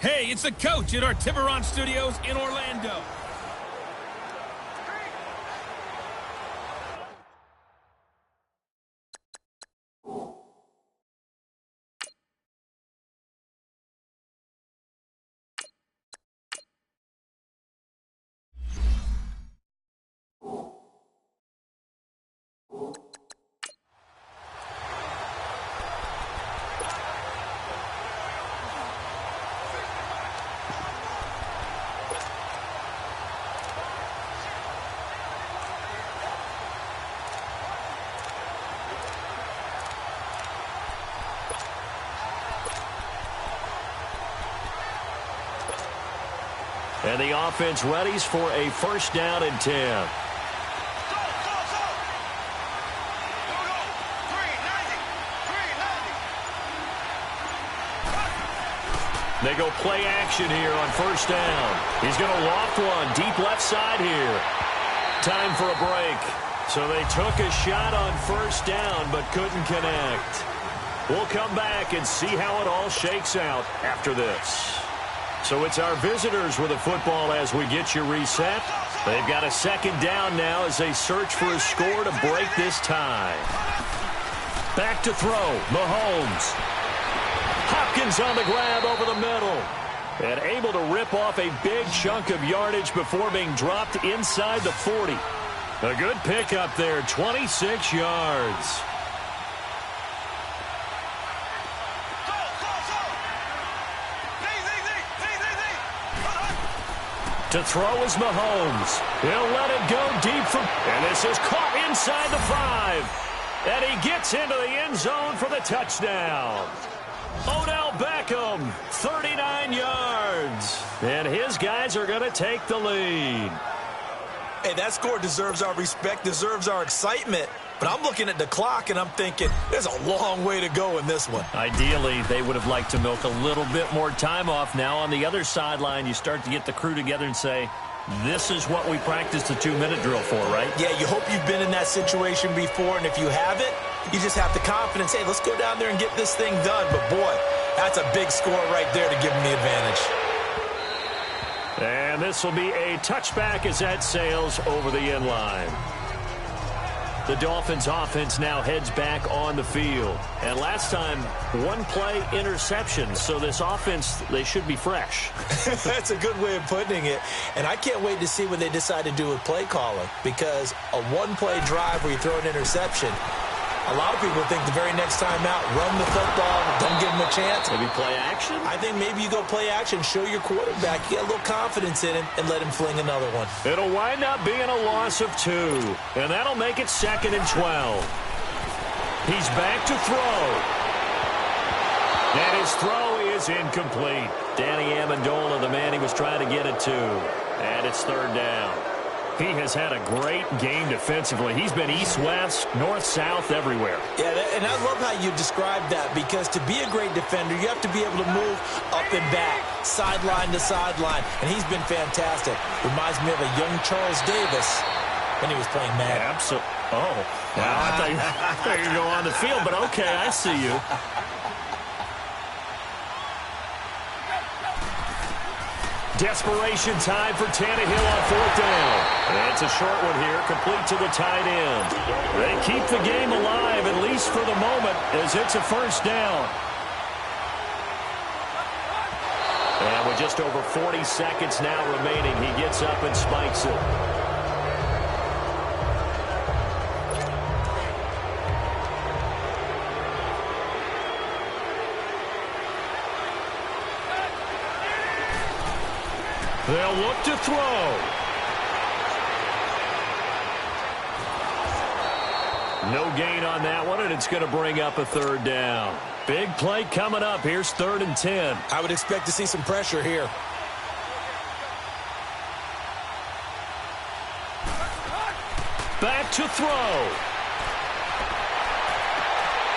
Hey, it's the coach at our Tiburon Studios in Orlando. And the offense readies for a first down and 10. They go play action here on first down. He's going to loft one deep left side here. Time for a break. So they took a shot on first down but couldn't connect. We'll come back and see how it all shakes out after this. So it's our visitors with the football as we get you reset. They've got a second down now as they search for a score to break this tie. Back to throw. Mahomes. Hopkins on the grab over the middle. And able to rip off a big chunk of yardage before being dropped inside the 40. A good pickup there, 26 yards. To throw is Mahomes. He'll let it go deep from... And this is caught inside the 5. And he gets into the end zone for the touchdown. Odell Beckham, 39 yards. And his guys are going to take the lead. Hey, that score deserves our respect, deserves our excitement. But I'm looking at the clock, and I'm thinking there's a long way to go in this one. Ideally, they would have liked to milk a little bit more time off. Now on the other sideline, you start to get the crew together and say, this is what we practiced the 2-minute drill for, right? Yeah, you hope you've been in that situation before, and if you haven't, you just have the confidence, hey, let's go down there and get this thing done. But, boy, that's a big score right there to give them the advantage. And this will be a touchback as that sails over the end line. The Dolphins offense now heads back on the field. And last time, one play interception. So this offense, they should be fresh. That's a good way of putting it. And I can't wait to see what they decide to do with play calling. Because a one-play drive where you throw an interception, a lot of people think the very next time out, run the football, don't give them a chance. Maybe play action? I think maybe you go play action, show your quarterback, you get a little confidence in him, and let him fling another one. It'll wind up being a loss of 2, and that'll make it 2nd and 12. He's back to throw. And his throw is incomplete. Danny Amendola, the man he was trying to get it to. And it's 3rd down. He has had a great game defensively. He's been east-west, north-south, everywhere. Yeah, and I love how you described that, because to be a great defender, you have to be able to move up and back, sideline to sideline, and he's been fantastic. Reminds me of a young Charles Davis when he was playing Madden. Absolutely. Oh, wow. I thought you were going on the field, but okay, I see you. Desperation time for Tannehill on 4th down. And it's a short one here, complete to the tight end. They keep the game alive, at least for the moment, as it's a first down. And with just over 40 seconds now remaining, he gets up and spikes it. They'll look to throw. No gain on that one, and it's going to bring up a 3rd down. Big play coming up. Here's 3rd and 10. I would expect to see some pressure here. Back to throw.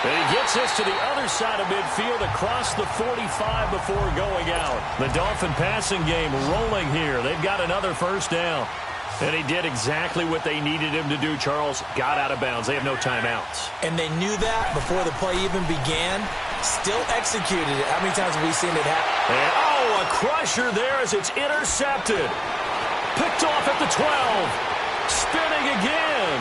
And he gets this to the other side of midfield across the 45 before going out. The Dolphin passing game rolling here. They've got another first down. And he did exactly what they needed him to do, Charles. Got out of bounds. They have no timeouts. And they knew that before the play even began. Still executed it. How many times have we seen it happen? And, Oh, a crusher there as it's intercepted. Picked off at the 12. Spinning again.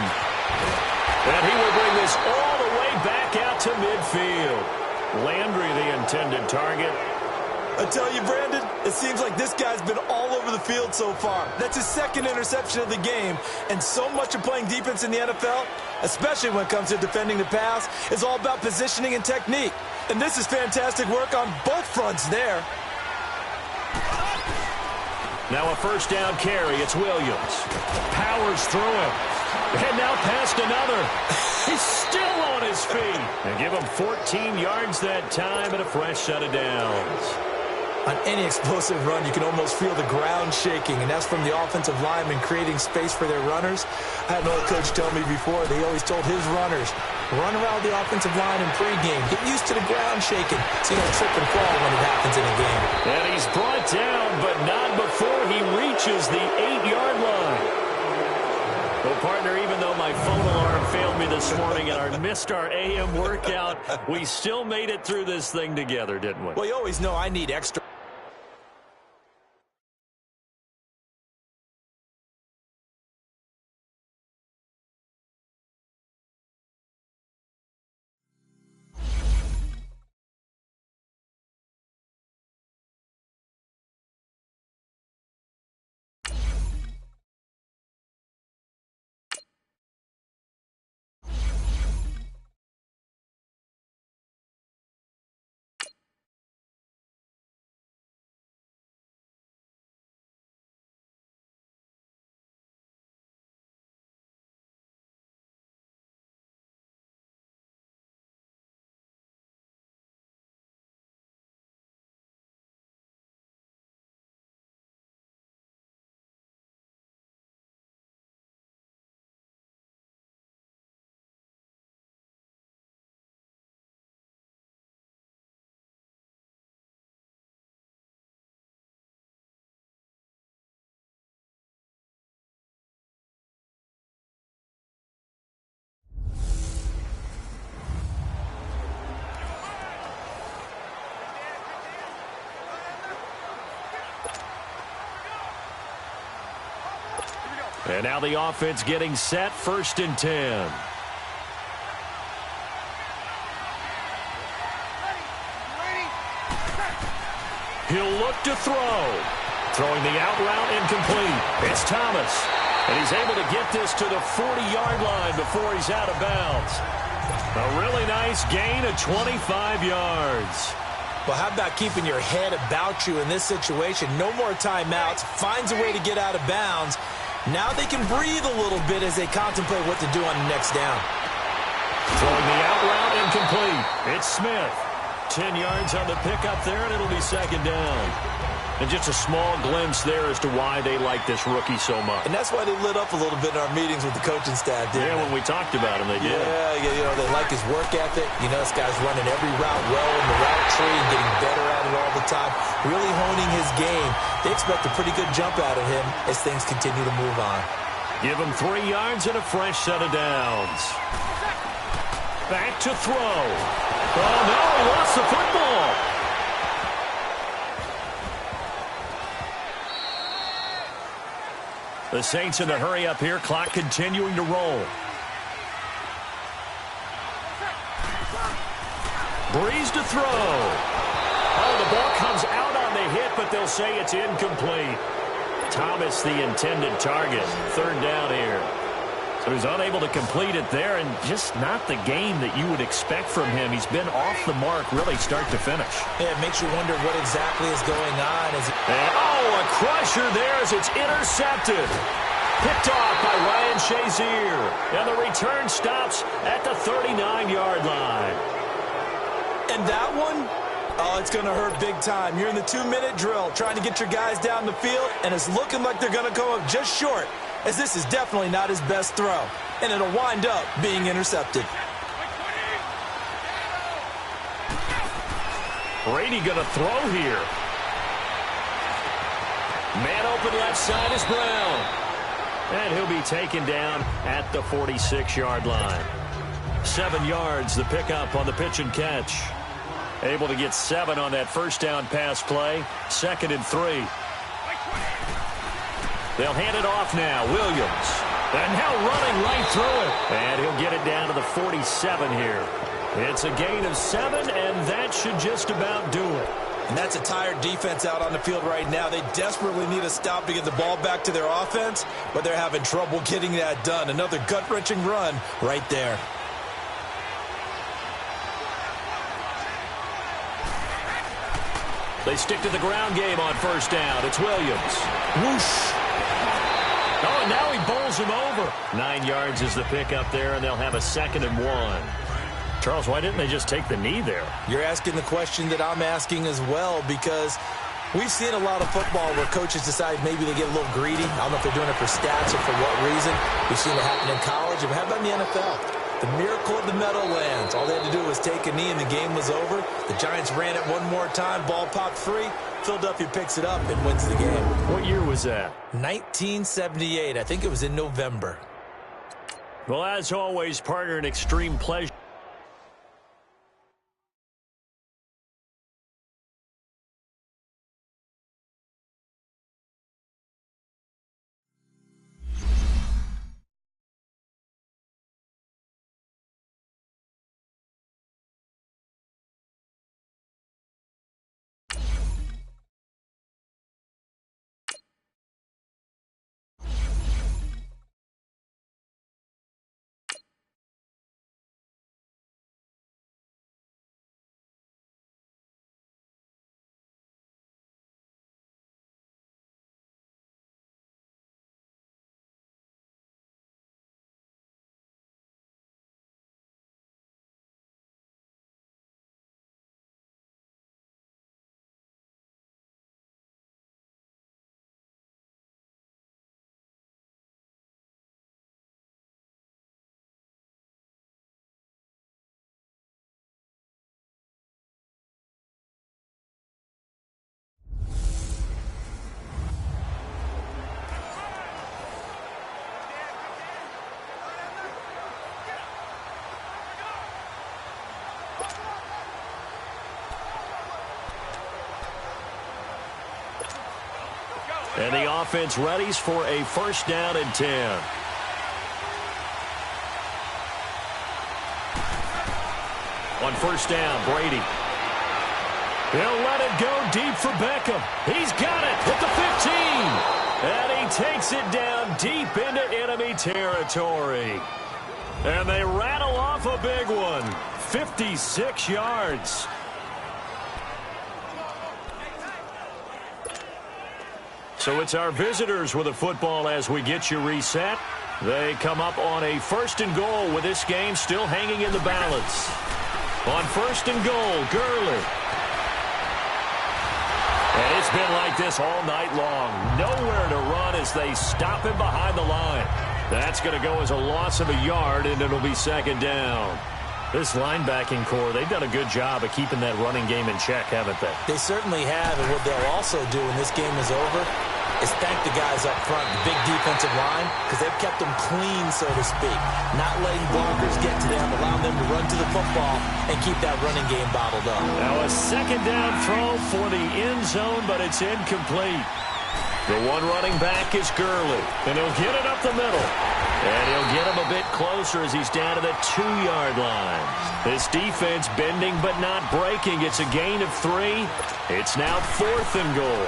And he will bring this all the way back out to midfield. Landry, the intended target. I tell you, Brandon, it seems like this guy's been all over the field so far. That's his second interception of the game. And so much of playing defense in the NFL, especially when it comes to defending the pass, is all about positioning and technique. And this is fantastic work on both fronts there. Now a first down carry. It's Williams. Powers through him. And now past another. He's still on his feet. And give him 14 yards that time and a fresh set of downs. On any explosive run, you can almost feel the ground shaking, and that's from the offensive linemen creating space for their runners. I had an old coach tell me before, they always told his runners, run around the offensive line in pregame. Get used to the ground shaking so you don't trip and fall when it happens in a game. And he's brought down, but not before he reaches the 8-yard line. Well, partner, even though my phone alarm failed me this morning and I missed our AM workout, we still made it through this thing together, didn't we? Well, you always know I need extra. And now the offense getting set, 1st and 10. He'll look to throw. Throwing the out route incomplete. It's Thomas. And he's able to get this to the 40-yard line before he's out of bounds. A really nice gain of 25 yards. Well, how about keeping your head about you in this situation? No more timeouts. Finds a way to get out of bounds. Now they can breathe a little bit as they contemplate what to do on the next down. Throwing the out route incomplete. It's Smith. 10 yards on the pickup there, and it'll be 2nd down. And just a small glimpse there as to why they like this rookie so much. And that's why they lit up a little bit in our meetings with the coaching staff, didn't they? Yeah, when we talked about him, they did. Yeah, you know, they like his work ethic. You know, this guy's running every route well in the route tree and getting better at it all the time, really honing his game. They expect a pretty good jump out of him as things continue to move on. Give him 3 yards and a fresh set of downs. Back to throw. Oh, no, he lost the football. The Saints in the hurry up here. Clock continuing to roll. Breeze to throw. Oh, the ball comes out on the hit, but they'll say it's incomplete. Thomas, the intended target. 3rd down here. So he's unable to complete it there, and just not the game that you would expect from him. He's been off the mark really start to finish. Yeah, it makes you wonder what exactly is going on. And, a crusher there as it's intercepted. Picked off by Ryan Shazier. And the return stops at the 39-yard line. And that one, oh, it's going to hurt big time. You're in the 2-minute drill trying to get your guys down the field, and it's looking like they're going to go up just short, as this is definitely not his best throw. And it'll wind up being intercepted. Brady going to throw here. Man open left side is Brown. And he'll be taken down at the 46-yard line. 7 yards, the pickup on the pitch and catch. Able to get 7 on that first down pass play. 2nd and 3. They'll hand it off now. Williams. And now running right through it. And he'll get it down to the 47 here. It's a gain of 7, and that should just about do it. And that's a tired defense out on the field right now. They desperately need a stop to get the ball back to their offense, but they're having trouble getting that done. Another gut-wrenching run right there. They stick to the ground game on first down. It's Williams. Whoosh. Oh, and now he bowls him over. 9 yards is the pickup there, and they'll have a 2nd and 1. Charles, why didn't they just take the knee there? You're asking the question that I'm asking as well, because we've seen a lot of football where coaches decide maybe they get a little greedy. I don't know if they're doing it for stats or for what reason. We've seen it happen in college. But how about in the NFL? The miracle of the Meadowlands. All they had to do was take a knee and the game was over. The Giants ran it one more time. Ball popped free. Philadelphia picks it up and wins the game. What year was that? 1978. I think it was in November. Well, as always, partner, an extreme pleasure. And the offense readies for a first down and 10. On first down, Brady. He'll let it go deep for Beckham. He's got it at the 15. And he takes it down deep into enemy territory. And they rattle off a big one. 56 yards. So it's our visitors with a football as we get you reset. They come up on a 1st and goal with this game still hanging in the balance. On 1st and goal, Gurley. And it's been like this all night long. Nowhere to run as they stop him behind the line. That's going to go as a loss of a yard, and it'll be 2nd down. This linebacking core, they've done a good job of keeping that running game in check, haven't they? They certainly have, and what they'll also do when this game is over is thank the guys up front, the big defensive line, because they've kept them clean, so to speak. Not letting blockers get to them, allowing them to run to the football and keep that running game bottled up. Now a 2nd down throw for the end zone, but it's incomplete. The one running back is Gurley, and he'll get it up the middle. And he'll get him a bit closer as he's down to the 2-yard line. This defense bending but not breaking. It's a gain of 3. It's now 4th and goal.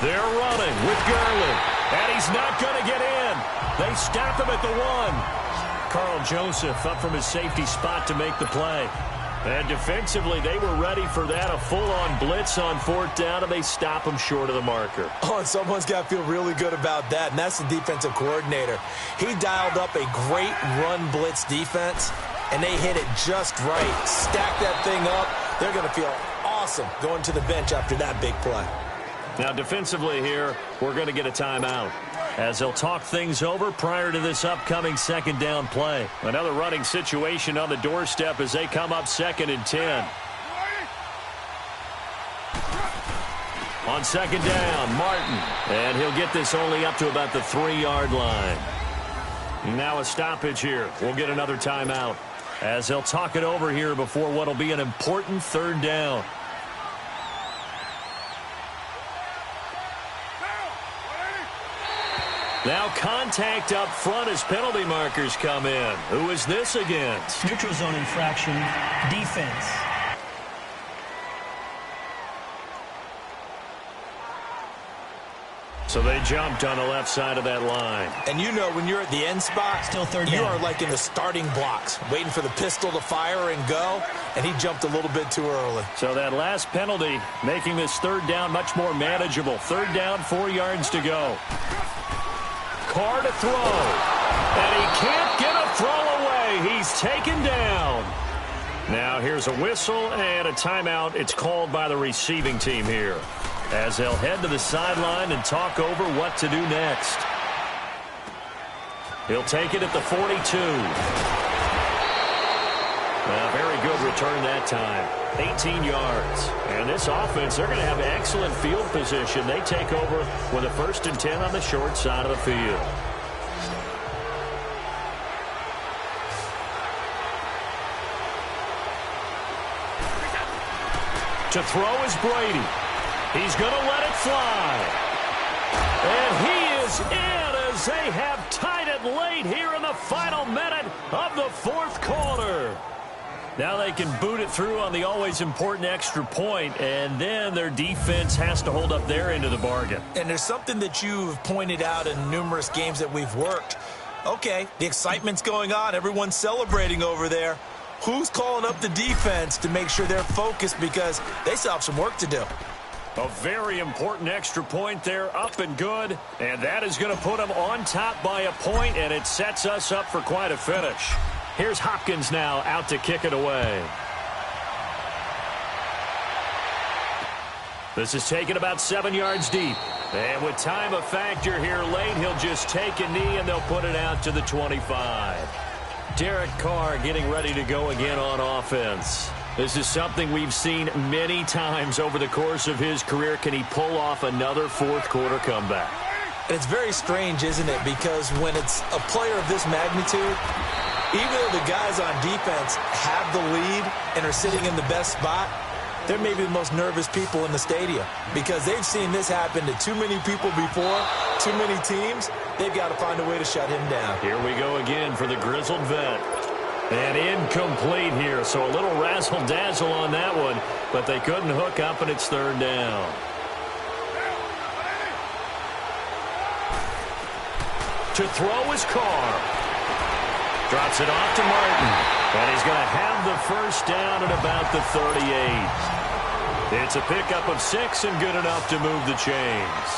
They're running with Gurley, and he's not going to get in. They stop him at the 1. Carl Joseph up from his safety spot to make the play. And defensively, they were ready for that, a full-on blitz on 4th down, and they stop him short of the marker. Oh, and someone's got to feel really good about that, and that's the defensive coordinator. He dialed up a great run blitz defense, and they hit it just right. Stack that thing up. They're going to feel awesome going to the bench after that big play. Now, defensively here, we're going to get a timeout as they'll talk things over prior to this upcoming 2nd down play. Another running situation on the doorstep as they come up 2nd and 10. On 2nd down, Martin. And he'll get this only up to about the 3-yard line. Now a stoppage here. We'll get another timeout. as they'll talk it over here before what will be an important third down. Now contact up front as penalty markers come in. Who is this against? Neutral zone infraction, defense. So they jumped on the left side of that line. And you know when you're at the end spot, Still third you down. are like in the starting blocks, waiting for the pistol to fire and go, and he jumped a little bit too early. So that last penalty making this third down much more manageable. Third down, 4 yards to go. Carr to throw. And he can't get a throw away. He's taken down. Now here's a whistle and a timeout. It's called by the receiving team here, as they'll head to the sideline and talk over what to do next. He'll take it at the 42. Very good return that time. 18 yards. And this offense, they're going to have excellent field position. They take over with a 1st and 10 on the short side of the field. To throw is Brady. He's going to let it fly. And he is in as they have tied it late here in the final minute of the 4th quarter. Now they can boot it through on the always important extra point, and then their defense has to hold up their end of the bargain. And there's something that you've pointed out in numerous games that we've worked. Okay, the excitement's going on. Everyone's celebrating over there. Who's calling up the defense to make sure they're focused, because they still have some work to do? A very important extra point there, up and good. And that is going to put them on top by a point, and it sets us up for quite a finish. Here's Hopkins now out to kick it away. This is taken about 7 yards deep. And with time a factor here late, he'll just take a knee and they'll put it out to the 25. Derek Carr getting ready to go again on offense. This is something we've seen many times over the course of his career. Can he pull off another 4th quarter comeback? And it's very strange, isn't it? Because when it's a player of this magnitude, even though the guys on defense have the lead and are sitting in the best spot, they're maybe the most nervous people in the stadium, because they've seen this happen to too many people before, too many teams. They've got to find a way to shut him down. Here we go again for the grizzled vet. And incomplete here, so a little razzle-dazzle on that one, but they couldn't hook up, and it's 3rd down. To throw is Carr. Drops it off to Martin, and he's going to have the 1st down at about the 38. It's a pickup of 6 and good enough to move the chains.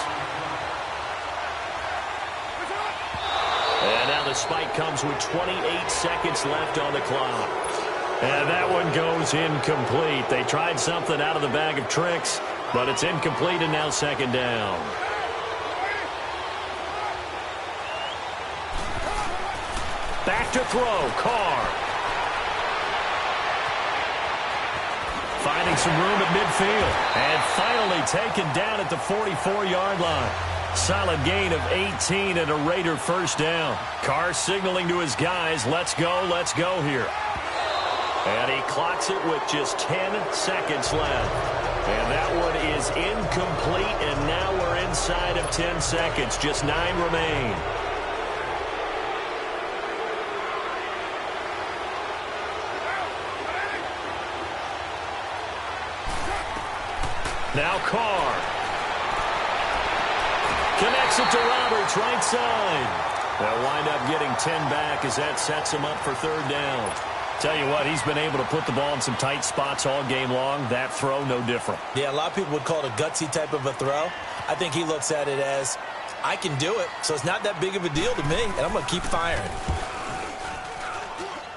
And now the spike comes with 28 seconds left on the clock. And that one goes incomplete. They tried something out of the bag of tricks, but it's incomplete, and now 2nd down. Back to throw, Carr. Finding some room at midfield. And finally taken down at the 44-yard line. Solid gain of 18 and a Raider 1st down. Carr signaling to his guys, let's go here. And he clocks it with just 10 seconds left. And that one is incomplete, and now we're inside of 10 seconds. Just 9 remain. Now Carr. Connects it to Roberts, right side. They'll wind up getting 10 back as that sets him up for 3rd down. Tell you what, he's been able to put the ball in some tight spots all game long. That throw, no different. Yeah, a lot of people would call it a gutsy type of a throw. I think he looks at it as, I can do it, so it's not that big of a deal to me, and I'm going to keep firing.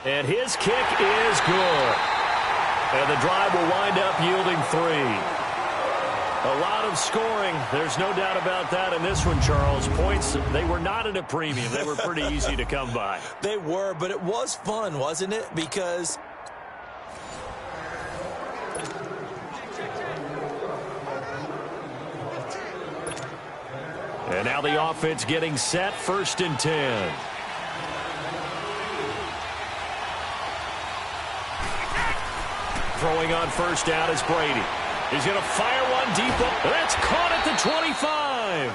And his kick is good. And the drive will wind up yielding 3. A lot of scoring. There's no doubt about that in this one, Charles. Points, they were not at a premium. They were pretty easy to come by. They were, but it was fun, wasn't it? Because and now the offense getting set, 1st and 10. Throwing on first down is Brady. He's going to fire one deep up. That's caught at the 25.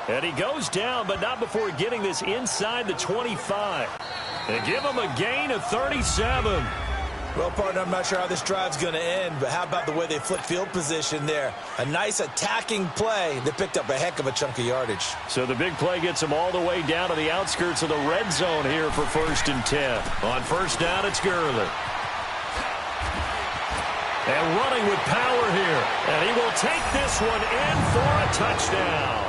And he goes down, but not before getting this inside the 25. They give him a gain of 37. Well, partner, I'm not sure how this drive's going to end, but how about the way they flip field position there? A nice attacking play that picked up a heck of a chunk of yardage. So the big play gets them all the way down to the outskirts of the red zone here for 1st and 10. On first down, it's Gurley. And running with power here. And he will take this one in for a touchdown.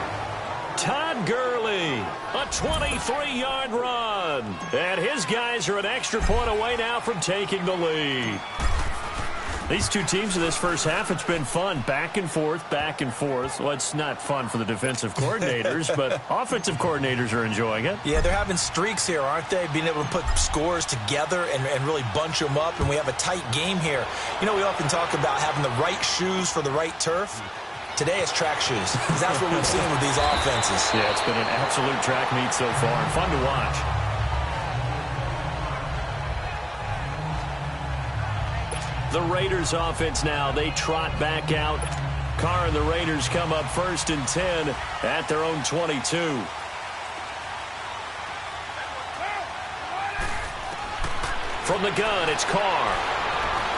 Todd Gurley, a 23-yard run. And his guys are an extra point away now from taking the lead. These two teams in this first half, it's been fun. Back and forth, back and forth. Well, it's not fun for the defensive coordinators, but offensive coordinators are enjoying it. Yeah, they're having streaks here, aren't they? Being able to put scores together and really bunch them up, and we have a tight game here. You know, we often talk about having the right shoes for the right turf. Today it's track shoes. That's what we've seen with these offenses. Yeah, it's been an absolute track meet so far and fun to watch. The Raiders offense now, they trot back out. Carr and the Raiders come up 1st and 10 at their own 22. From the gun, it's Carr.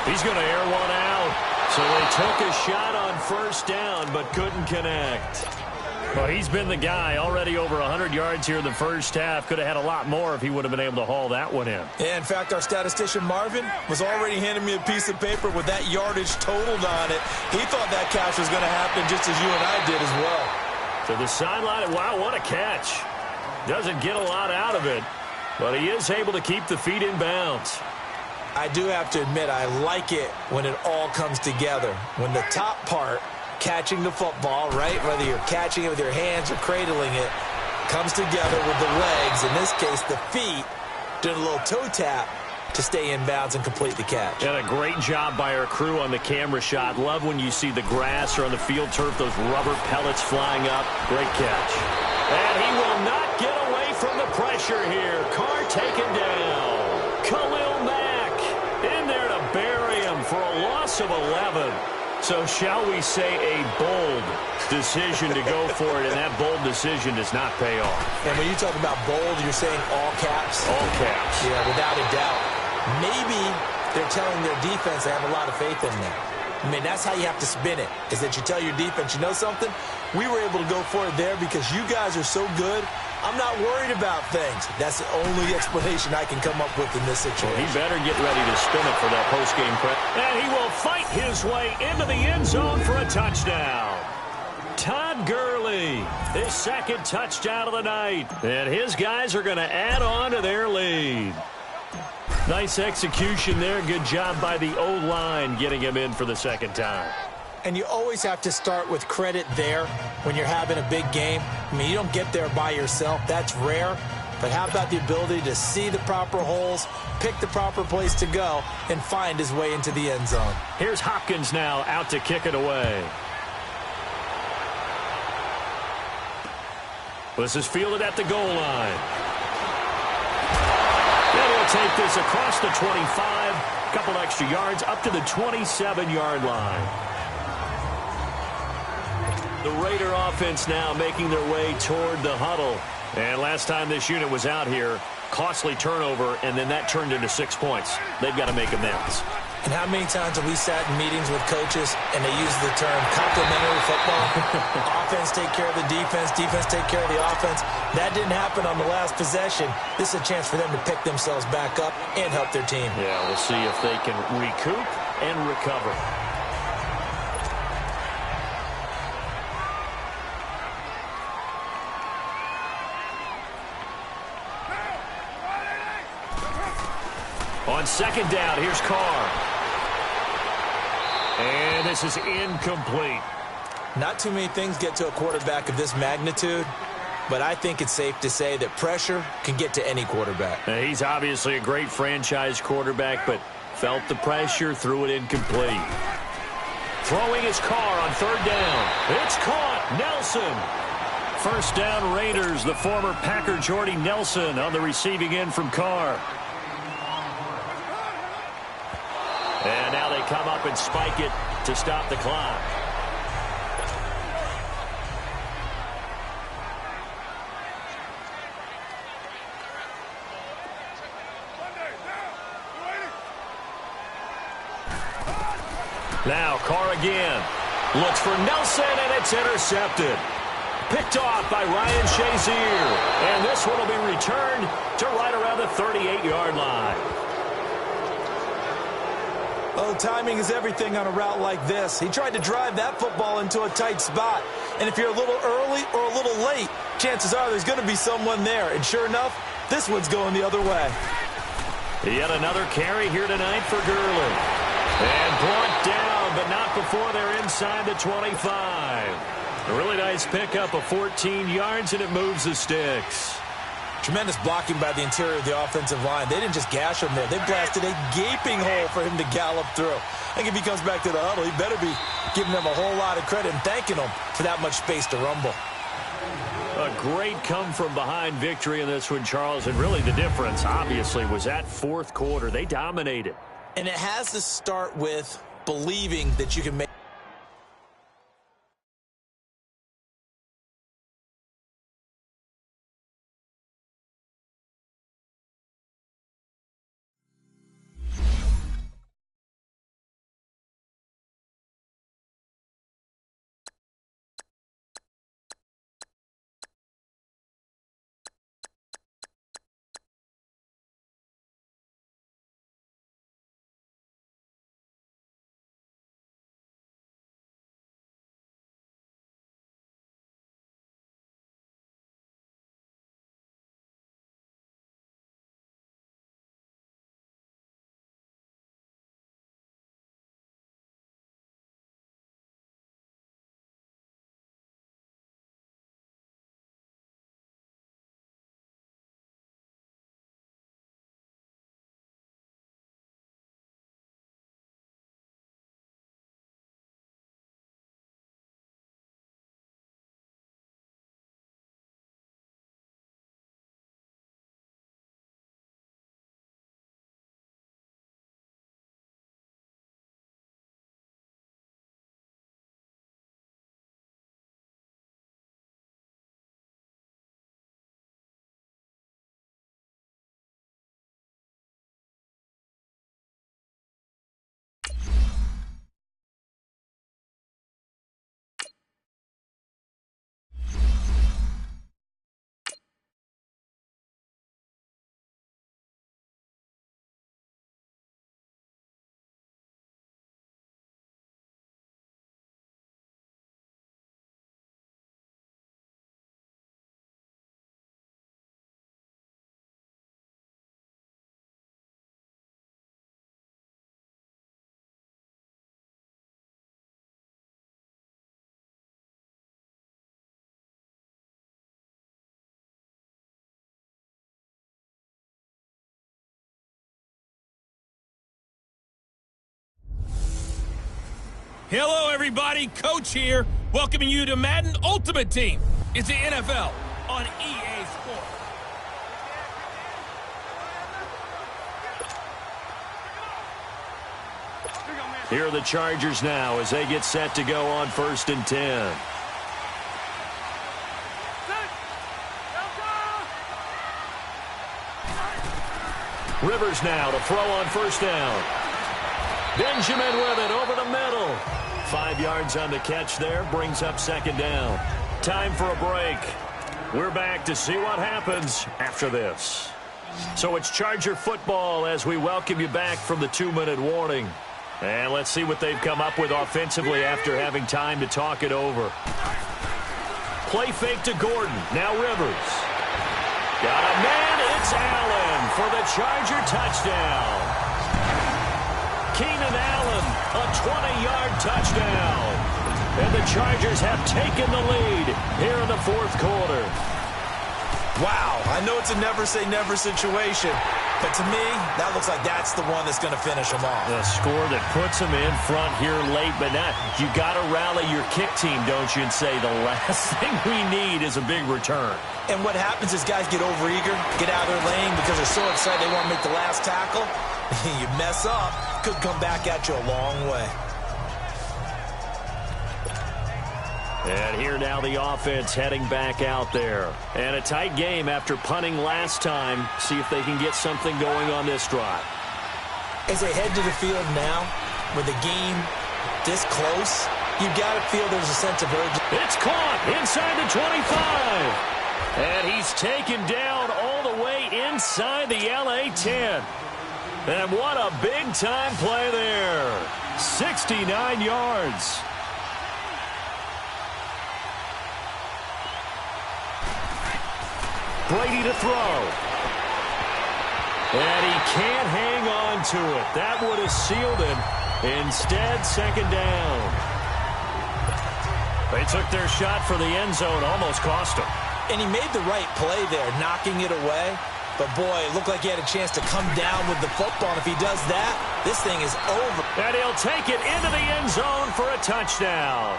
He's going to air one out. So they took a shot on first down, but couldn't connect. Well, he's been the guy already over 100 yards here in the first half. Could have had a lot more if he would have been able to haul that one in. Yeah, in fact, our statistician Marvin was already handing me a piece of paper with that yardage totaled on it. He thought that catch was going to happen just as you and I did as well. To the sideline, wow, what a catch. Doesn't get a lot out of it, but he is able to keep the feet in bounds. I do have to admit, I like it when it all comes together. When the top part, catching the football, right, whether you're catching it with your hands or cradling it, comes together with the legs, in this case the feet, doing a little toe tap to stay in bounds and complete the catch. And a great job by our crew on the camera shot. Love when you see the grass or on the field turf, those rubber pellets flying up. Great catch. And he will not get away from the pressure here. Carr taken down. Khalil Mack in there to bury him for a loss of 11. So shall we say a bold decision to go for it, and that bold decision does not pay off. And when you talk about bold, you're saying all caps? All caps. Yeah, without a doubt. Maybe they're telling their defense they have a lot of faith in them. I mean, that's how you have to spin it, is that you tell your defense, you know something? We were able to go for it there because you guys are so good. I'm not worried about things. That's the only explanation I can come up with in this situation. Well, he better get ready to spin it for that post-game prep. And he will fight his way into the end zone for a touchdown. Todd Gurley, his 2nd touchdown of the night. And his guys are going to add on to their lead. Nice execution there. Good job by the O-line getting him in for the 2nd time. And you always have to start with credit there when you're having a big game. I mean, you don't get there by yourself. That's rare. But how about the ability to see the proper holes, pick the proper place to go, and find his way into the end zone? Here's Hopkins now out to kick it away. This is fielded at the goal line. And he'll take this across the 25. A couple extra yards up to the 27-yard line. The Raider offense now making their way toward the huddle. And last time this unit was out here, costly turnover, and then that turned into 6 points. They've got to make amends. And how many times have we sat in meetings with coaches and they use the term complementary football? Offense take care of the defense, defense take care of the offense. That didn't happen on the last possession. This is a chance for them to pick themselves back up and help their team. Yeah, we'll see if they can recoup and recover. On 2nd down, here's Carr. And this is incomplete. Not too many things get to a quarterback of this magnitude, but I think it's safe to say that pressure can get to any quarterback. He's obviously a great franchise quarterback, but felt the pressure, threw it incomplete. Throwing his Carr on 3rd down. It's caught. Nelson. 1st down Raiders. The former Packer Jordy Nelson on the receiving end from Carr. And now they they come up and spike it to stop the clock. Now Carr again. Looks for Nelson, and it's intercepted. Picked off by Ryan Shazier. And this one will be returned to right around the 38-yard line. Oh, timing is everything on a route like this. He tried to drive that football into a tight spot. And if you're a little early or a little late, chances are there's going to be someone there. And sure enough, this one's going the other way. Yet another carry here tonight for Gurley. And brought down, but not before they're inside the 25. A really nice pickup of 14 yards, and it moves the sticks. Tremendous blocking by the interior of the offensive line. They didn't just gash him there. They blasted a gaping hole for him to gallop through. I think if he comes back to the huddle, he better be giving them a whole lot of credit and thanking them for that much space to rumble. A great come-from-behind victory in this one, Charles. And really the difference, obviously, was that fourth quarter. They dominated. And it has to start with believing that you can make Hello, everybody. Coach here, welcoming you to Madden Ultimate Team. It's the NFL on EA Sports. Here are the Chargers now as they get set to go on 1st and 10. Rivers now to throw on 1st down. Benjamin with it over the middle. 5 yards on the catch there, brings up 2nd down. Time for a break. We're back to see what happens after this. So it's Charger football as we welcome you back from the 2-minute warning. And let's see what they've come up with offensively after having time to talk it over. Play fake to Gordon. Now Rivers. Got a man. It's Allen for the Charger touchdown. Keenan Allen, a 20-yard touchdown. And the Chargers have taken the lead here in the 4th quarter. Wow, I know it's a never-say-never situation, but to me, that looks like that's the one that's going to finish them off. A score that puts them in front here late, but now you got to rally your kick team, don't you, and say the last thing we need is a big return. And what happens is guys get overeager, get out of their lane because they're so excited they want to make the last tackle. You mess up, could come back at you a long way. And here now the offense heading back out there. And a tight game after punting last time. See if they can get something going on this drive. As they head to the field now, with the game this close, you got to feel there's a sense of urgency. It's caught inside the 25. And he's taken down all the way inside the LA 10. And what a big-time play there. 69 yards. Brady to throw. And he can't hang on to it. That would have sealed him. Instead, second down. They took their shot for the end zone, almost cost him. And he made the right play there, knocking it away. But, boy, it looked like he had a chance to come down with the football. And if he does that, this thing is over. And he'll take it into the end zone for a touchdown.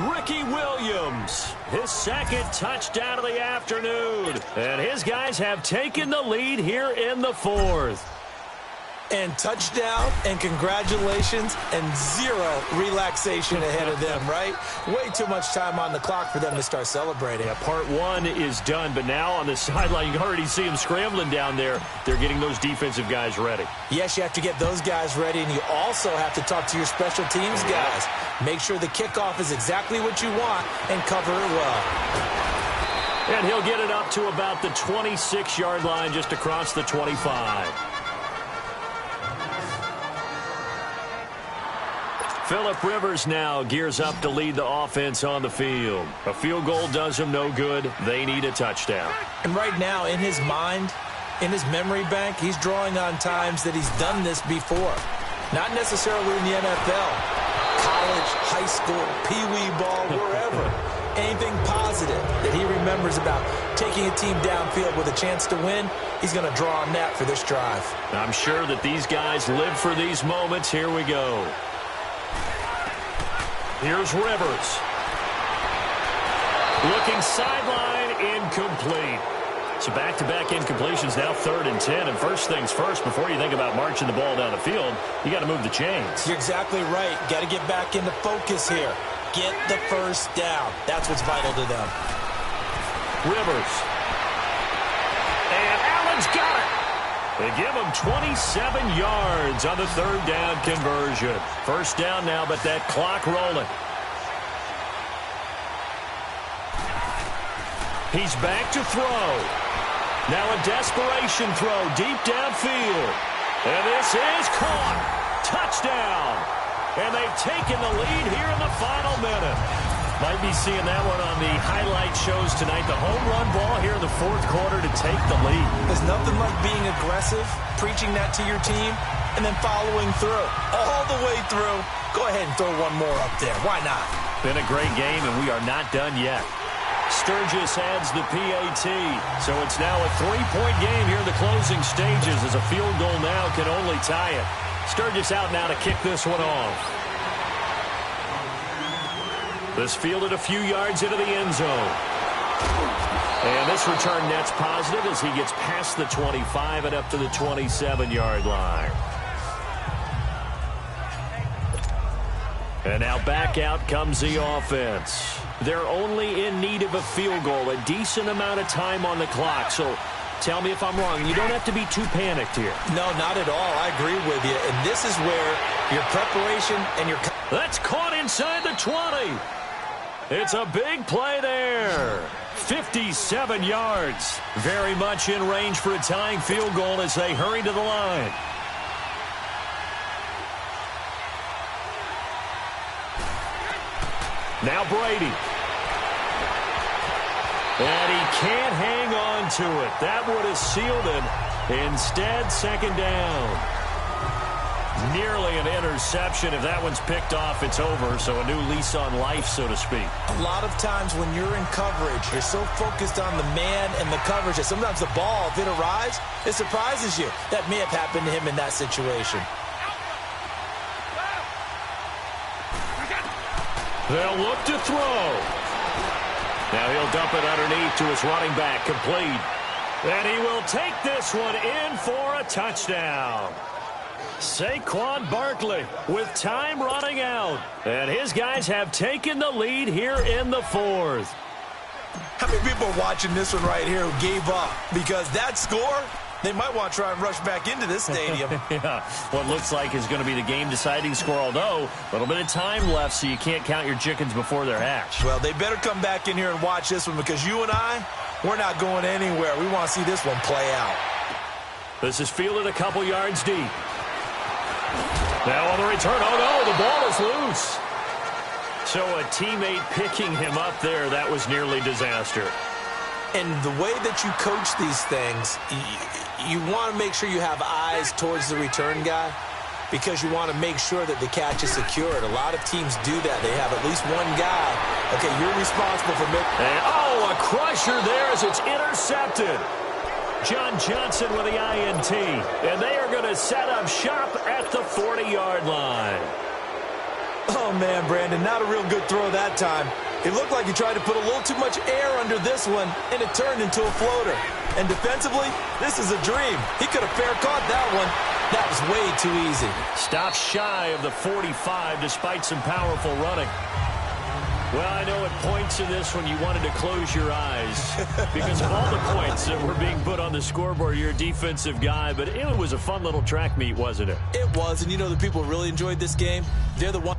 Ricky Williams, his second touchdown of the afternoon. And his guys have taken the lead here in the fourth. And touchdown, and congratulations, and zero relaxation ahead of them, right? Way too much time on the clock for them to start celebrating. Yeah, part one is done, but now on the sideline, you can already see them scrambling down there. They're getting those defensive guys ready. Yes, you have to get those guys ready, and you also have to talk to your special teams guys. Make sure the kickoff is exactly what you want and cover it well. And he'll get it up to about the 26-yard line, just across the 25. Phillip Rivers now gears up to lead the offense on the field. A field goal does them no good. They need a touchdown. And right now, in his mind, in his memory bank, he's drawing on times that he's done this before. Not necessarily in the NFL. College, high school, pee-wee ball, wherever. Anything positive that he remembers about taking a team downfield with a chance to win, he's going to draw on that for this drive. I'm sure that these guys live for these moments. Here we go. Here's Rivers. Looking sideline, incomplete. So back-to-back incompletions, now 3rd and 10. And first things first, before you think about marching the ball down the field, you got to move the chains. You're exactly right. Got to get back into focus here. Get the first down. That's what's vital to them. Rivers. And Allen's got it. They give him 27 yards on the 3rd down conversion. First down now, but that clock rolling. He's back to throw. Now a desperation throw deep downfield. And this is caught. Touchdown. And they've taken the lead here in the final minute. Might be seeing that one on the highlight shows tonight. The home run ball here in the 4th quarter to take the lead. There's nothing like being aggressive, preaching that to your team, and then following through. All the way through. Go ahead and throw one more up there. Why not? Been a great game, and we are not done yet. Sturgis adds the PAT. So it's now a 3-point game here in the closing stages, as a field goal now can only tie it. Sturgis out now to kick this one off. This fielded a few yards into the end zone. And this return net's positive as he gets past the 25 and up to the 27-yard line. And now back out comes the offense. They're only in need of a field goal, a decent amount of time on the clock. So tell me if I'm wrong. You don't have to be too panicked here. No, not at all. I agree with you. And this is where your preparation and your... That's caught inside the 20. It's a big play there. 57 yards. Very much in range for a tying field goal as they hurry to the line. Now Brady. And he can't hang on to it. That would have sealed it. Instead, second down. Nearly an interception. If that one's picked off, it's over. So a new lease on life, so to speak. A lot of times when you're in coverage, you're so focused on the man and the coverage that sometimes the ball, if it arrives, it surprises you. That may have happened to him in that situation. They'll look to throw. Now he'll dump it underneath to his running back, complete. And he will take this one in for a touchdown. Saquon Barkley with time running out. And his guys have taken the lead here in the fourth. How many people are watching this one right here who gave up? Because that score, they might want to try and rush back into this stadium. Yeah, what looks like is going to be the game-deciding score, although a little bit of time left, so you can't count your chickens before they're hatched. Well, they better come back in here and watch this one, because you and I, we're not going anywhere. We want to see this one play out. This is fielded a couple yards deep. Now on the return, oh no, the ball is loose. So a teammate picking him up there, that was nearly disaster. And the way that you coach these things, you want to make sure you have eyes towards the return guy, because you want to make sure that the catch is secured. A lot of teams do that. They have at least one guy. Okay, you're responsible for making... And, oh, a crusher there as it's intercepted. John Johnson with the INT. And they are going to set up shop at the 40-yard line. Oh, man, Brandon, not a real good throw that time. It looked like he tried to put a little too much air under this one, and it turned into a floater. And defensively, this is a dream. He could have fair caught that one. That was way too easy. Stop shy of the 45 despite some powerful running. Well, I know at points in this one you wanted to close your eyes because of all the points that were being put on the scoreboard. You're a defensive guy, but it was a fun little track meet, wasn't it? It was, and you know the people who really enjoyed this game? They're the ones...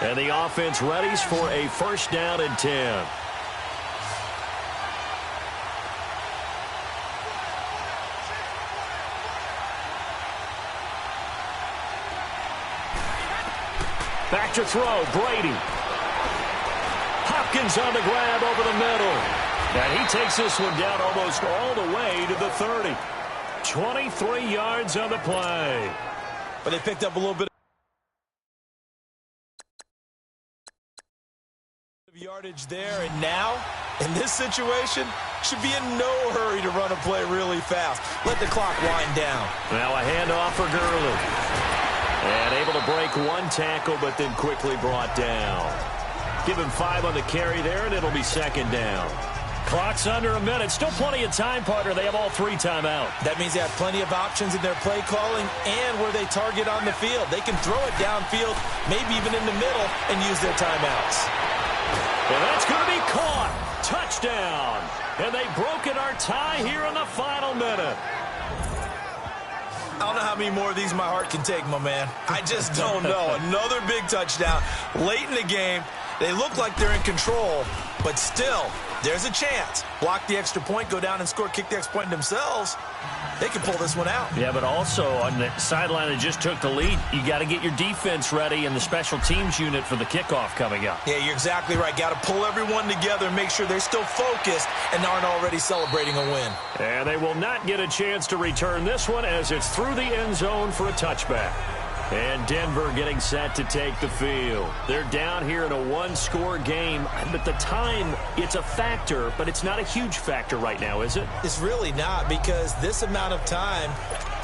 And the offense readies for a first down and 10. Back to throw, Brady. Hopkins on the grab over the middle. And he takes this one down almost all the way to the 30. 23 yards on the play. But they picked up a little bit of yardage there, and now, in this situation, should be in no hurry to run a play really fast. Let the clock wind down. Now a handoff for Gurley. And able to break one tackle, but then quickly brought down. Give him 5 on the carry there, and it'll be second down. Clock's under a minute. Still plenty of time, partner. They have all 3 timeout. That means they have plenty of options in their play calling and where they target on the field. They can throw it downfield, maybe even in the middle, and use their timeouts. And that's going to be caught. Touchdown. And they've broken our tie here in the final minute. I don't know how many more of these my heart can take, my man. I just don't know. Another big touchdown late in the game. They look like they're in control, but still, there's a chance. Block the extra point, go down and score, kick the extra point themselves. They can pull this one out. Yeah, but also on the sideline that just took the lead, you got to get your defense ready and the special teams unit for the kickoff coming up. Yeah, you're exactly right. Got to pull everyone together and make sure they're still focused and aren't already celebrating a win. And they will not get a chance to return this one as it's through the end zone for a touchback. And Denver getting set to take the field. They're down here in a one-score game. But the time, it's a factor, but it's not a huge factor right now, is it? It's really not, because this amount of time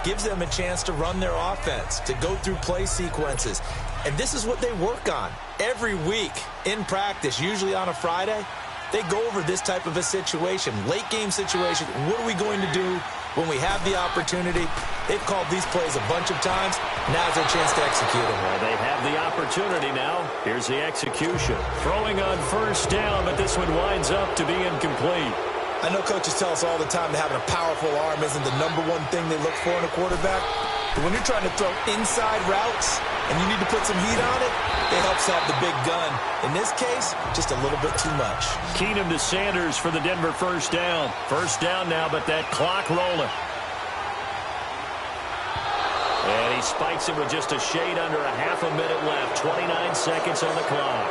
gives them a chance to run their offense, to go through play sequences. And this is what they work on every week in practice, usually on a Friday. They go over this type of a situation, late game situation. What are we going to do when we have the opportunity? They've called these plays a bunch of times. Now's their chance to execute them. Well, they have the opportunity now. Here's the execution. Throwing on first down, but this one winds up to be incomplete. I know coaches tell us all the time that having a powerful arm isn't the number one thing they look for in a quarterback. But when you're trying to throw inside routes and you need to put some heat on it, it helps have the big gun. In this case, just a little bit too much. Keenum to Sanders for the Denver first down. First down now, but that clock rolling. And he spikes it with just a shade under a half a minute left. 29 seconds on the clock.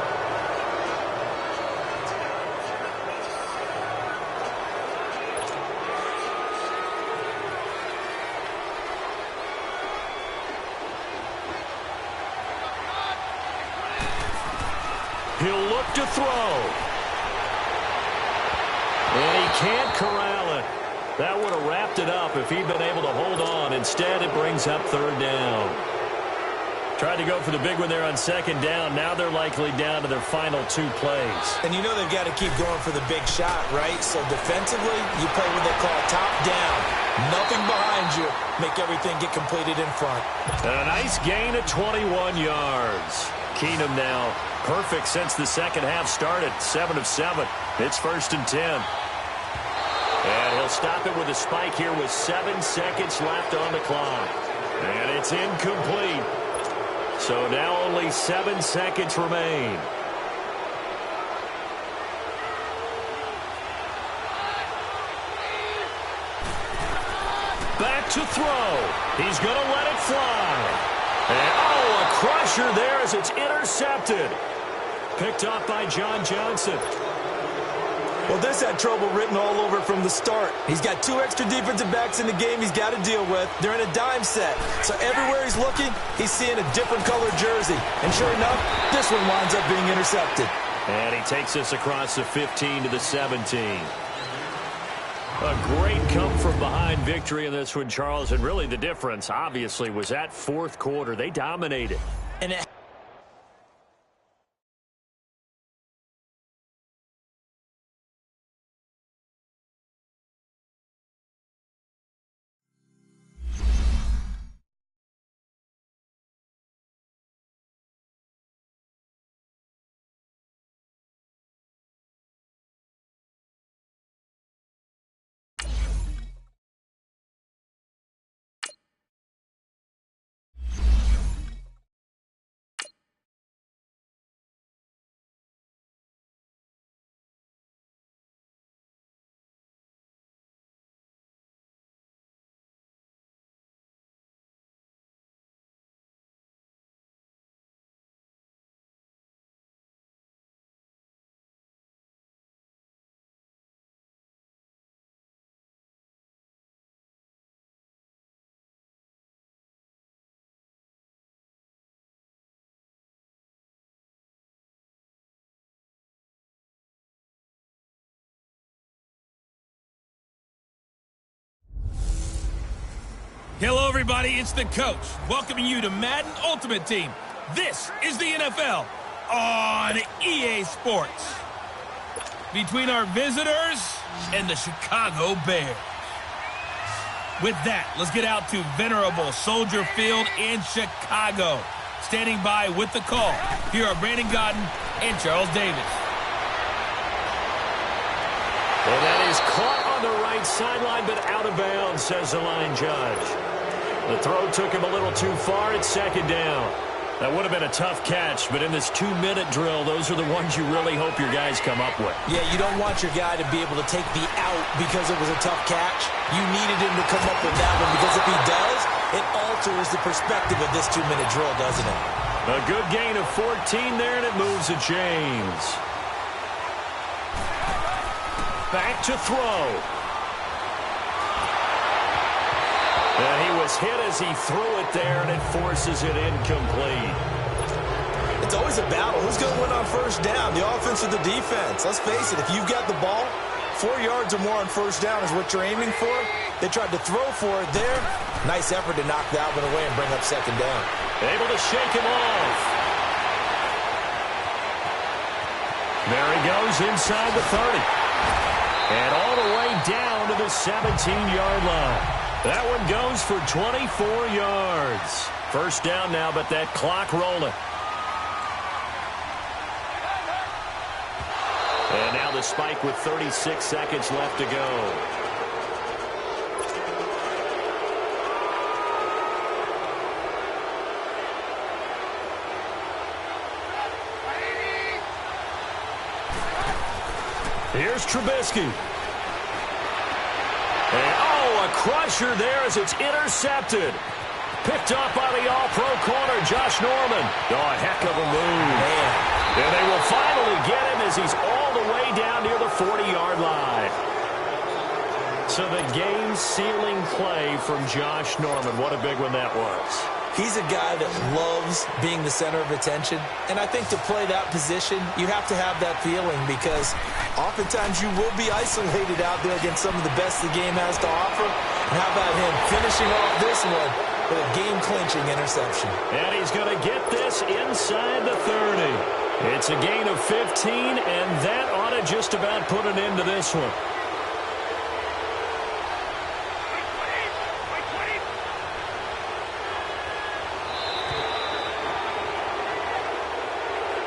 He'll look to throw. And he can't corral it. That would have wrapped it up if he'd been able to hold on. Instead, it brings up third down. Tried to go for the big one there on second down. Now they're likely down to their final two plays. And you know they've got to keep going for the big shot, right? So defensively, you play what they call top down. Nothing behind you. Make everything get completed in front. And a nice gain of 21 yards. Keenum now perfect since the second half started. 7 of 7. It's 1st and 10. And he'll stop it with a spike here with 7 seconds left on the clock. And it's incomplete. So now only 7 seconds remain. Back to throw. He's going to let it fly. And, oh, a crusher there as it's intercepted. Picked up by John Johnson. Well, this had trouble written all over from the start. He's got 2 extra defensive backs in the game he's got to deal with. They're in a dime set. So everywhere he's looking, he's seeing a different colored jersey. And sure enough, this one winds up being intercepted. And he takes us across the 15 to the 17. A great come-from-behind victory in this one, Charles. And really the difference, obviously, was that fourth quarter. They dominated. And Hello, everybody. It's the coach welcoming you to Madden Ultimate Team. This is the NFL on EA Sports. Between our visitors and the Chicago Bears. With that, let's get out to venerable Soldier Field in Chicago. Standing by with the call, here are Brandon Godden and Charles Davis. And that is caught on the right sideline, but out of bounds, says the line judge. The throw took him a little too far. It's second down. That would have been a tough catch, but in this 2-minute drill, those are the ones you really hope your guys come up with. Yeah, you don't want your guy to be able to take the out because it was a tough catch. You needed him to come up with that one because if he does, it alters the perspective of this 2-minute drill, doesn't it? A good gain of 14 there, and it moves the chains. Back to throw. And he was hit as he threw it there, and it forces it incomplete. It's always a battle. Who's going to win on first down, the offense or the defense? Let's face it, if you've got the ball, 4 yards or more on first down is what you're aiming for. They tried to throw for it there. Nice effort to knock that one away and bring up second down. Able to shake him off. There he goes inside the 30. And all the way down to the 17-yard line. That one goes for 24 yards. First down now, but that clock rolling. And now the spike with 36 seconds left to go. Here's Trubisky. And, a crusher there as it's intercepted. Picked up by the all-pro corner, Josh Norman. A heck of a move. Man. And they will finally get him as he's all the way down near the 40-yard line. So the game-sealing play from Josh Norman. What a big one that was. He's a guy that loves being the center of attention, and I think to play that position, you have to have that feeling because oftentimes you will be isolated out there against some of the best the game has to offer. And how about him finishing off this one with a game-clinching interception? And he's going to get this inside the 30. It's a gain of 15, and that ought to just about put an end to this one.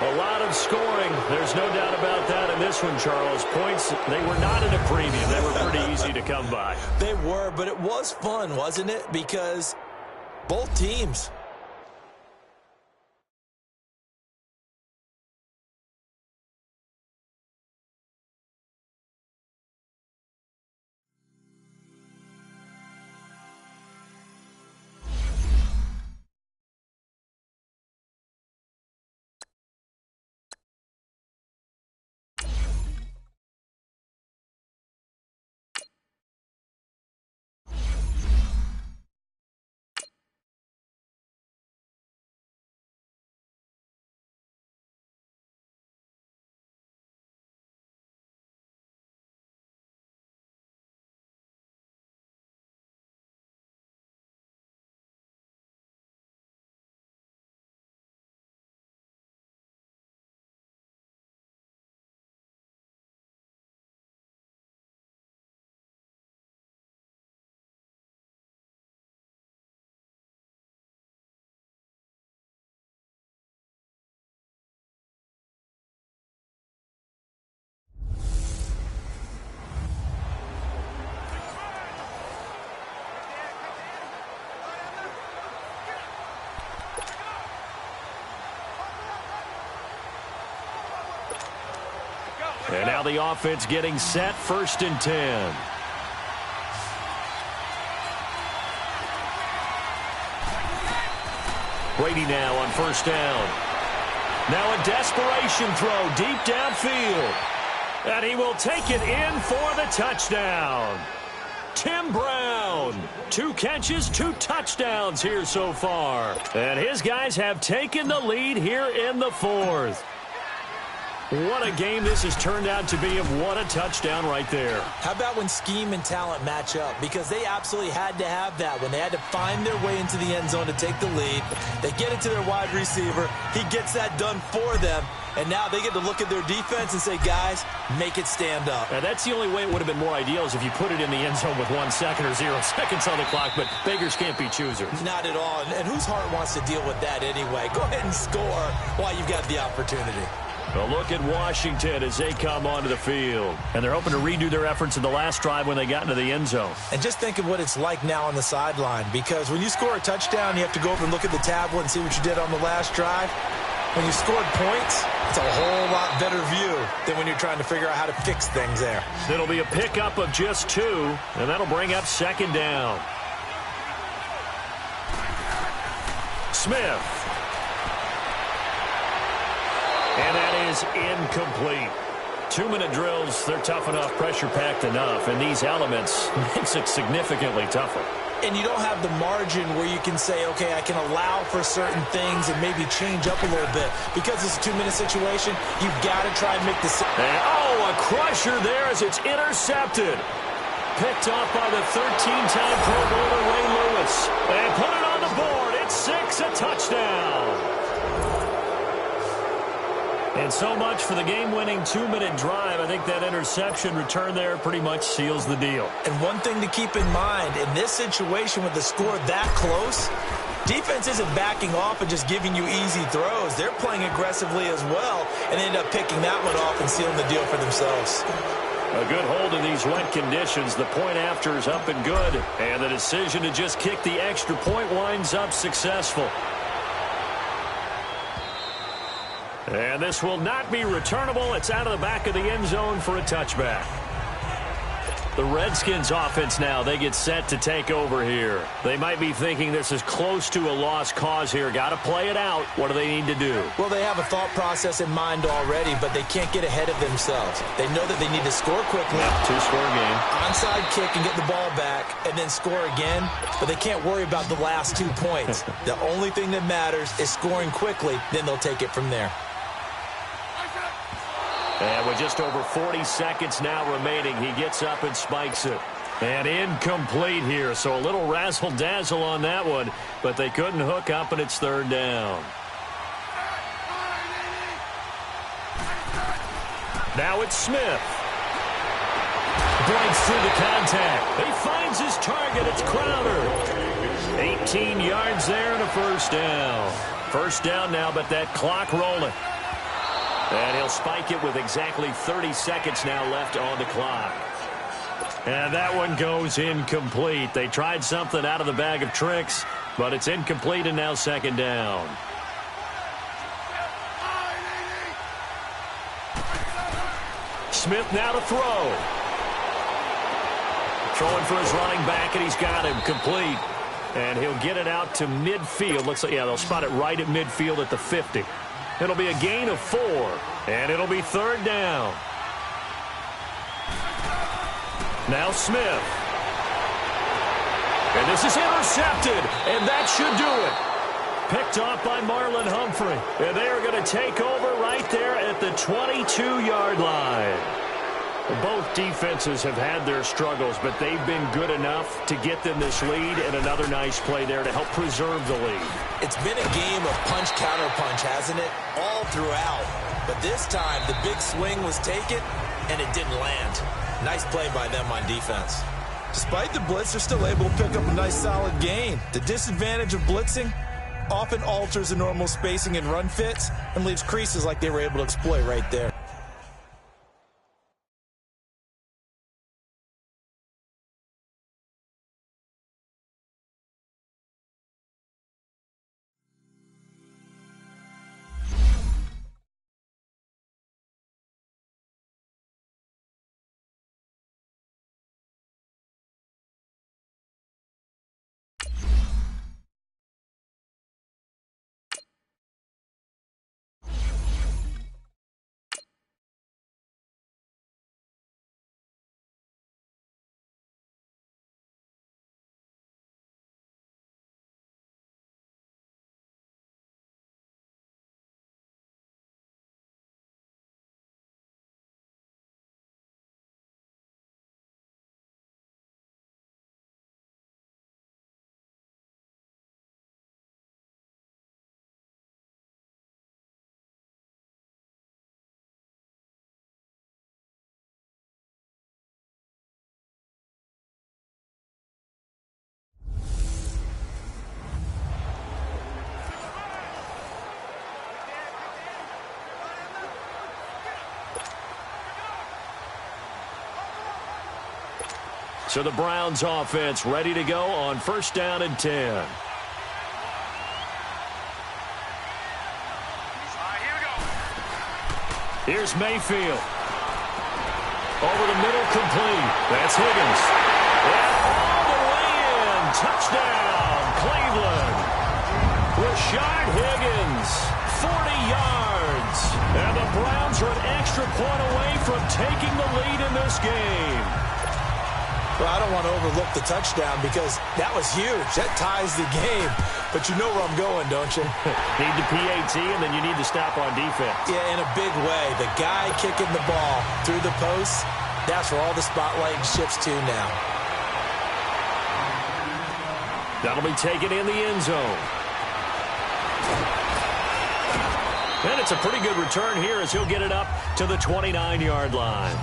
A lot of scoring. There's no doubt about that in this one, Charles. Points, they were not at a premium. They were pretty easy to come by. They were, but it was fun, wasn't it? Because both teams. And now the offense getting set, 1st and 10. Brady now on 1st down. Now a desperation throw deep downfield. And he will take it in for the touchdown. Tim Brown, 2 catches, 2 touchdowns here so far. And his guys have taken the lead here in the 4th. What a game this has turned out to be, and what a touchdown right there. How about when scheme and talent match up? Because they absolutely had to have that when they had to find their way into the end zone to take the lead. They get it to their wide receiver. He gets that done for them. And now they get to look at their defense and say, guys, make it stand up. Now, that's the only way it would have been more ideal is if you put it in the end zone with 1 second or 0 seconds on the clock, but beggars can't be choosers. Not at all. And whose heart wants to deal with that anyway? Go ahead and score while you've got the opportunity. A look at Washington as they come onto the field. And they're hoping to redo their efforts in the last drive when they got into the end zone. And just think of what it's like now on the sideline, because when you score a touchdown, you have to go over and look at the tablet and see what you did on the last drive. When you scored points, it's a whole lot better view than when you're trying to figure out how to fix things there. It'll be a pickup of just 2, and that'll bring up 2nd down. Smith. And that is incomplete. 2-minute drills, they're tough enough, pressure-packed enough, and these elements makes it significantly tougher. And you don't have the margin where you can say, okay, I can allow for certain things and maybe change up a little bit. Because it's a 2-minute situation, you've got to try and make the... And, a crusher there as it's intercepted. Picked off by the 13-time Pro Bowler Ray Lewis. And put it on the board. It's 6, a touchdown. And so much for the game-winning 2-minute drive. I think that interception return there pretty much seals the deal. And one thing to keep in mind, in this situation with the score that close, defense isn't backing off and just giving you easy throws. They're playing aggressively as well and end up picking that one off and sealing the deal for themselves. A good hold in these wet conditions. The point after is up and good. And the decision to just kick the extra point winds up successful. And this will not be returnable. It's out of the back of the end zone for a touchback. The Redskins offense now, they get set to take over here. They might be thinking this is close to a lost cause here. Got to play it out. What do they need to do? Well, they have a thought process in mind already, but they can't get ahead of themselves. They know that they need to score quickly. Two-score game. Onside kick and get the ball back and then score again, but they can't worry about the last 2 points. The only thing that matters is scoring quickly, then they'll take it from there. And with just over 40 seconds now remaining, he gets up and spikes it. And incomplete here, so a little razzle-dazzle on that one, but they couldn't hook up, and it's third down. Now it's Smith. Breaks through the contact. He finds his target. It's Crowder. 18 yards there and a first down. First down now, but that clock rolling. And he'll spike it with exactly 30 seconds now left on the clock. And that one goes incomplete. They tried something out of the bag of tricks, but it's incomplete and now second down. Smith now to throw. Throwing for his running back, and he's got him complete. And he'll get it out to midfield. Looks like, yeah, they'll spot it right at midfield at the 50. It'll be a gain of 4, and it'll be third down. Now Smith. And this is intercepted, and that should do it. Picked off by Marlon Humphrey. And they are going to take over right there at the 22-yard line. Both defenses have had their struggles, but they've been good enough to get them this lead, and another nice play there to help preserve the lead. It's been a game of punch-counter-punch, hasn't it? All throughout. But this time, the big swing was taken, and it didn't land. Nice play by them on defense. Despite the blitz, they're still able to pick up a nice, solid gain. The disadvantage of blitzing often alters the normal spacing and run fits and leaves creases like they were able to exploit right there. So the Browns offense ready to go on first down and 10. Here's Mayfield. Over the middle, complete. That's Higgins. And all the way in. Touchdown, Cleveland. Rashard Higgins, 40 yards. And the Browns are an extra point away from taking the lead in this game. Well, I don't want to overlook the touchdown because that was huge. That ties the game. But you know where I'm going, don't you? Need the PAT, and then you need to stop on defense. Yeah, in a big way. The guy kicking the ball through the posts, that's where all the spotlight shifts to now. That'll be taken in the end zone. And it's a pretty good return here as he'll get it up to the 29-yard line.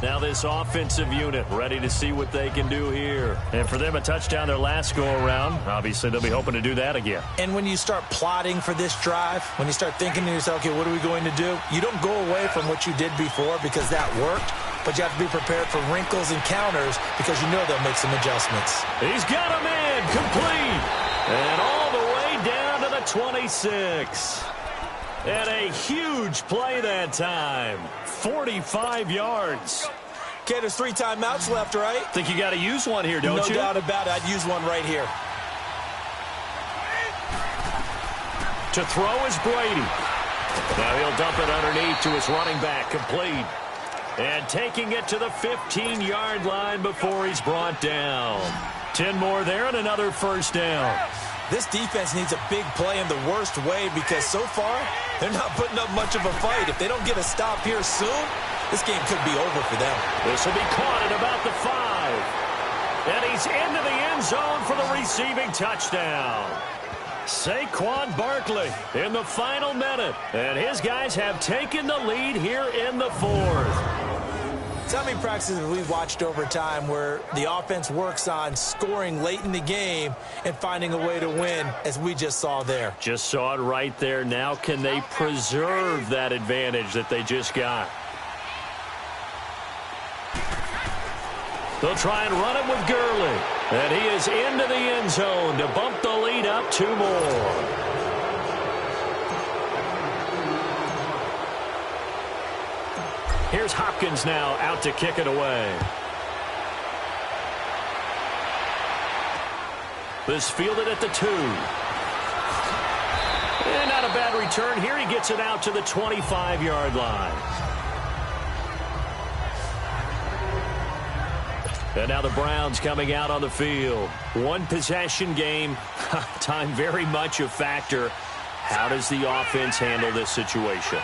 Now this offensive unit ready to see what they can do here. And for them, a touchdown their last go-around. Obviously, they'll be hoping to do that again. And when you start plotting for this drive, when you start thinking to yourself, okay, what are we going to do? You don't go away from what you did before because that worked, but you have to be prepared for wrinkles and counters because you know they'll make some adjustments. He's got a man complete. And all the way down to the 26. And a huge play that time. 45 yards. Okay, there's 3 timeouts left, right? Think you got to use one here, don't you? No doubt about it. I'd use one right here. To throw is Brady. Now he'll dump it underneath to his running back, complete. And taking it to the 15-yard line before he's brought down. 10 more there and another first down. This defense needs a big play in the worst way because so far, they're not putting up much of a fight. If they don't get a stop here soon, this game could be over for them. This will be caught at about the 5. And he's into the end zone for the receiving touchdown. Saquon Barkley in the final minute. And his guys have taken the lead here in the 4th. So how many practices have we watched over time where the offense works on scoring late in the game and finding a way to win, as we just saw there? Just saw it right there. Now can they preserve that advantage that they just got? They'll try and run it with Gurley. And he is into the end zone to bump the lead up 2 more. Here's Hopkins now out to kick it away. This fielded at the 2. And not a bad return here. He gets it out to the 25-yard line. And now the Browns coming out on the field. 1 possession game. Time very much a factor. How does the offense handle this situation?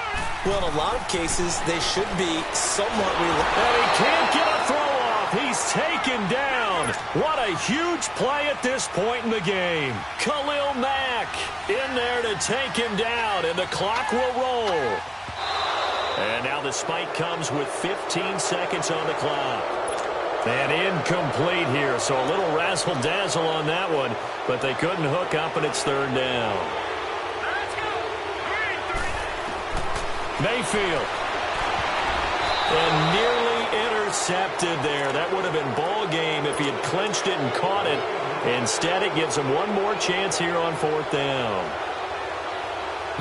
Well, in a lot of cases, they should be somewhat relaxed. And he can't get a throw off. He's taken down. What a huge play at this point in the game. Khalil Mack in there to take him down, and the clock will roll. And now the spike comes with 15 seconds on the clock. And incomplete here, so a little razzle-dazzle on that one, but they couldn't hook up, and it's 3rd down. Mayfield. And nearly intercepted there. That would have been ball game if he had clinched it and caught it. Instead, it gives him one more chance here on 4th down.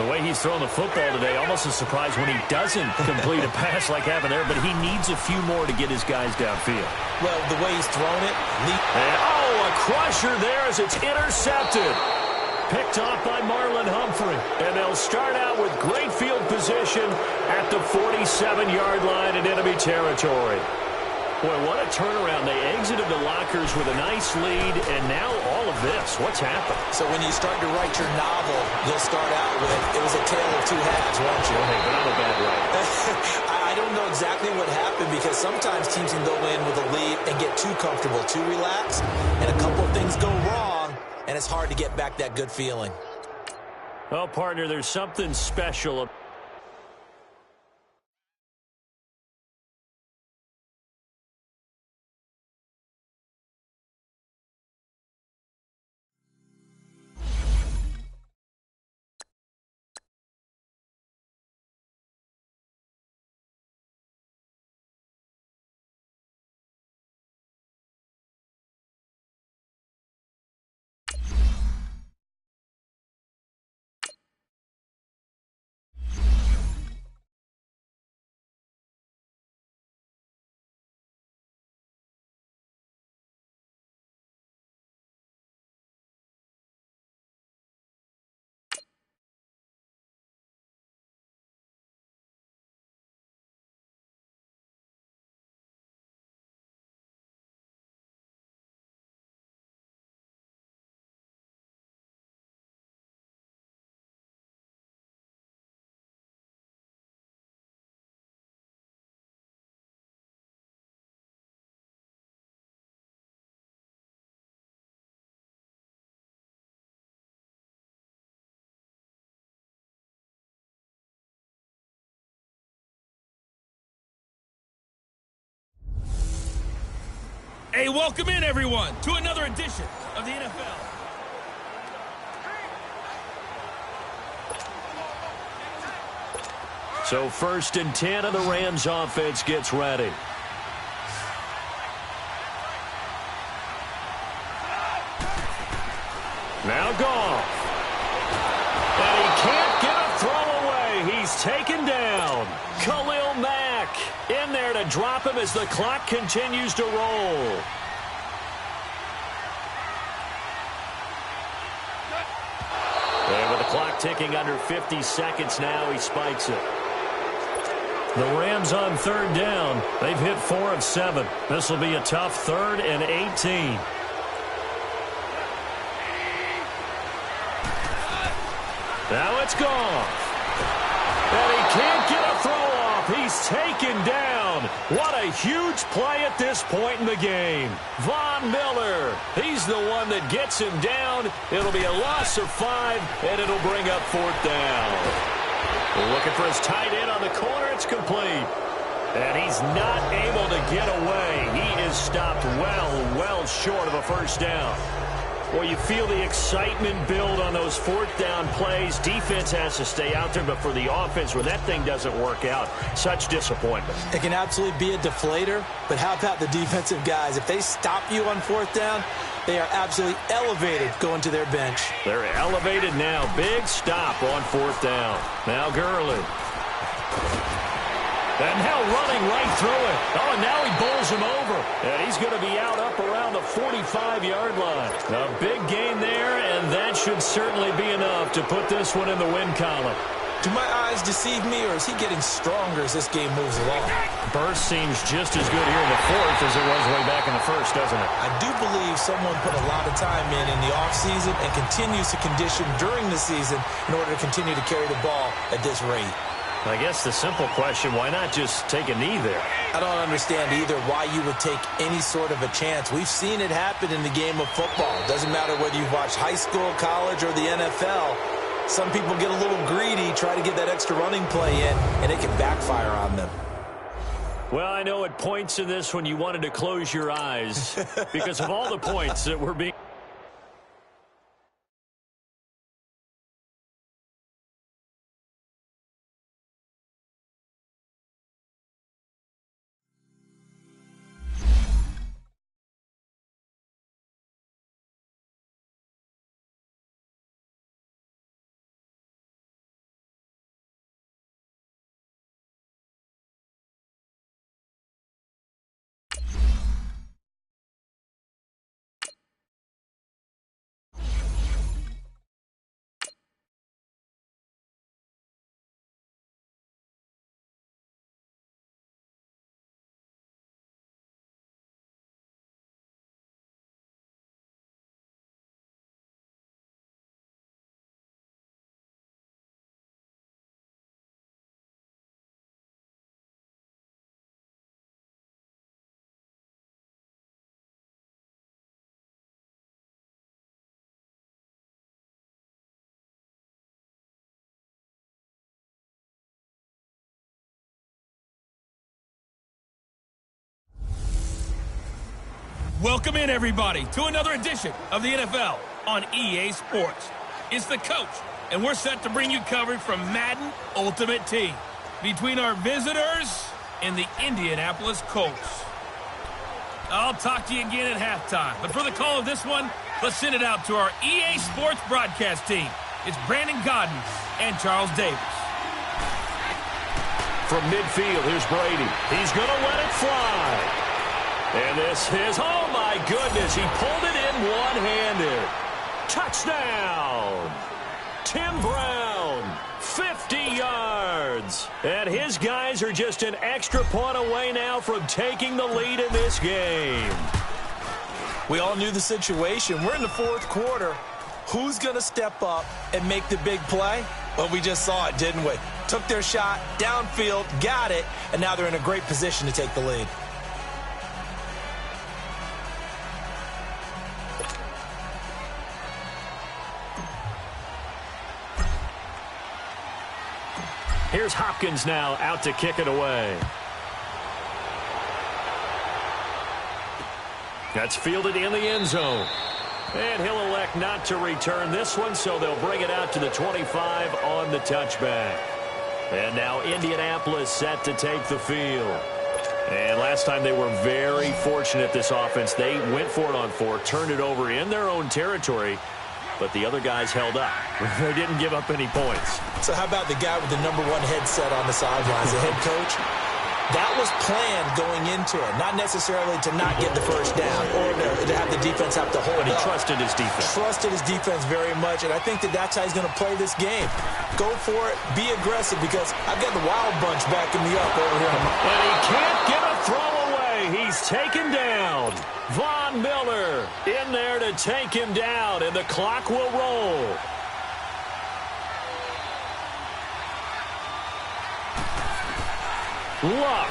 The way he's throwing the football today, almost a surprise when he doesn't complete a pass like happened there, but he needs a few more to get his guys downfield. Well, the way he's thrown it. And, oh, a crusher there as it's intercepted. Picked off by Marlon Humphrey. And they'll start out with great field position at the 47-yard line in enemy territory. Boy, what a turnaround. They exited the lockers with a nice lead, and now all of this. What's happened? So when you start to write your novel, you'll start out with, it was a tale of 2 halves, won't you? Hey, but I'm a bad writer. I don't know exactly what happened because sometimes teams can go in with a lead and get too comfortable, too relaxed, and a couple of things go wrong, and it's hard to get back that good feeling. Well, partner, there's something special. Hey, welcome in, everyone, to another edition of the NFL. So 1st and 10, and the Rams offense gets ready. Now Goff. And he can't get a throw away. He's taken down. Khalil Mack in there to drop him as the clock continues to roll. And with the clock ticking under 50 seconds now, he spikes it. The Rams on 3rd down. They've hit 4 of 7. This will be a tough 3rd and 18. Now it's gone. And he can't get a throw off. He's taken down. What a huge play at this point in the game. Von Miller, he's the one that gets him down. It'll be a loss of 5, and it'll bring up 4th down. Looking for his tight end on the corner. It's complete. And he's not able to get away. He is stopped well short of a 1st down. Well, you feel the excitement build on those 4th down plays. Defense has to stay out there, but for the offense, when that thing doesn't work out, such disappointment. It can absolutely be a deflator, but how about the defensive guys? If they stop you on 4th down, they are absolutely elevated going to their bench. They're elevated now. Big stop on 4th down. Now Gurley. And now running right through it. Oh, and now he bowls him over. And he's going to be out up around the 45-yard line. A big gain there, and that should certainly be enough to put this one in the win column. Do my eyes deceive me, or is he getting stronger as this game moves along? Burst seems just as good here in the 4th as it was way back in the 1st, doesn't it? I do believe someone put a lot of time in the offseason and continues to condition during the season in order to continue to carry the ball at this rate. I guess the simple question, why not just take a knee there? I don't understand either why you would take any sort of a chance. We've seen it happen in the game of football. Doesn't matter whether you've watched high school, college, or the NFL. Some people get a little greedy, try to get that extra running play in, and it can backfire on them. Well, I know at points in this when you wanted to close your eyes because of all the points that were being... Welcome in, everybody, to another edition of the NFL on EA Sports. It's the coach, and we're set to bring you coverage from Madden Ultimate Team between our visitors and the Indianapolis Colts. I'll talk to you again at halftime, but for the call of this one, let's send it out to our EA Sports broadcast team. It's Brandon Godden and Charles Davis. From midfield, here's Brady. He's going to let it fly. And this is, oh my goodness, he pulled it in one-handed. Touchdown! Tim Brown, 50 yards. And his guys are just an extra point away now from taking the lead in this game. We all knew the situation. We're in the 4th quarter. Who's going to step up and make the big play? Well, we just saw it, didn't we? Took their shot, downfield, got it, and now they're in a great position to take the lead. Here's Hopkins now out to kick it away. That's fielded in the end zone. And he'll elect not to return this one, so they'll bring it out to the 25 on the touchback. And now Indianapolis set to take the field. And last time they were very fortunate, this offense. They went for it on 4, turned it over in their own territory, but the other guys held up. They didn't give up any points. So how about the guy with the #1 headset on the sidelines, the head coach? That was planned going into it, not necessarily to not get the first down or to have the defense have to hold But he up. trusted his defense. Trusted his defense very much, and I think that's how he's going to play this game. Go for it, be aggressive, because I've got the Wild Bunch backing me up over here. And he can't get a throw away. He's taken down. Von Miller in there to take him down, and the clock will roll. Luck.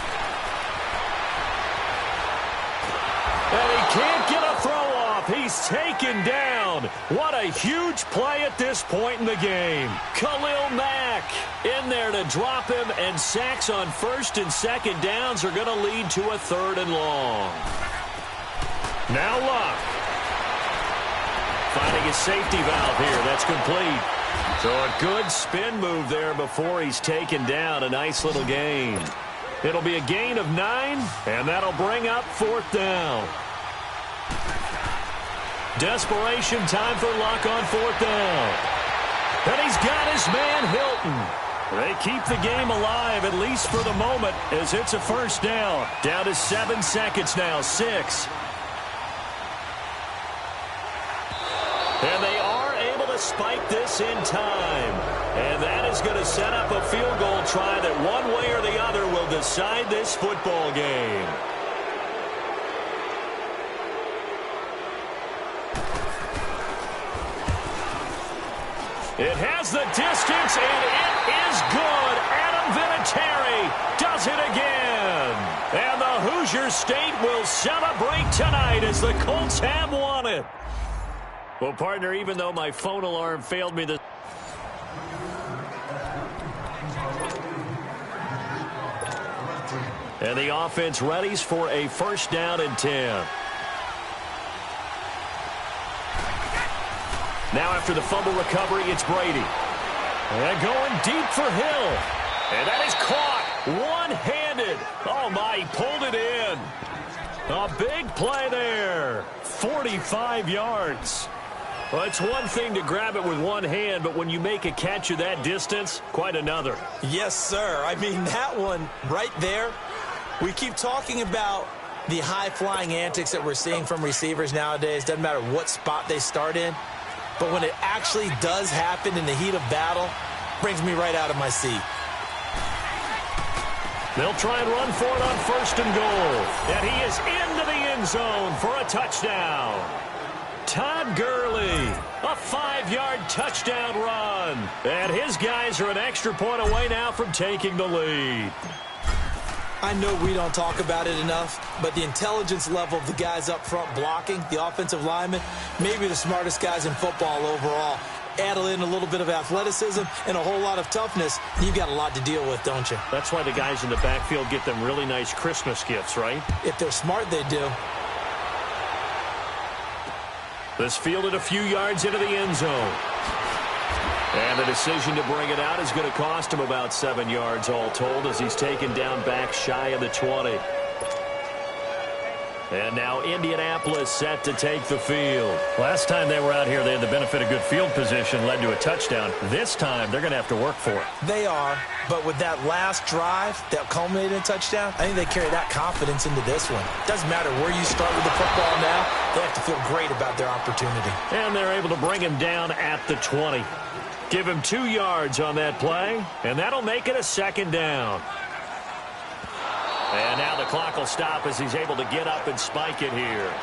And he can't get a throw off. He's taken down. What a huge play at this point in the game. Khalil Mack in there to drop him, and sacks on 1st and 2nd downs are going to lead to a 3rd and long. Now Luck. Finding his safety valve here. That's complete. So a good spin move there before he's taken down. A nice little gain. It'll be a gain of 9, and that'll bring up 4th down. Desperation time for Luck on 4th down. And he's got his man Hilton. They keep the game alive, at least for the moment, as it's a 1st down. Down to 7 seconds now, 6. And they are able to spike this in time. And that is going to set up a field goal try that one way or the other will decide this football game. It has the distance, and it is good. Adam Vinatieri does it again. And the Hoosier State will celebrate tonight as the Colts have won it. Well, partner, even though my phone alarm failed me this... And the offense readies for a 1st down and 10. Now after the fumble recovery, it's Brady. And going deep for Hill. And that is caught one-handed. Oh, my, he pulled it in. A big play there. 45 yards. Well, it's one thing to grab it with one hand, but when you make a catch of that distance, quite another. Yes, sir. I mean, that one right there. We keep talking about the high-flying antics that we're seeing from receivers nowadays. Doesn't matter what spot they start in. But when it actually does happen in the heat of battle, brings me right out of my seat. They'll try and run for it on 1st and goal. And he is into the end zone for a touchdown. Todd Gurley, a 5-yard touchdown run. And his guys are an extra point away now from taking the lead. I know we don't talk about it enough, but the intelligence level of the guys up front blocking, the offensive linemen, maybe the smartest guys in football overall. Add in a little bit of athleticism and a whole lot of toughness, you've got a lot to deal with, don't you? That's why the guys in the backfield get them really nice Christmas gifts, right? If they're smart, they do. This fielded a few yards into the end zone. And the decision to bring it out is going to cost him about 7 yards all told, as he's taken down back shy of the 20. And now Indianapolis set to take the field. Last time they were out here, they had the benefit of good field position, led to a touchdown. This time, they're going to have to work for it. They are, but with that last drive that culminated in a touchdown, I think they carry that confidence into this one. Doesn't matter where you start with the football now, they have to feel great about their opportunity. And they're able to bring him down at the 20. Give him 2 yards on that play, and that'll make it a 2nd down. And now the clock will stop as he's able to get up and spike it here.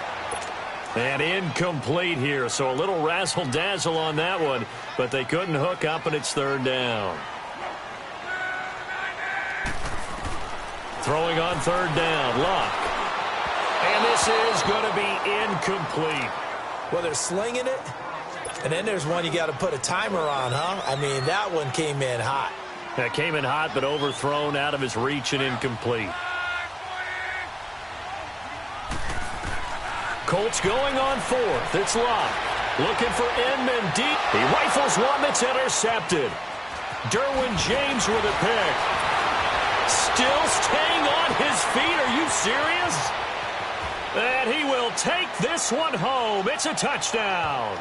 And incomplete here, so a little razzle-dazzle on that one, but they couldn't hook up, and it's 3rd down. Throwing on 3rd down, Luck. And this is going to be incomplete. Well, they're slinging it. And then there's one you got to put a timer on, huh? I mean, that one came in hot. That came in hot, but overthrown, out of his reach, and incomplete. Colts going on fourth. It's Locke. Looking for Inman deep. He rifles one that's intercepted. Derwin James with a pick. Still staying on his feet. Are you serious? And he will take this one home. It's a touchdown.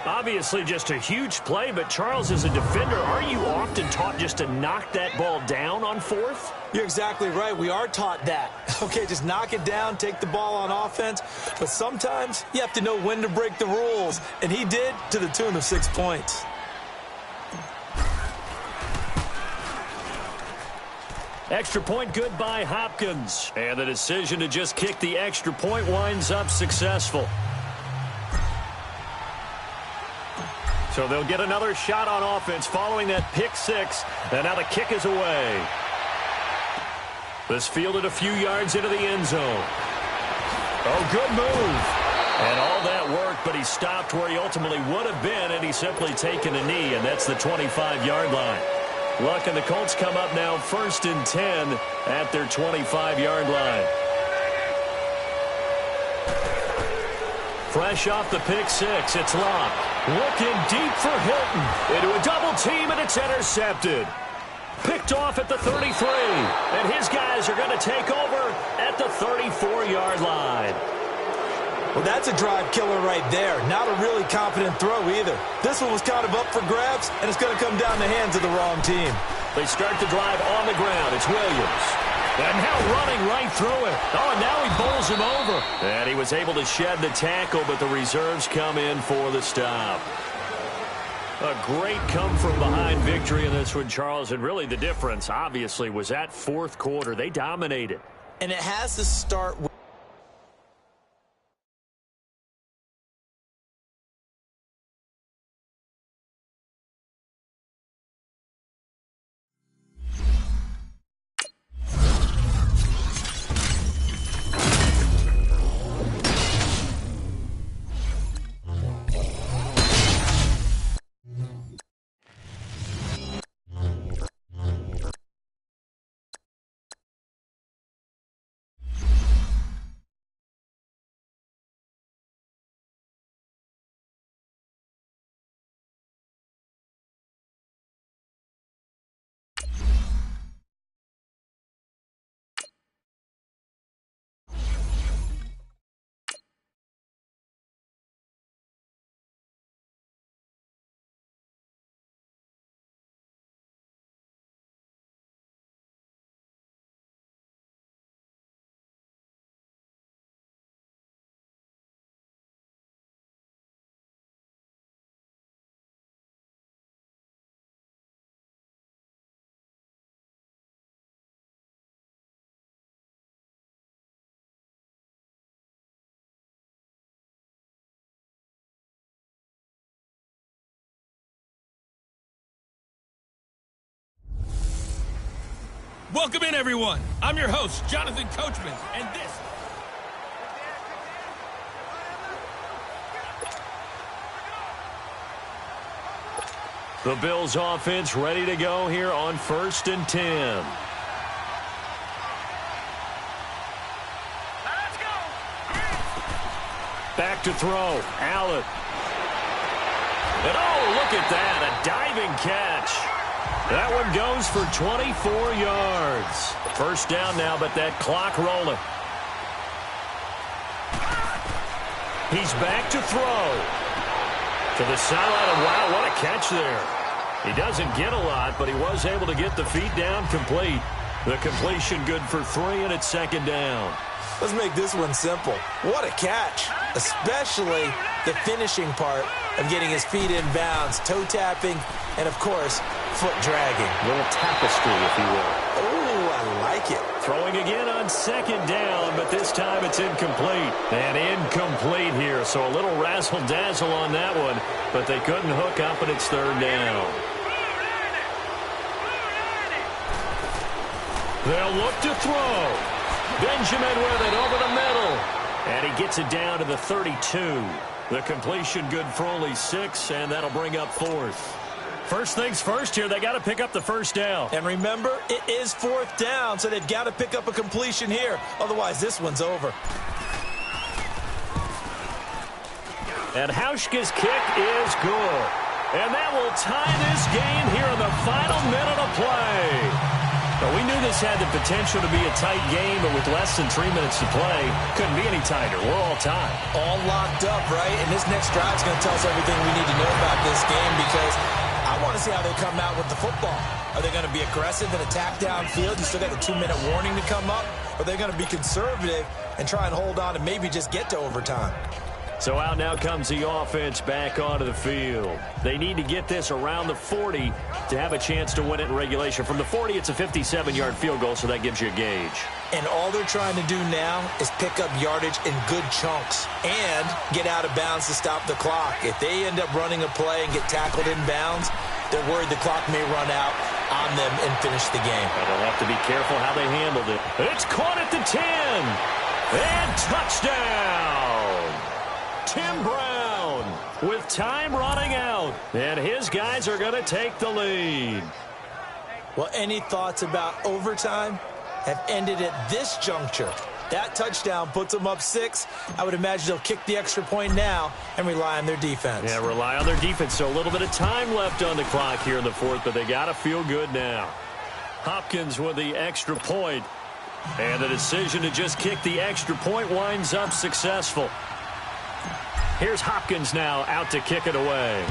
Obviously just a huge play, but Charles, as a defender, are you often taught just to knock that ball down on fourth? You're exactly right. We are taught that. Okay, just knock it down, take the ball on offense. But sometimes you have to know when to break the rules. And he did, to the tune of 6 points. Extra point good by Hopkins. And the decision to just kick the extra point winds up successful. So they'll get another shot on offense following that pick six. And now the kick is away. This fielded a few yards into the end zone. Oh, good move. And all that worked, but he stopped where he ultimately would have been, and he's simply taken a knee, and that's the 25-yard line. Luck and the Colts come up now 1st and 10 at their 25-yard line. Fresh off the pick six, it's Locke. Looking deep for Hilton. Into a double team, and it's intercepted. Picked off at the 33. And his guys are going to take over at the 34-yard line. Well, that's a drive killer right there. Not a really confident throw either. This one was kind of up for grabs, and it's going to come down the hands of the wrong team. They start the drive on the ground. It's Williams. And now running right through it. Oh, and now he bowls him over. And he was able to shed the tackle, but the reserves come in for the stop. A great come-from-behind victory in this one, Charles. And really the difference, obviously, was that fourth quarter. They dominated. And it has to start with Welcome in, everyone. I'm your host, Jonathan Coachman, and this... The Bills offense ready to go here on 1st and 10. Let's go. Back to throw. Allen. And oh, look at that. A diving catch. That one goes for 24 yards. First down now, but that clock rolling. He's back to throw. To the sideline, and wow, what a catch there. He doesn't get a lot, but he was able to get the feet down complete. The completion good for 3, and it's 2nd down. Let's make this one simple. What a catch, especially the finishing part of getting his feet in bounds, toe tapping, and, of course, foot dragging. A little tapestry, if you will. Oh, I like it. Throwing again on 2nd down, but this time it's incomplete. And incomplete here, so a little razzle-dazzle on that one, but they couldn't hook up, and it's 3rd down. They'll look to throw. Benjamin with it over the middle. And he gets it down to the 32. The completion good for only 6, and that'll bring up 4th. First things first here, they got to pick up the first down. And remember, it is 4th down, so they've got to pick up a completion here. Otherwise, this one's over. And Hauschka's kick is good. And that will tie this game here in the final minute of play. Well, we knew this had the potential to be a tight game, but with less than 3 minutes to play, couldn't be any tighter. We're all tied. All locked up, right? And this next drive is going to tell us everything we need to know about this game, because I want to see how they come out with the football. Are they going to be aggressive and attack downfield? You still got the 2-minute warning to come up? Or are they going to be conservative and try and hold on and maybe just get to overtime? So out now comes the offense back onto the field. They need to get this around the 40 to have a chance to win it in regulation. From the 40, it's a 57-yard field goal, so that gives you a gauge. And all they're trying to do now is pick up yardage in good chunks and get out of bounds to stop the clock. If they end up running a play and get tackled in bounds, they're worried the clock may run out on them and finish the game. And they'll have to be careful how they handled it. It's caught at the 10. And touchdown! Tim Brown with time running out. And his guys are going to take the lead. Well, any thoughts about overtime have ended at this juncture? That touchdown puts them up 6. I would imagine they'll kick the extra point now and rely on their defense. Yeah, rely on their defense. So a little bit of time left on the clock here in the 4th, but they got to feel good now. Hopkins with the extra point. And the decision to just kick the extra point winds up successful. Here's Hopkins now out to kick it away.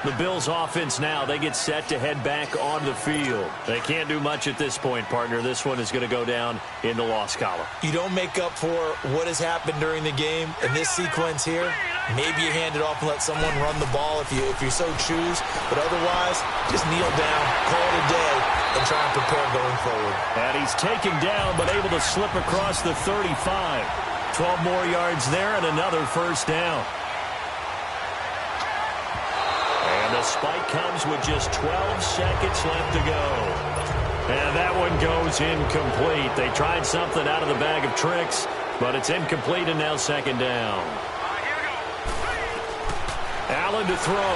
The Bills offense now, they get set to head back on the field. They can't do much at this point, partner. This one is going to go down in the loss column. You don't make up for what has happened during the game in this sequence here. Maybe you hand it off and let someone run the ball if you so choose. But otherwise, just kneel down, call it a day, and try and prepare going forward. And he's taken down but able to slip across the 35. 12 more yards there and another first down. And the spike comes with just 12 seconds left to go. And that one goes incomplete. They tried something out of the bag of tricks, but it's incomplete and now second down. Allen to throw.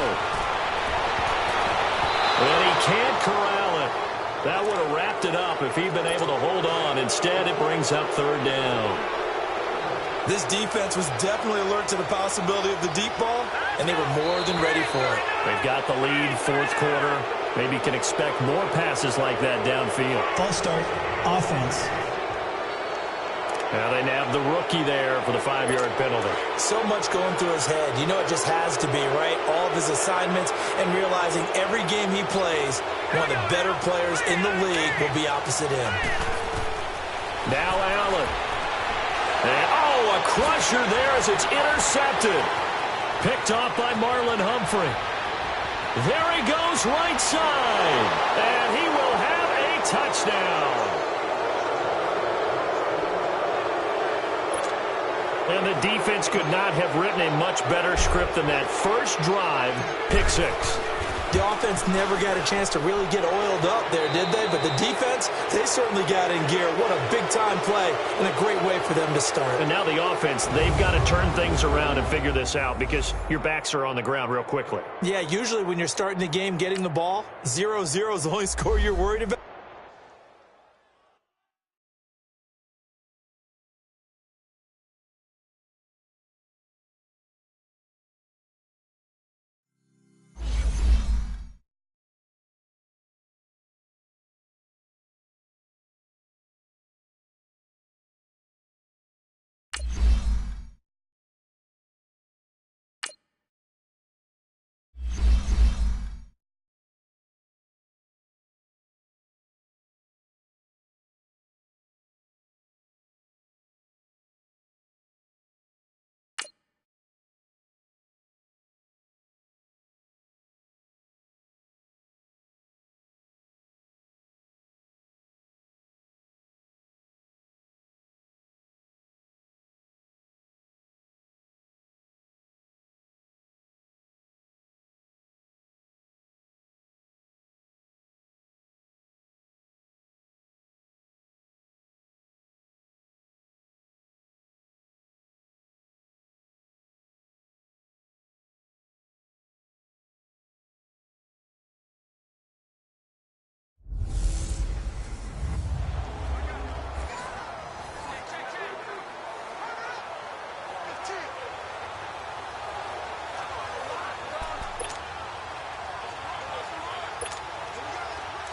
And he can't corral it. That would have wrapped it up if he'd been able to hold on. Instead, it brings up third down. This defense was definitely alert to the possibility of the deep ball, and they were more than ready for it. They've got the lead, 4th quarter. Maybe can expect more passes like that downfield. False start, offense. Now they nab the rookie there for the 5-yard penalty. So much going through his head. You know it just has to be, right? All of his assignments and realizing every game he plays, one of the better players in the league will be opposite him. Now Allen. And, a crusher there as it's intercepted. Picked off by Marlon Humphrey. There he goes right side. And he will have a touchdown. And the defense could not have written a much better script than that. First drive, pick 6. The offense never got a chance to really get oiled up there, did they? But the defense, they certainly got in gear. What a big-time play and a great way for them to start. And now the offense, they've got to turn things around and figure this out because your backs are on the ground real quickly. Yeah, usually when you're starting the game getting the ball, 0-0 is the only score you're worried about.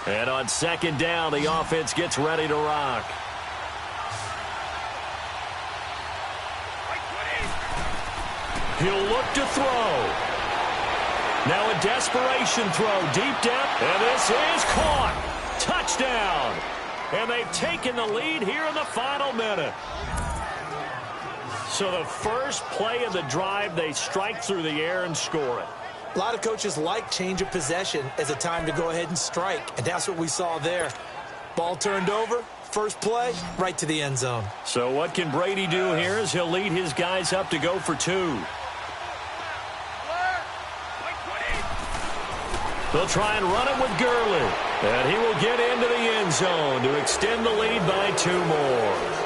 And on second down, the offense gets ready to rock. He'll look to throw. Now a desperation throw deep down. And this is caught. Touchdown. And they've taken the lead here in the final minute. So the first play of the drive, they strike through the air and score it. A lot of coaches like change of possession as a time to go ahead and strike, and that's what we saw there. Ball turned over, first play, right to the end zone. So what can Brady do here is he'll lead his guys up to go for 2. They'll try and run it with Gurley, and he will get into the end zone to extend the lead by 2 more.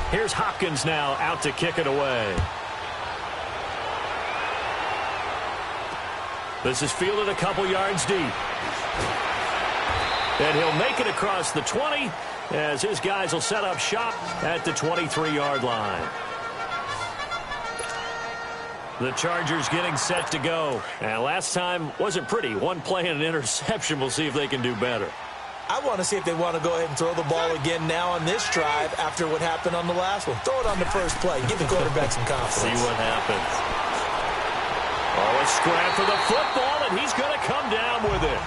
Here's Hopkins now out to kick it away. This is fielded a couple yards deep. And he'll make it across the 20 as his guys will set up shop at the 23-yard line. The Chargers getting set to go. And last time wasn't pretty. 1 play and an interception. We'll see if they can do better. I want to see if they want to go ahead and throw the ball again now on this drive after what happened on the last one. Throw it on the first play. Give the quarterback some confidence. See what happens. Oh, a scrap for the football, and he's going to come down with it.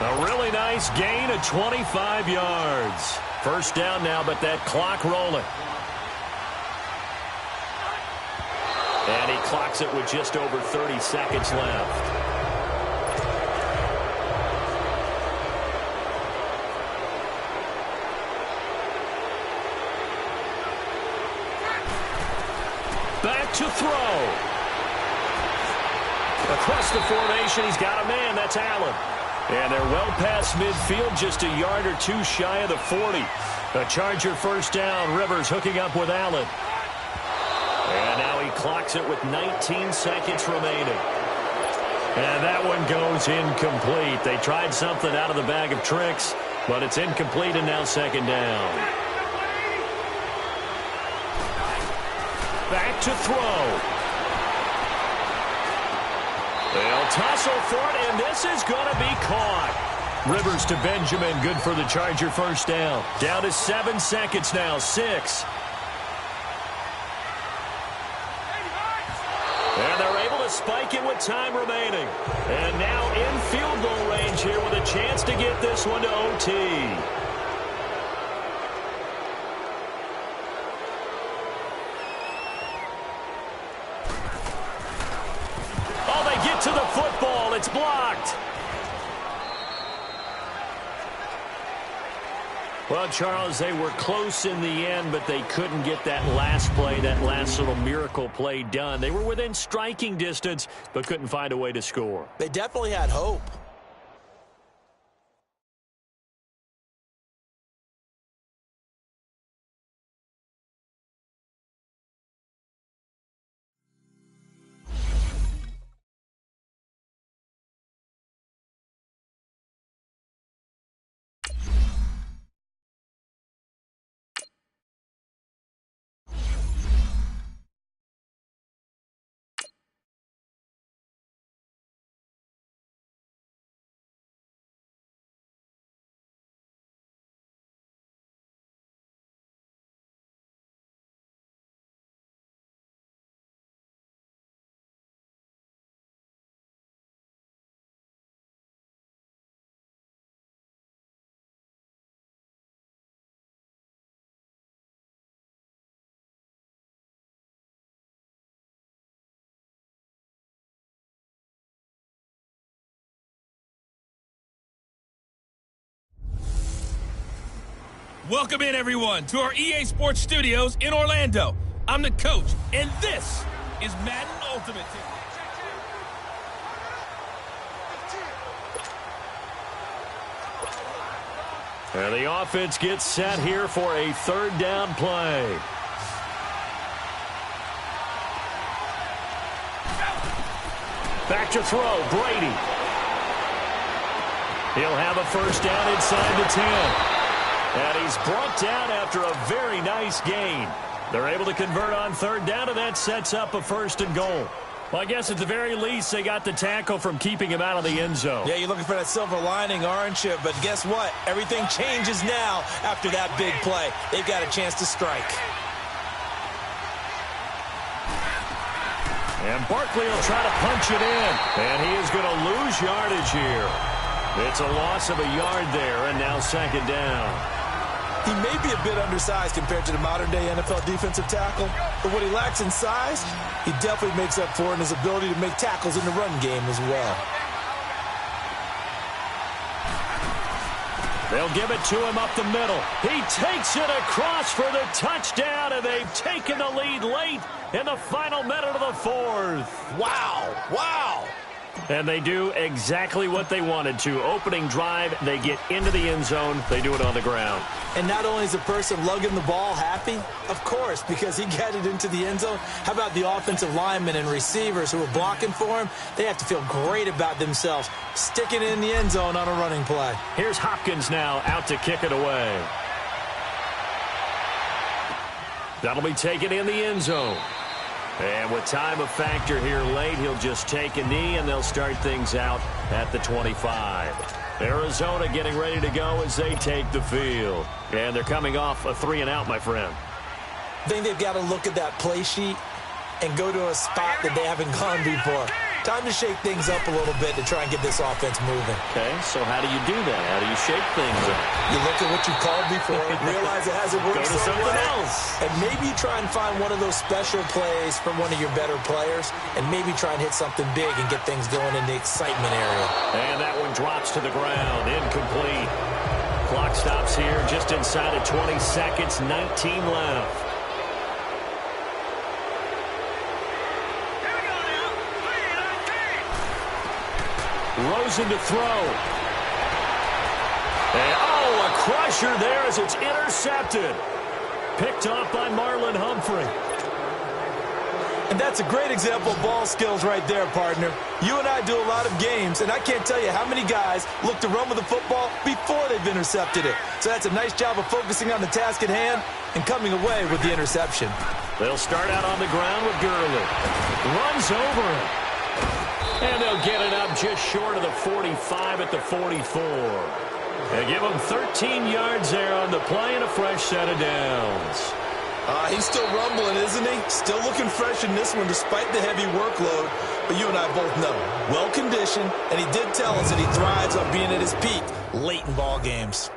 A really nice gain of 25 yards. First down now, but that clock rolling. And he clocks it with just over 30 seconds left. Back to throw. Across the formation, he's got a man. That's Allen. And they're well past midfield, just a yard or 2 shy of the 40. A Charger first down. Rivers hooking up with Allen. And now he clocks it with 19 seconds remaining. And that one goes incomplete. They tried something out of the bag of tricks, but it's incomplete and now second down. Back to throw. They'll tussle for it, and this is going to be caught. Rivers to Benjamin, good for the Charger first down. Down to 7 seconds now, 6. And they're able to spike it with time remaining. And now in field goal range here with a chance to get this one to OT. To the football, it's blocked. Well, Charles, they were close in the end, but they couldn't get that last play, that last little miracle play done. They were within striking distance, but couldn't find a way to score. They definitely had hope. Welcome in, everyone, to our EA Sports Studios in Orlando. I'm the coach, and this is Madden Ultimate Team. And the offense gets set here for a third down play. Back to throw, Brady. He'll have a first down inside the 10. And he's brought down after a very nice gain. They're able to convert on third down, and that sets up a first and goal. Well, I guess at the very least, they got the tackle from keeping him out of the end zone. Yeah, you're looking for that silver lining, aren't you? But guess what? Everything changes now after that big play. They've got a chance to strike. And Barkley will try to punch it in. And he is going to lose yardage here. It's a loss of a yard there, and now second down. He may be a bit undersized compared to the modern-day NFL defensive tackle, but what he lacks in size, he definitely makes up for in his ability to make tackles in the run game as well. They'll give it to him up the middle. He takes it across for the touchdown, and they've taken the lead late in the final minute of the fourth. Wow, wow. And they do exactly what they wanted to. Opening drive, they get into the end zone. They do it on the ground. And not only is the person lugging the ball happy, of course, because he got it into the end zone. How about the offensive linemen and receivers who are blocking for him? They have to feel great about themselves, sticking it in the end zone on a running play. Here's Hopkins now out to kick it away. That'll be taken in the end zone. And with time a factor here late, he'll just take a knee, and they'll start things out at the 25. Arizona getting ready to go as they take the field. And they're coming off a 3-and-out, my friend. I think they've got to look at that play sheet and go to a spot that they haven't gone before. Time to shake things up a little bit to try and get this offense moving. Okay, so how do you do that? How do you shake things up? You look at what you called before, realize it hasn't worked Go to something else. and maybe you try and find one of those special plays from one of your better players, and maybe try and hit something big and get things going in the excitement area. And that one drops to the ground, incomplete. Clock stops here just inside of 20 seconds, 19 left. Rosen to throw. And, oh, a crusher there as it's intercepted. Picked off by Marlon Humphrey. And that's a great example of ball skills right there, partner. You and I do a lot of games, and I can't tell you how many guys look to run with the football before they've intercepted it. So that's a nice job of focusing on the task at hand and coming away with the interception. They'll start out on the ground with Gurley. Runs over him. And they'll get it up just short of the 45 at the 44. They give him 13 yards there on the play and a fresh set of downs. He's still rumbling, isn't he? Still looking fresh in this one despite the heavy workload. But you and I both know, well-conditioned, and he did tell us that he thrives on being at his peak late in ball games.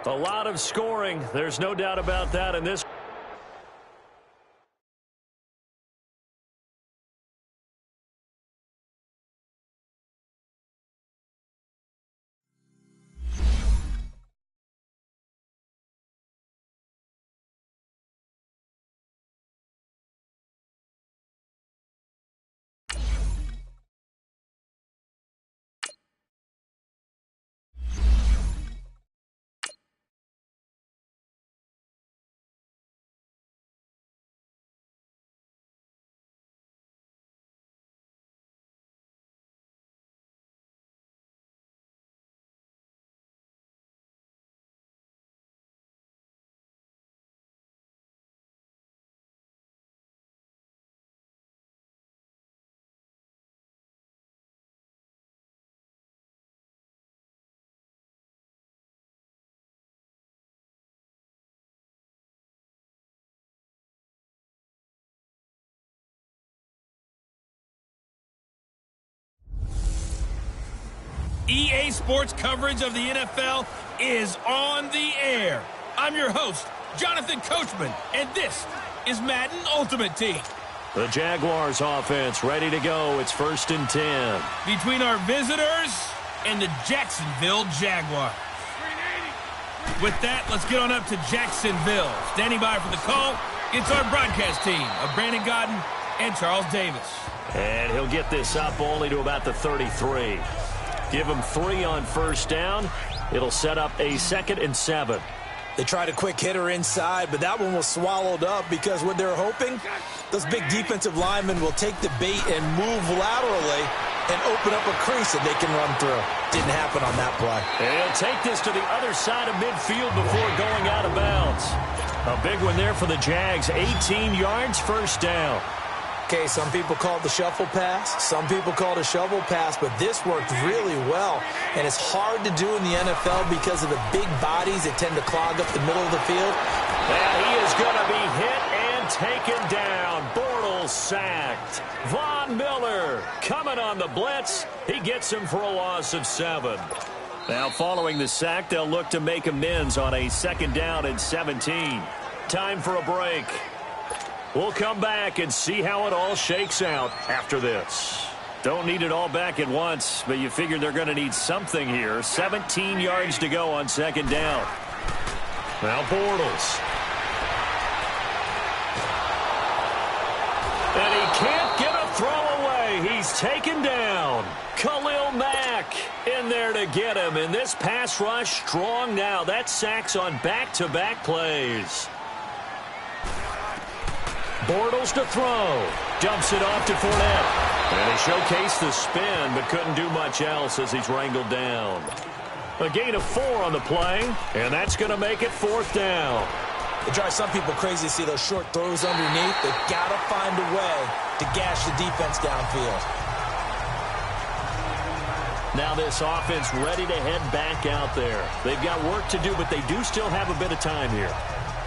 A lot of scoring. There's no doubt about that in this. EA Sports coverage of the NFL is on the air. I'm your host, Jonathan Coachman, and this is Madden Ultimate Team. The Jaguars offense ready to go. It's 1st and 10. Between our visitors and the Jacksonville Jaguars. With that, let's get on up to Jacksonville. Standing by for the call, it's our broadcast team of Brandon Godden and Charles Davis. And he'll get this up only to about the 33. Give him 3 on first down. It'll set up a 2nd and 7. They tried a quick hitter inside, but that one was swallowed up because what they're hoping, those big defensive linemen will take the bait and move laterally and open up a crease that they can run through. didn't happen on that play. He'll take this to the other side of midfield before going out of bounds. A big one there for the Jags. 18 yards, first down. Okay, some people call it the shuffle pass. Some people call it a shovel pass, but this worked really well. And it's hard to do in the NFL because of the big bodies that tend to clog up the middle of the field. And he is going to be hit and taken down. Bortles sacked. Von Miller coming on the blitz. He gets him for a loss of 7. Now following the sack, they'll look to make amends on a 2nd down and 17. Time for a break. We'll come back and see how it all shakes out after this. Don't need it all back at once, but you figure they're going to need something here. 17 yards to go on 2nd down. Now Bortles. And he can't get a throw away. He's taken down. Khalil Mack in there to get him. And this pass rush strong now. That sack's on back-to-back plays. Bortles to throw. Dumps it off to Fournette. And he showcased the spin, but couldn't do much else as he's wrangled down. A gain of 4 on the play, and that's going to make it 4th down. It drives some people crazy to see those short throws underneath. They've got to find a way to gash the defense downfield. Now this offense ready to head back out there. They've got work to do, but they do still have a bit of time here.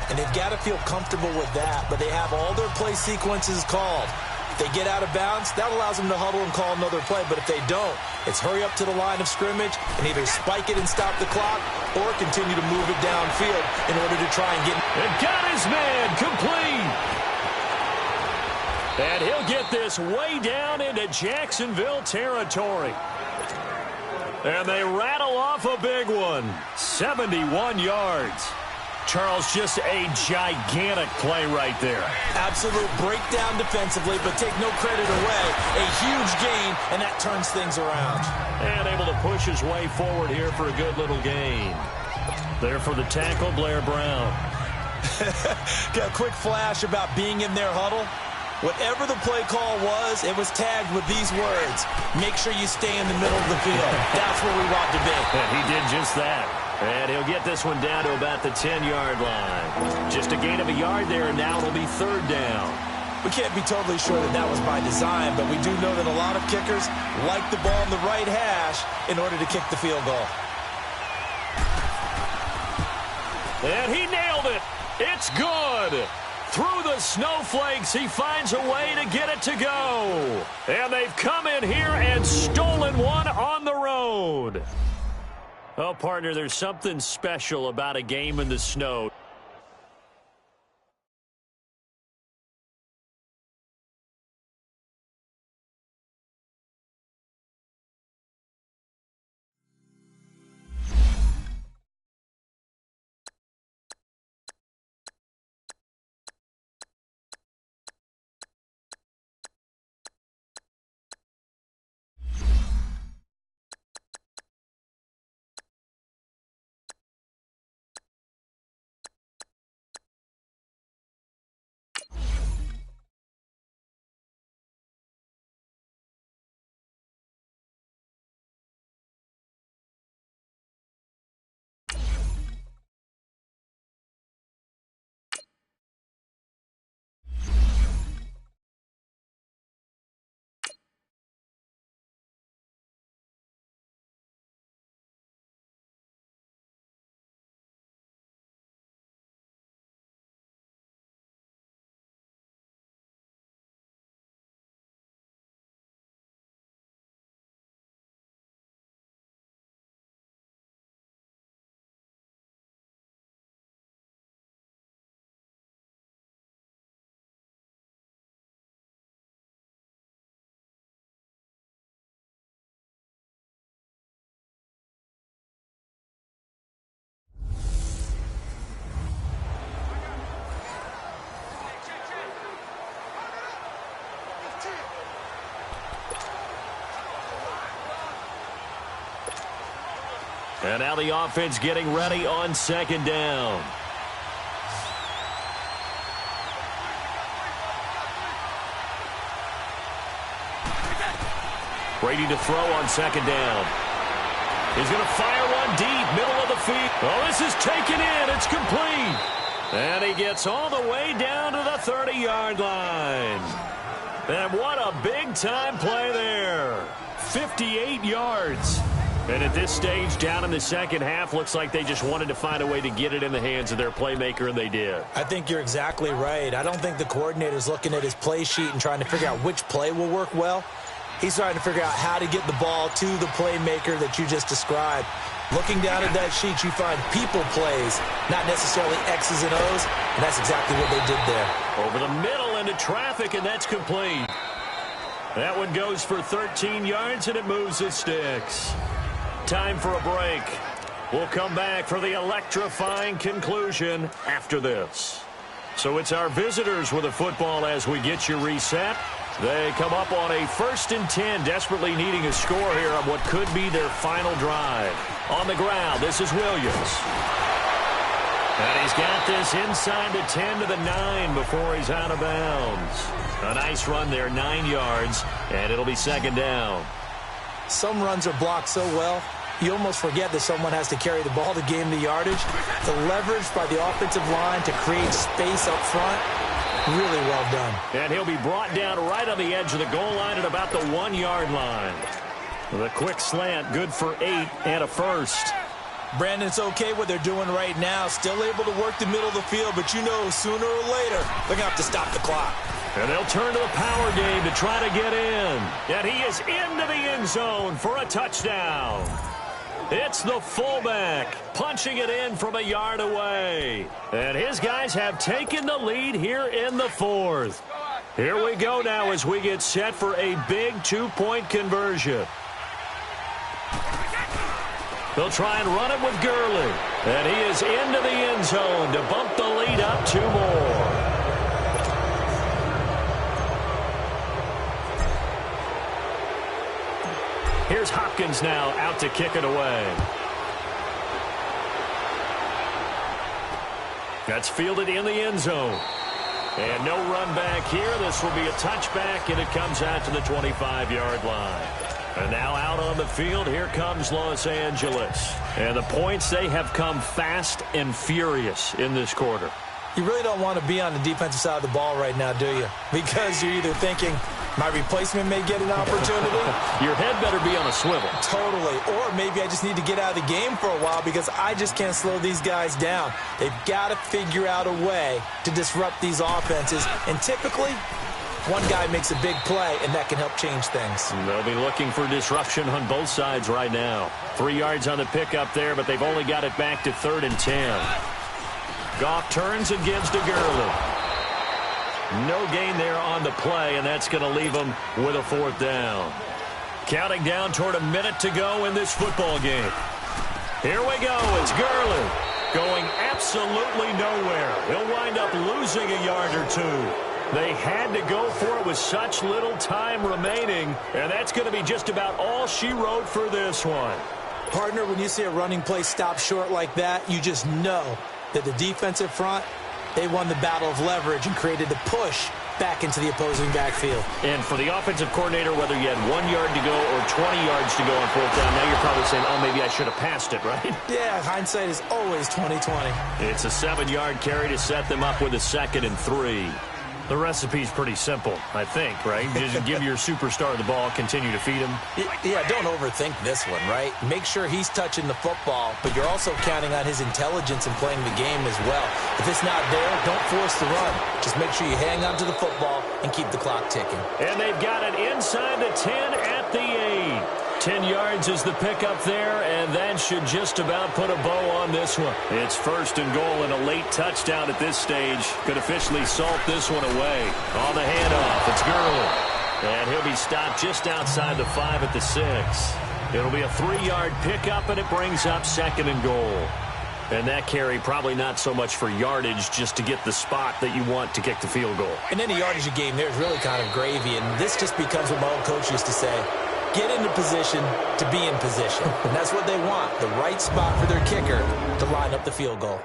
And they've got to feel comfortable with that, but they have all their play sequences called. If they get out of bounds, that allows them to huddle and call another play. But if they don't, it's hurry up to the line of scrimmage and either spike it and stop the clock or continue to move it downfield in order to try and get... And got his man complete. And he'll get this way down into Jacksonville territory. And they rattle off a big one. 71 yards. Charles, just a gigantic play right there. Absolute breakdown defensively, but take no credit away. A huge gain, and that turns things around. And able to push his way forward here for a good little gain. There for the tackle, Blair Brown. Got a quick flash about being in their huddle. Whatever the play call was, it was tagged with these words. Make sure you stay in the middle of the field. That's where we want to be. And he did just that. And he'll get this one down to about the 10-yard line. Just a gain of a yard there, and now it'll be 3rd down. We can't be totally sure that that was by design, but we do know that a lot of kickers like the ball in the right hash in order to kick the field goal. And he nailed it. It's good. Through the snowflakes, he finds a way to get it to go. And they've come in here and stolen one on the road. Oh, partner, there's something special about a game in the snow. And now the offense getting ready on 2nd down. Brady to throw on 2nd down. He's going to fire one deep, middle of the field. Oh, this is taken in. It's complete. And he gets all the way down to the 30-yard line. And what a big-time play there. 58 yards. And at this stage, down in the second half, looks like they just wanted to find a way to get it in the hands of their playmaker, and they did. I think you're exactly right. I don't think the coordinator's looking at his play sheet and trying to figure out which play will work well. He's trying to figure out how to get the ball to the playmaker that you just described. Looking down at that sheet, you find people plays, not necessarily X's and O's, and that's exactly what they did there. Over the middle into traffic, and that's complete. That one goes for 13 yards, and it moves the sticks. Time for a break. We'll come back for the electrifying conclusion after this. So it's our visitors with the football as we get you reset. They come up on a 1st and 10, desperately needing a score here on what could be their final drive. On the ground, this is Williams. And he's got this inside the 10 to the 9 before he's out of bounds. A nice run there, 9 yards, and it'll be 2nd down. Some runs are blocked so well, you almost forget that someone has to carry the ball to gain the yardage. The leverage by the offensive line to create space up front, really well done. And he'll be brought down right on the edge of the goal line at about the 1-yard line. The quick slant, good for 8 and a first. Brandon, it's okay what they're doing right now. Still able to work the middle of the field, but you know sooner or later they're going to have to stop the clock. And they'll turn to the power game to try to get in. And he is into the end zone for a touchdown. It's the fullback punching it in from a yard away. And his guys have taken the lead here in the 4th. Here we go now as we get set for a big 2-point conversion. They'll try and run it with Gurley. And he is into the end zone to bump the lead up 2 more. Here's Hopkins now out to kick it away. That's fielded in the end zone. And no run back here. This will be a touchback, and it comes out to the 25-yard line. And now out on the field, here comes Los Angeles. And the points, they have come fast and furious in this quarter. You really don't want to be on the defensive side of the ball right now, do you? Because you're either thinking, my replacement may get an opportunity. Your head better be on a swivel. Totally. Or maybe I just need to get out of the game for a while because I just can't slow these guys down. They've got to figure out a way to disrupt these offenses. And typically, one guy makes a big play, and that can help change things. They'll be looking for disruption on both sides right now. 3 yards on the pickup there, but they've only got it back to 3rd and 10. Goff turns and gives to Gurley. No gain there on the play, and that's going to leave them with a 4th down. Counting down toward a minute to go in this football game. Here we go. It's Gurley going absolutely nowhere. He'll wind up losing a yard or 2. They had to go for it with such little time remaining, and that's going to be just about all she wrote for this one. Partner, when you see a running play stop short like that, you just know that the defensive front, they won the battle of leverage and created the push back into the opposing backfield. And for the offensive coordinator, whether you had 1 yard to go or 20 yards to go on 4th down, now you're probably saying, oh, maybe I should have passed it, right? Yeah, hindsight is always 20/20. It's a 7-yard carry to set them up with a 2nd and 3. The recipe's pretty simple, I think, right? Just give your superstar the ball, continue to feed him. Yeah, don't overthink this one, right? Make sure he's touching the football, but you're also counting on his intelligence in playing the game as well. If it's not there, don't force the run. Just make sure you hang on to the football and keep the clock ticking. And they've got it inside the 10 at the 8. 10 yards is the pickup there, and that should just about put a bow on this one. It's 1st and goal, and a late touchdown at this stage could officially salt this one away. On the handoff, it's Gurley. And he'll be stopped just outside the 5 at the 6. It'll be a 3-yard pickup, and it brings up 2nd and goal. And that carry probably not so much for yardage, just to get the spot that you want to kick the field goal. And any yardage game there is really kind of gravy, and this just becomes what my old coach used to say. Get into position to be in position. And that's what they want, the right spot for their kicker to line up the field goal.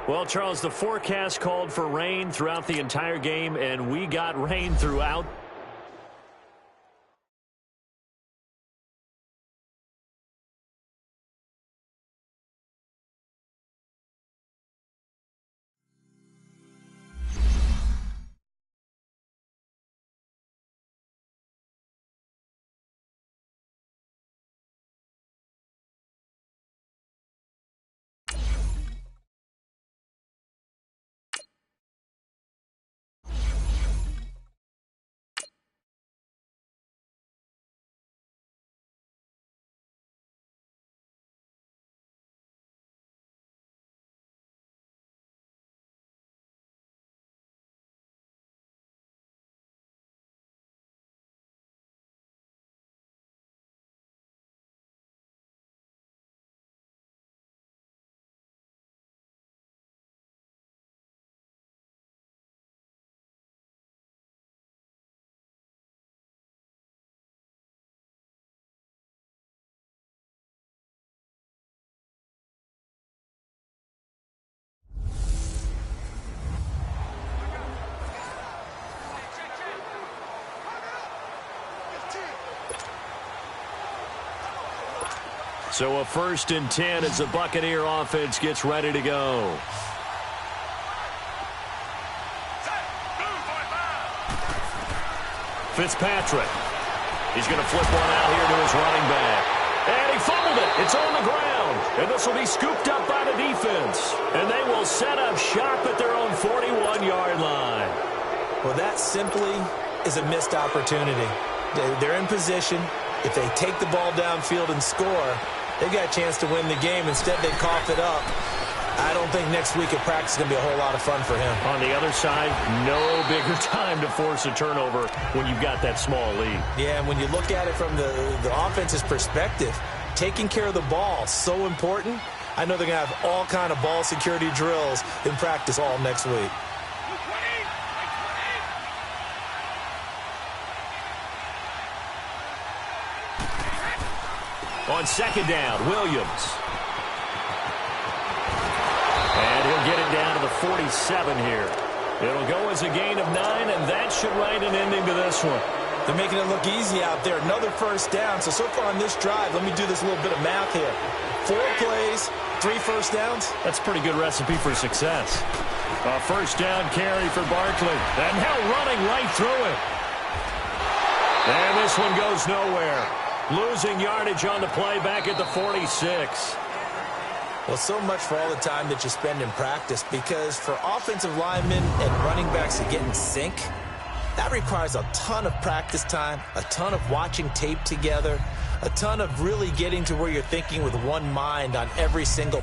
Well, Charles, the forecast called for rain throughout the entire game, and we got rain throughout. So a 1st and 10 as the Buccaneer offense gets ready to go. Fitzpatrick. He's going to flip one out here to his running back. And he fumbled it. It's on the ground. And this will be scooped up by the defense. And they will set up shop at their own 41-yard line. Well, that simply is a missed opportunity. They're in position. If they take the ball downfield and score, they've got a chance to win the game. Instead, they cough it up. I don't think next week at practice is going to be a whole lot of fun for him. On the other side, no bigger time to force a turnover when you've got that small lead. Yeah, and when you look at it from the offense's perspective, taking care of the ball, so important. I know they're going to have all kind of ball security drills in practice all next week. On 2nd down, Williams. And he'll get it down to the 47 here. It'll go as a gain of 9, and that should write an ending to this one. They're making it look easy out there. Another 1st down. So far on this drive, let me do this little bit of math here. 4 plays, 3 1st downs. That's a pretty good recipe for success. A 1st down carry for Barkley. And now running right through it. And this one goes nowhere. Losing yardage on the play back at the 46. Well, so much for all the time that you spend in practice, because for offensive linemen and running backs to get in sync, that requires a ton of practice time, a ton of watching tape together, a ton of really getting to where you're thinking with one mind on every single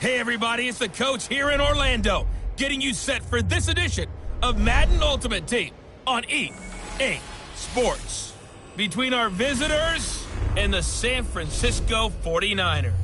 Hey everybody, it's the coach here in Orlando, getting you set for this edition of Madden Ultimate Team on EA Sports. Between our visitors and the San Francisco 49ers.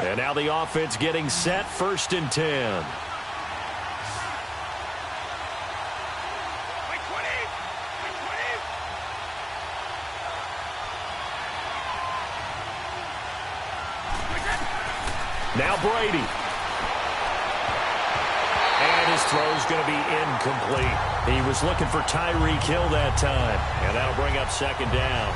And now the offense getting set, 1st and 10. Now Brady. And his throw's going to be incomplete. He was looking for Tyreek Hill that time. And that'll bring up 2nd down.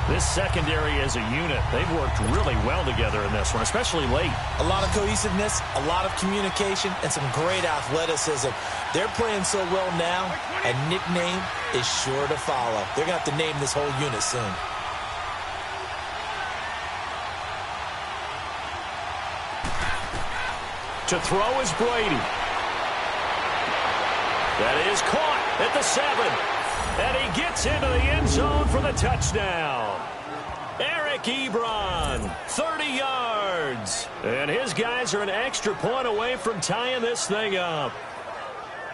This secondary as a unit, they've worked really well together in this one, especially late. A lot of cohesiveness, a lot of communication, and some great athleticism. They're playing so well now, a nickname is sure to follow. They're going to have to name this whole unit soon. To throw is Brady. That is caught at the 7. And he gets into the end zone for the touchdown. Eric Ebron, 30 yards. And his guys are an extra point away from tying this thing up.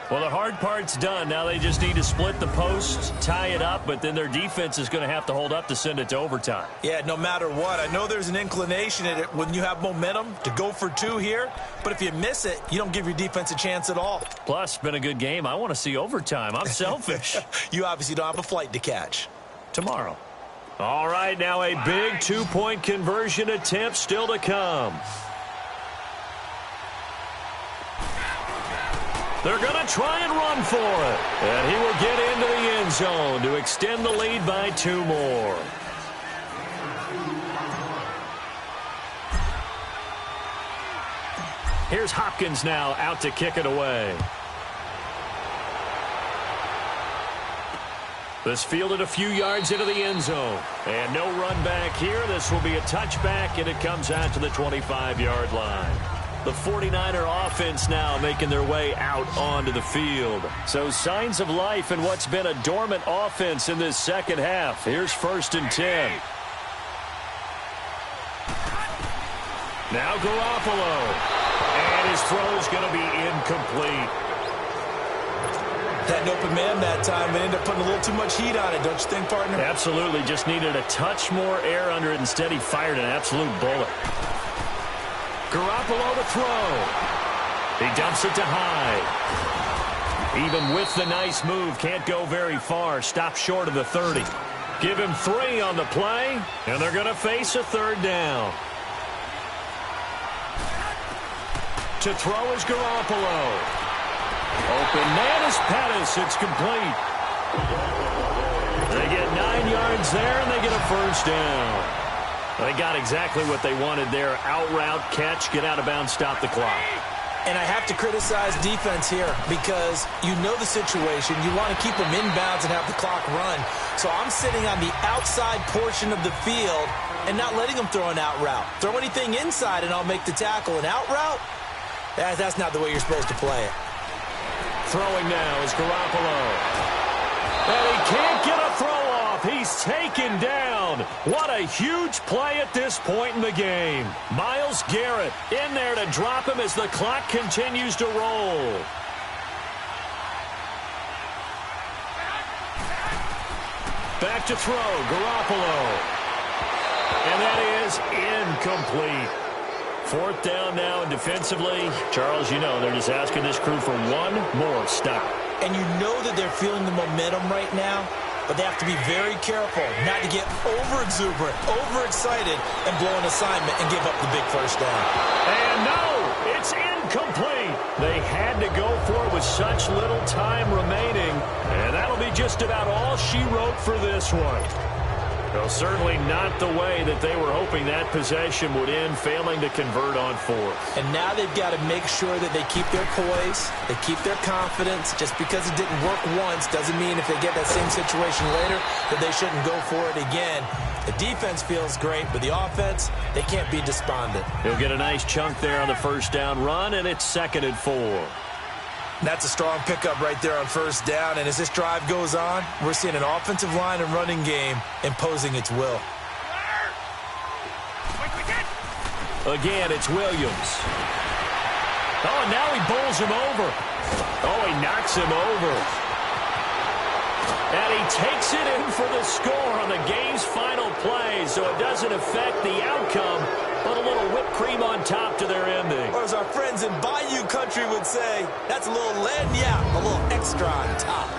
Well, the hard part's done. Now they just need to split the post, tie it up, but then their defense is going to have to hold up to send it to overtime. Yeah, no matter what. I know there's an inclination in it when you have momentum to go for 2 here, but if you miss it, you don't give your defense a chance at all. Plus, it's been a good game. I want to see overtime. I'm selfish. You obviously don't have a flight to catch. Tomorrow. All right, now a big 2-point conversion attempt still to come. They're going to try and run for it. And he will get into the end zone to extend the lead by 2 more. Here's Hopkins now out to kick it away. This fielded a few yards into the end zone. And no run back here. This will be a touchback, and it comes out to the 25-yard line. The 49er offense now making their way out onto the field. So signs of life in what's been a dormant offense in this second half. Here's 1st and 10. Now Garoppolo. And his throw's going to be incomplete. Had an open man that time and ended up putting a little too much heat on it, don't you think, partner? Absolutely. Just needed a touch more air under it. Instead, he fired an absolute bullet. Garoppolo to throw. He dumps it to Hyde. Even with the nice move, can't go very far. Stop short of the 30. Give him 3 on the play, and they're going to face a 3rd down. To throw is Garoppolo. Open man is Pettis. It's complete. They get 9 yards there, and they get a 1st down. They got exactly what they wanted there. Out route, catch, get out of bounds, stop the clock. And I have to criticize defense here because you know the situation. You want to keep them inbounds and have the clock run. So I'm sitting on the outside portion of the field and not letting them throw an out route. Throw anything inside and I'll make the tackle. An out route? That's not the way you're supposed to play it. Throwing now is Garoppolo. And he can't get a throw off. He's taken down. What a huge play at this point in the game. Myles Garrett in there to drop him as the clock continues to roll. Back to throw, Garoppolo. And that is incomplete. 4th down now, and defensively, Charles, you know, they're just asking this crew for 1 more stop. And you know that they're feeling the momentum right now, but they have to be very careful not to get over-exuberant, overexcited, and blow an assignment and give up the big 1st down. And no, it's incomplete. They had to go for it with such little time remaining, and that'll be just about all she wrote for this one. Well, certainly not the way that they were hoping that possession would end, failing to convert on 4th. And now they've got to make sure that they keep their poise, they keep their confidence. Just because it didn't work once doesn't mean if they get that same situation later that they shouldn't go for it again. The defense feels great, but the offense, they can't be despondent. He'll get a nice chunk there on the 1st down run, and it's 2nd and 4. That's a strong pickup right there on 1st down. And as this drive goes on, we're seeing an offensive line and running game imposing its will. Again, it's Williams. Oh, and now he bowls him over. Oh, he knocks him over. And he takes it in for the score on the game's final play, so it doesn't affect the outcome, but a little whip cream on top to their ending. Or as our friends in Bayou Country would say, that's a little lagniappe, a little extra on top.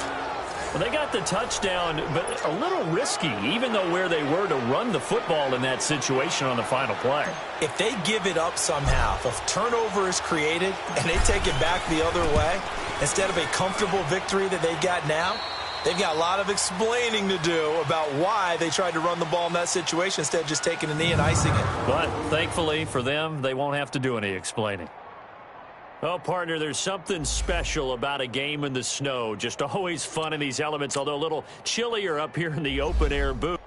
Well, they got the touchdown, but a little risky, even though where they were to run the football in that situation on the final play. If they give it up somehow, if a turnover is created and they take it back the other way, instead of a comfortable victory that they got now, they've got a lot of explaining to do about why they tried to run the ball in that situation instead of just taking a knee and icing it. But thankfully for them, they won't have to do any explaining. Oh, partner, there's something special about a game in the snow. Just always fun in these elements, although a little chillier up here in the open-air booth.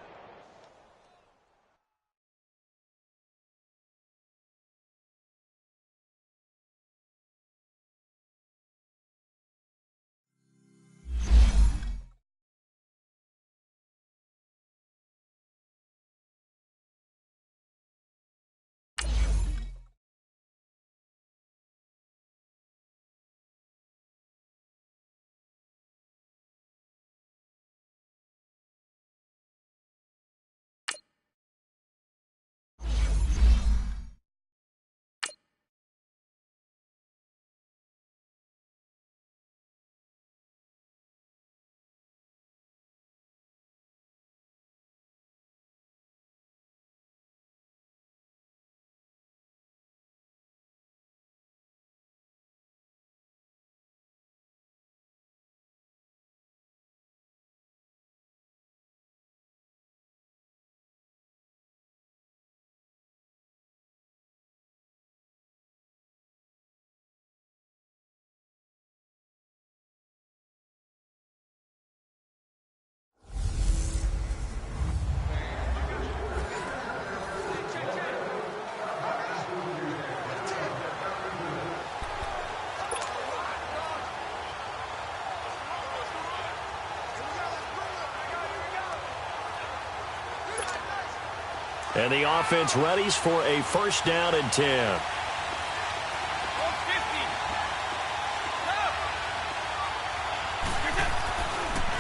And the offense readies for a first down and 10.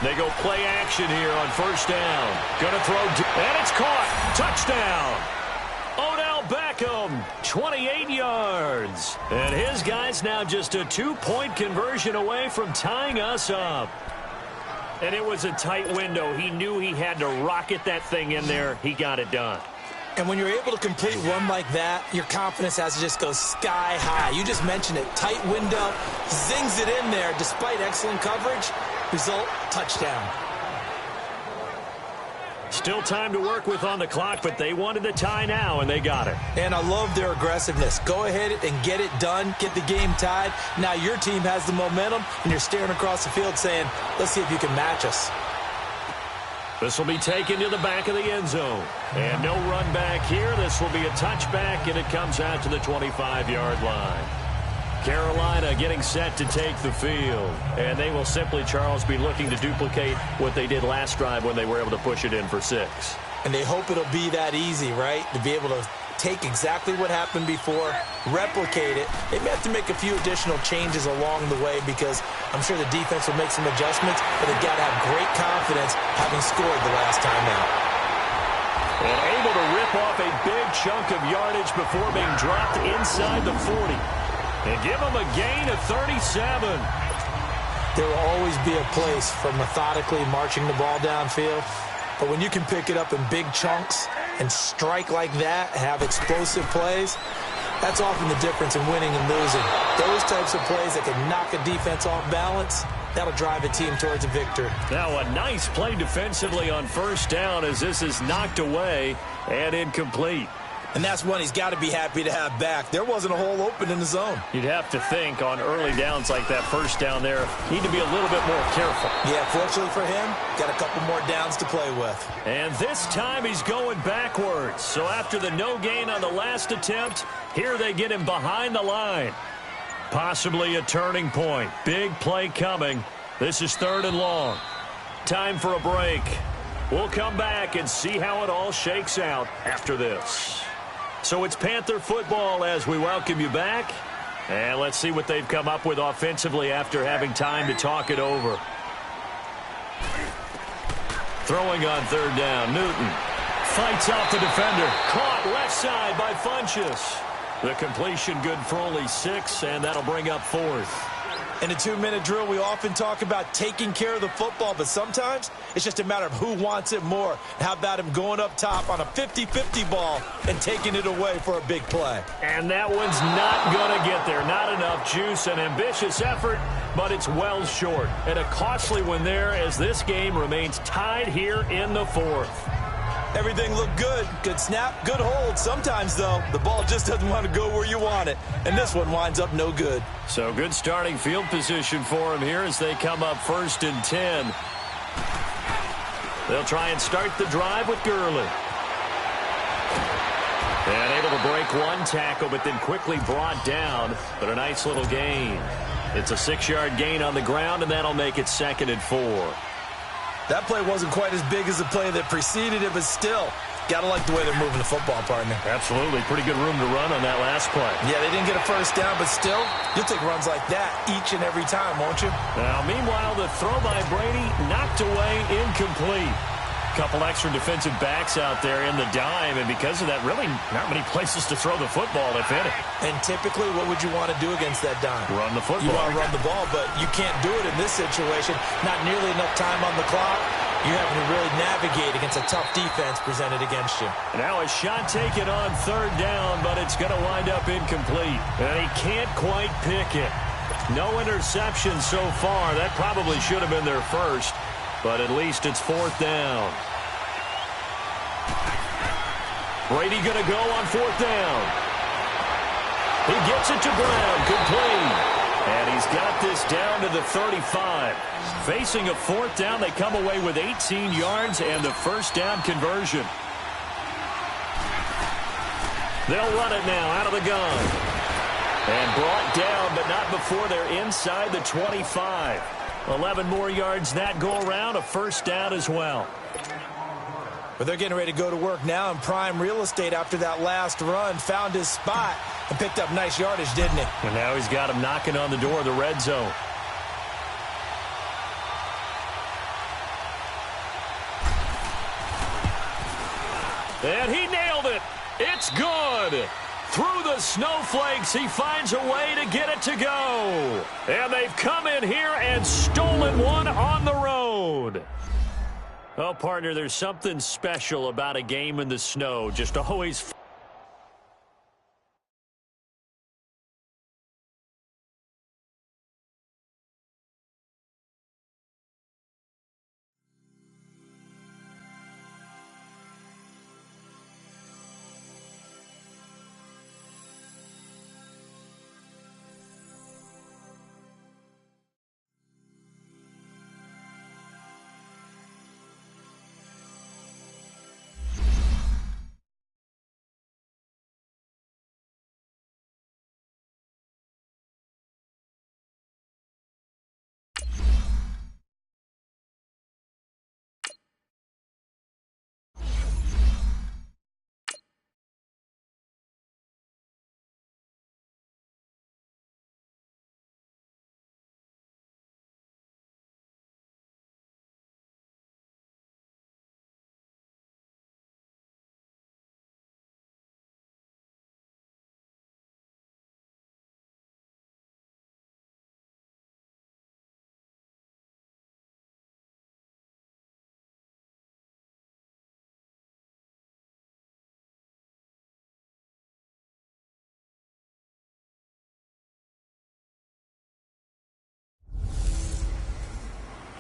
They go play action here on first down. Going to throw, and it's caught. Touchdown. Odell Beckham, 28 yards. And his guy's now just a 2-point conversion away from tying us up. And it was a tight window. He knew he had to rocket that thing in there. He got it done. And when you're able to complete one like that, your confidence has to just go sky high. You just mentioned it. Tight window, zings it in there despite excellent coverage. Result, touchdown. Still time to work with on the clock, but they wanted the tie now, and they got it. And I love their aggressiveness. Go ahead and get it done. Get the game tied. Now your team has the momentum, and you're staring across the field saying, let's see if you can match us. This will be taken to the back of the end zone. And no run back here. This will be a touchback, and it comes out to the 25-yard line. Carolina getting set to take the field. And they will simply, Charles, be looking to duplicate what they did last drive when they were able to push it in for 6. And they hope it'll be that easy, right? To be able to take exactly what happened before, replicate it. They may have to make a few additional changes along the way because I'm sure the defense will make some adjustments, but they've got to have great confidence having scored the last time out. And able to rip off a big chunk of yardage before being dropped inside the 40. And give them a gain of 37. There will always be a place for methodically marching the ball downfield. But when you can pick it up in big chunks and strike like that, have explosive plays, that's often the difference in winning and losing. Those types of plays that can knock a defense off balance, that'll drive a team towards a victory. Now a nice play defensively on first down as this is knocked away and incomplete. And that's one he's got to be happy to have back. There wasn't a hole open in the zone. You'd have to think on early downs like that first down there, need to be a little bit more careful. Yeah, fortunately for him, got a couple more downs to play with. And this time he's going backwards. So after the no gain on the last attempt, here they get him behind the line. Possibly a turning point. Big play coming. This is 3rd and long. Time for a break. We'll come back and see how it all shakes out after this. So it's Panther football as we welcome you back. And let's see what they've come up with offensively after having time to talk it over. Throwing on 3rd down, Newton fights off the defender. Caught left side by Funchess. The completion good for only 6, and that'll bring up 4th. In a 2-minute drill, we often talk about taking care of the football, but sometimes it's just a matter of who wants it more. How about him going up top on a 50-50 ball and taking it away for a big play? And that one's not going to get there. Not enough juice. An ambitious effort, but it's well short. And a costly one there as this game remains tied here in the 4th. Everything looked good. Good snap, good hold. Sometimes, though, the ball just doesn't want to go where you want it. And this one winds up no good. So good starting field position for him here as they come up 1st and 10. They'll try and start the drive with Gurley. And able to break one tackle, but then quickly brought down. But a nice little gain. It's a 6-yard gain on the ground, and that'll make it 2nd and 4. That play wasn't quite as big as the play that preceded it, but still, got to like the way they're moving the football, partner. Absolutely. Pretty good room to run on that last play. Yeah, they didn't get a first down, but still, you'll take runs like that each and every time, won't you? Now, meanwhile, the throw by Brady knocked away, incomplete. Couple extra defensive backs out there in the dime, and because of that, really not many places to throw the football, if any. And typically, what would you want to do against that dime? Run the football. You want to run the ball, but you can't do it in this situation. Not nearly enough time on the clock. You're having to really navigate against a tough defense presented against you. Now a shot taken on 3rd down, but it's going to wind up incomplete. And he can't quite pick it. No interception so far. That probably should have been their first. But at least it's 4th down. Brady going to go on 4th down. He gets it to Brown. Complete. And he's got this down to the 35. Facing a 4th down, they come away with 18 yards and the first down conversion. They'll run it now out of the gun. And brought down, but not before they're inside the 25. 11 more yards that go around, a first down as well. But they're getting ready to go to work now in prime real estate after that last run. Found his spot and picked up nice yardage, didn't he? And now he's got him knocking on the door of the red zone. And he nailed it. It's good. Through the snowflakes, he finds a way to get it to go. And they've come in here and stolen one on the road. Oh, partner, there's something special about a game in the snow. Just always...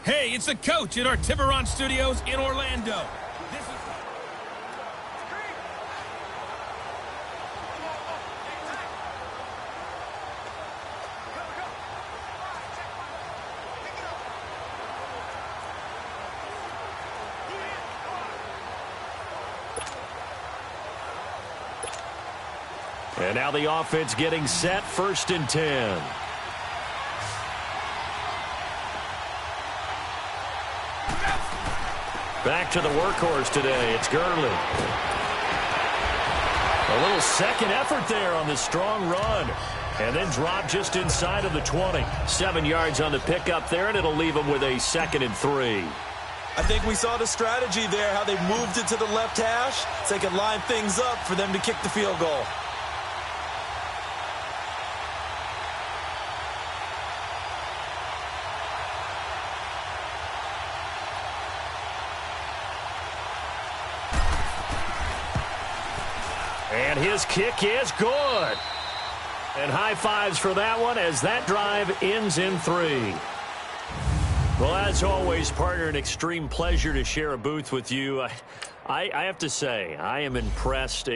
Hey, it's the coach at our Tiburon Studios in Orlando. This is... And now the offense getting set, 1st and 10. Back to the workhorse today. It's Gurley. A little second effort there on the strong run. And then drop just inside of the 20. 7 yards on the pickup there, and it'll leave them with a 2nd and 3. I think we saw the strategy there, how they moved it to the left hash so they could line things up for them to kick the field goal. And his kick is good. And high fives for that one as that drive ends in 3. Well, as always, partner, an extreme pleasure to share a booth with you. I have to say, I am impressed.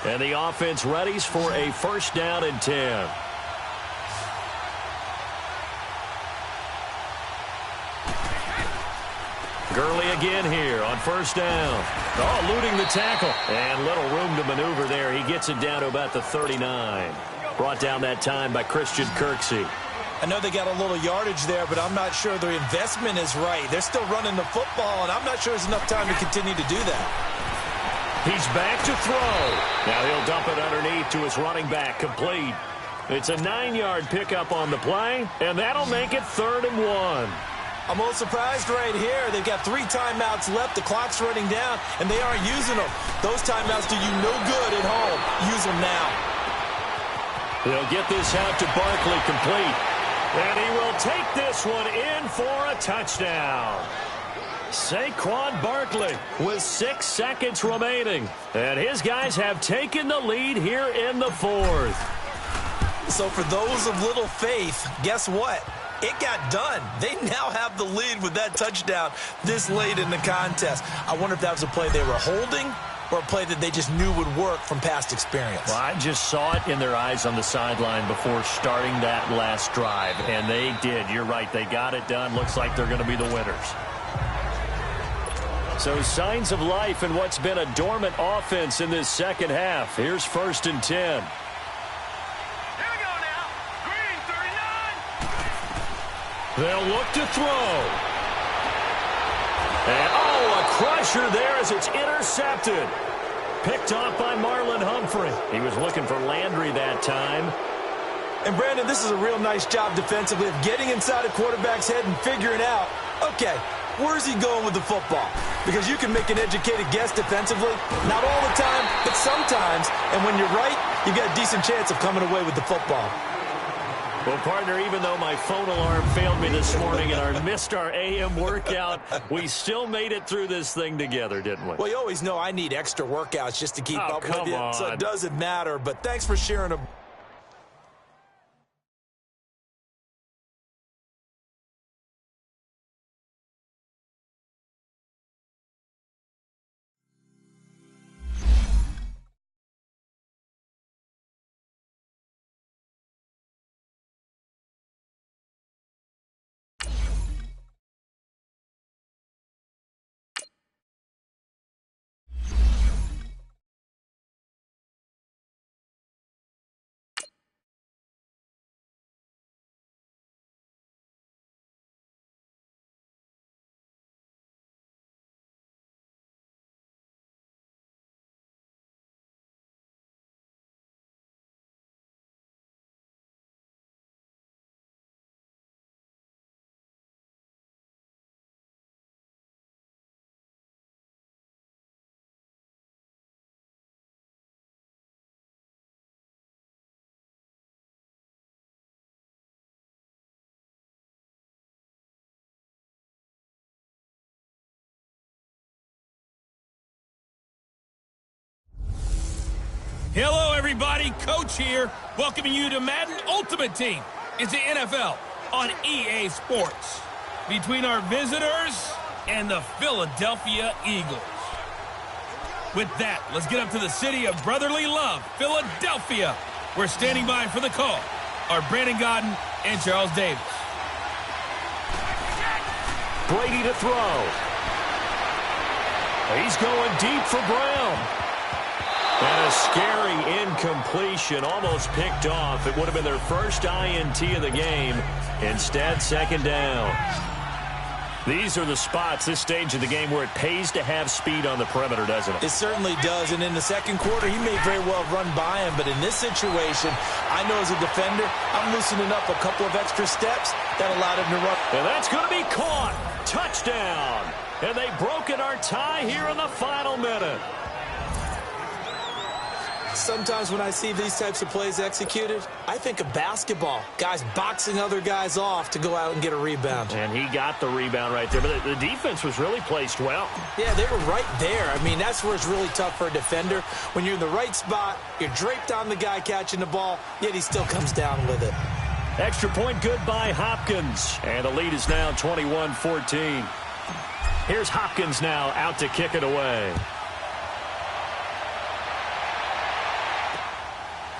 And the offense readies for a first down and 10. Gurley again here on first down. Oh, eluding the tackle. And little room to maneuver there. He gets it down to about the 39. Brought down that time by Christian Kirksey. I know they got a little yardage there, but I'm not sure their investment is right. They're still running the football, and I'm not sure there's enough time to continue to do that. He's back to throw. Now he'll dump it underneath to his running back, complete. It's a 9-yard pickup on the play, and that'll make it 3rd and 1. I'm a little surprised right here. They've got 3 timeouts left. The clock's running down, and they aren't using them. Those timeouts do you no good at home. Use them now. They'll get this out to Barkley, complete. And he will take this one in for a touchdown. Saquon Barkley with 6 seconds remaining. And his guys have taken the lead here in the 4th. So for those of little faith, guess what? It got done. They now have the lead with that touchdown this late in the contest. I wonder if that was a play they were holding or a play that they just knew would work from past experience. Well, I just saw it in their eyes on the sideline before starting that last drive, and they did. You're right. They got it done. Looks like they're going to be the winners. So signs of life in what's been a dormant offense in this second half. Here's 1st and 10. Here we go now. Green, 39. They'll look to throw. And, a crusher there as it's intercepted. Picked off by Marlon Humphrey. He was looking for Landry that time. And, Brandon, this is a real nice job defensively of getting inside a quarterback's head and figuring out, okay, where's he going with the football? Because you can make an educated guess defensively. Not all the time, but sometimes. And when you're right, you got a decent chance of coming away with the football. Well, partner, even though my phone alarm failed me this morning and I missed our AM workout, we still made it through this thing together, didn't we? Well, you always know I need extra workouts just to keep up with you. On. So it doesn't matter. But thanks for sharing a Hello, everybody. Coach here, welcoming you to Madden Ultimate Team. It's the NFL on EA Sports. Between our visitors and the Philadelphia Eagles. With that, let's get up to the city of brotherly love, Philadelphia. We're standing by for the call. Are Brandon Godden and Charles Davis. Brady to throw. He's going deep for Brown. And a scary incompletion, almost picked off. It would have been their first INT of the game. Instead, second down. These are the spots, this stage of the game, where it pays to have speed on the perimeter, doesn't it? It certainly does, and in the second quarter, he may very well run by him, but in this situation, I know as a defender, I'm loosening up a couple of extra steps that allowed him to run. And that's going to be caught. Touchdown. And they've broken our tie here in the final minute. Sometimes when I see these types of plays executed, I think of basketball. Guys boxing other guys off to go out and get a rebound. And he got the rebound right there, but the defense was really placed well. Yeah, they were right there. I mean, that's where it's really tough for a defender. When you're in the right spot, you're draped on the guy catching the ball, yet he still comes down with it. Extra point good by Hopkins. And the lead is now 21-14. Here's Hopkins now out to kick it away.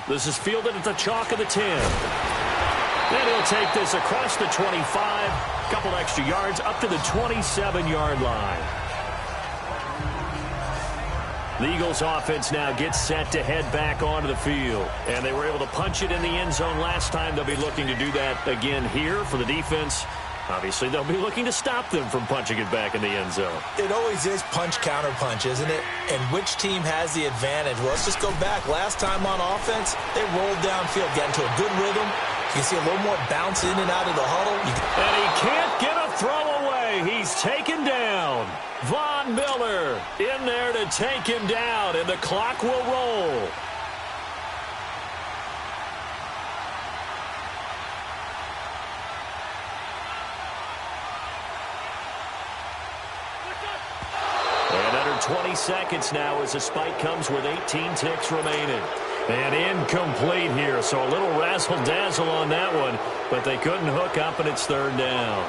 This is fielded at the chalk of the 10. And he'll take this across the 25. A couple extra yards up to the 27-yard line. The Eagles offense now gets set to head back onto the field. And they were able to punch it in the end zone last time. They'll be looking to do that again here for the defense. Obviously, they'll be looking to stop them from punching it back in the end zone. It always is punch, counter punch, isn't it? And which team has the advantage? Well, let's just go back. Last time on offense, they rolled downfield, got into a good rhythm. You can see a little more bounce in and out of the huddle. And he can't get a throw away. He's taken down. Von Miller in there to take him down, and the clock will roll. And under 20 seconds now as the spike comes with 18 ticks remaining. And incomplete here, so a little razzle-dazzle on that one, but they couldn't hook up, and it's third down.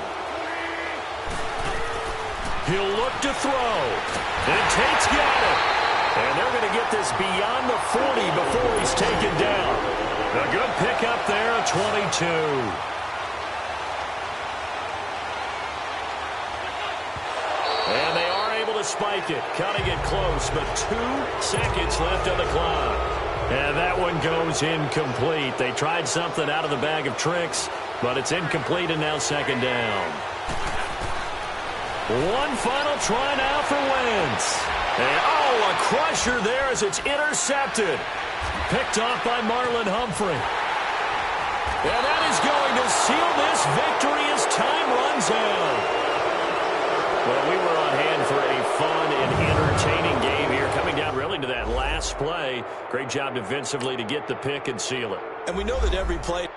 He'll look to throw. And Tate's got it. And they're going to get this beyond the 40 before he's taken down. A good pickup there at 22. And they are able to spike it, cutting it close, but 2 seconds left on the clock. And that one goes incomplete. They tried something out of the bag of tricks, but it's incomplete, and now second down. One final try now for Wentz. And, oh, a crusher there as it's intercepted. Picked off by Marlon Humphrey. And that is going to seal this victory as time runs out. Well, we were on hand for a fun and entertaining game here, coming down really to that last play. Great job defensively to get the pick and seal it. And we know that every play...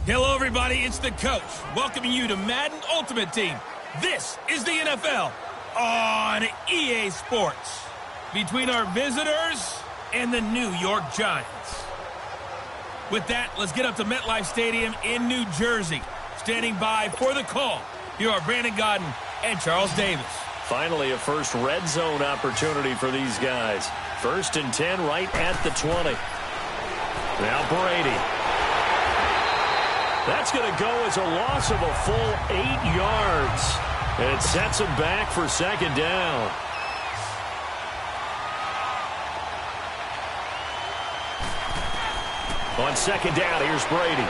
Hello, everybody. It's the coach, welcoming you to Madden Ultimate Team. This is the NFL on EA Sports. Between our visitors and the New York Giants. With that, let's get up to MetLife Stadium in New Jersey. Standing by for the call, here are Brandon Godden and Charles Davis. Finally, a first red zone opportunity for these guys. 1st and 10 right at the 20. Now Brady. That's going to go as a loss of a full 8 yards. And it sets him back for 2nd down. On 2nd down, here's Brady.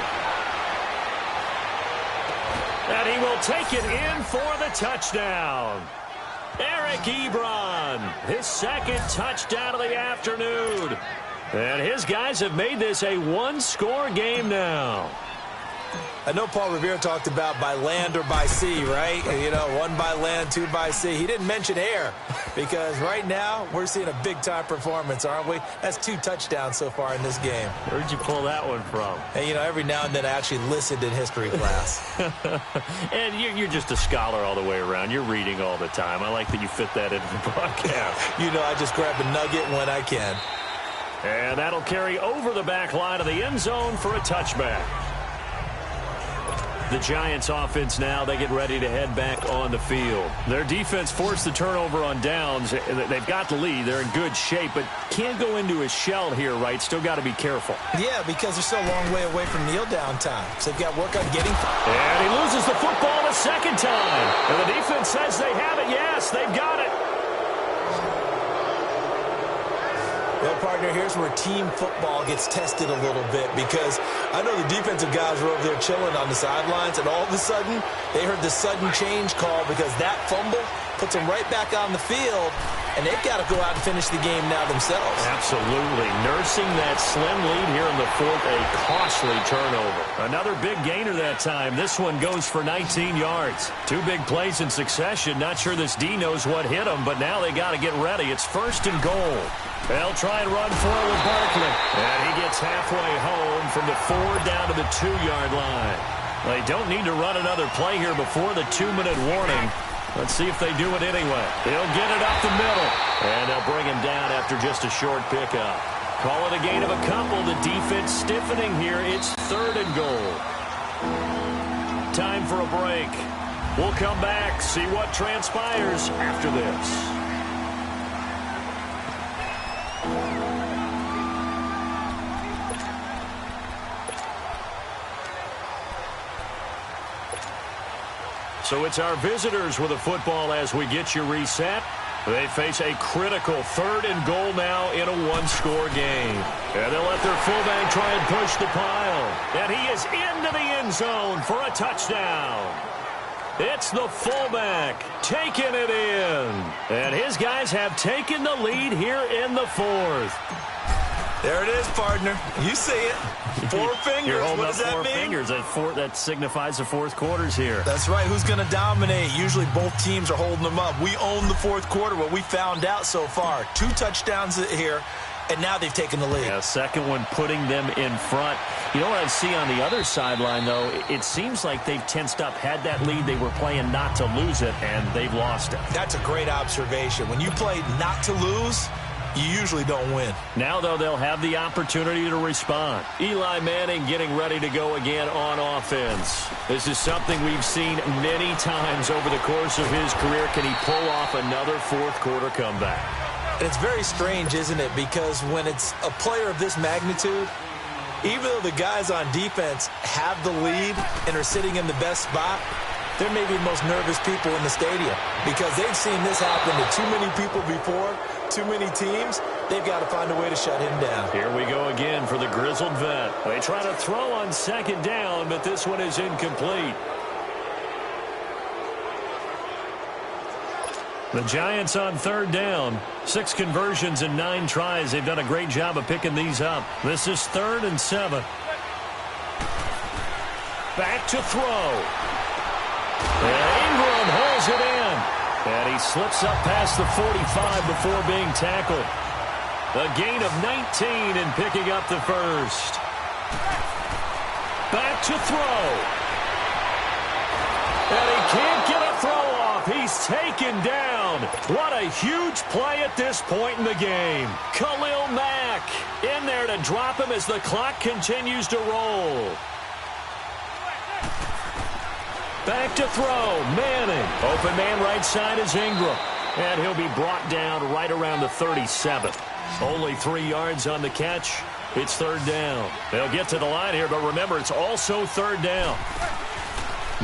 And he will take it in for the touchdown. Eric Ebron, his 2nd touchdown of the afternoon. And his guys have made this a one-score game now. I know Paul Revere talked about by land or by sea, right? You know, 1 by land, 2 by sea. He didn't mention air because right now we're seeing a big-time performance, aren't we? That's 2 touchdowns so far in this game. Where'd you pull that one from? And, you know, every now and then I actually listened in history class. And you're just a scholar all the way around. You're reading all the time. I like that you fit that into the broadcast. You know, I just grab a nugget when I can. And that'll carry over the back line of the end zone for a touchback. The Giants offense now, they get ready to head back on the field. Their defense forced the turnover on downs. They've got the lead. They're in good shape, but can't go into a shell here, right? Still got to be careful. Yeah, because they're still a long way away from kneel down time. So they've got work on getting. And he loses the football a 2nd time. And the defense says they have it. Yes, they've got it. Well, partner, here's where team football gets tested a little bit because I know the defensive guys were over there chilling on the sidelines, and all of a sudden they heard the sudden change call because that fumble puts them right back on the field, and they've got to go out and finish the game now themselves. Absolutely. Nursing that slim lead here in the 4th, a costly turnover. Another big gainer that time. This one goes for 19 yards. 2 big plays in succession. Not sure this D knows what hit them, but now they got to get ready. It's 1st and goal. They'll try and run for it with Barkley. And he gets halfway home from the 4 down to the 2-yard line. They don't need to run another play here before the 2-minute warning. Let's see if they do it anyway. He'll get it up the middle. And they'll bring him down after just a short pickup. Call it a gain of a couple. The defense stiffening here. It's 3rd and goal. Time for a break. We'll come back, see what transpires after this. So it's our visitors with a football as we get you reset. They face a critical 3rd and goal now in a one-score game. And they'll let their fullback try and push the pile. And he is into the end zone for a touchdown. It's the fullback taking it in. And his guys have taken the lead here in the 4th. There it is, partner. You see it. 4 fingers. You're holding what up does that 4 mean? fingers. That signifies the 4th quarter's here. That's right. Who's going to dominate? Usually both teams are holding them up. We own the 4th quarter, what we found out so far. 2 touchdowns here, and now they've taken the lead. Yeah, 2nd one putting them in front. You know what I see on the other sideline, though? It seems like they've tensed up. Had that lead, they were playing not to lose it, and they've lost it. That's a great observation. When you play not to lose, you usually don't win. Now, though, they'll have the opportunity to respond. Eli Manning getting ready to go again on offense. This is something we've seen many times over the course of his career. Can he pull off another 4th quarter comeback? And it's very strange, isn't it? Because when it's a player of this magnitude, even though the guys on defense have the lead and are sitting in the best spot, they're maybe the most nervous people in the stadium because they've seen this happen to too many people before, too many teams. They've got to find a way to shut him down. Here we go again for the grizzled vet. They try to throw on 2nd down, but this one is incomplete. The Giants on 3rd down. 6 conversions and 9 tries. They've done a great job of picking these up. This is 3rd and 7. Back to throw. And Ingram holds it in. And he slips up past the 45 before being tackled. A gain of 19 in picking up the 1st. Back to throw. And he can't get a throw off. up. He's taken down. What a huge play at this point in the game. Khalil Mack in there to drop him as the clock continues to roll. Back to throw. Manning. Open man right side is Ingram. And he'll be brought down right around the 37. Only 3 yards on the catch. It's third down. They'll get to the line here, but remember, it's also third down.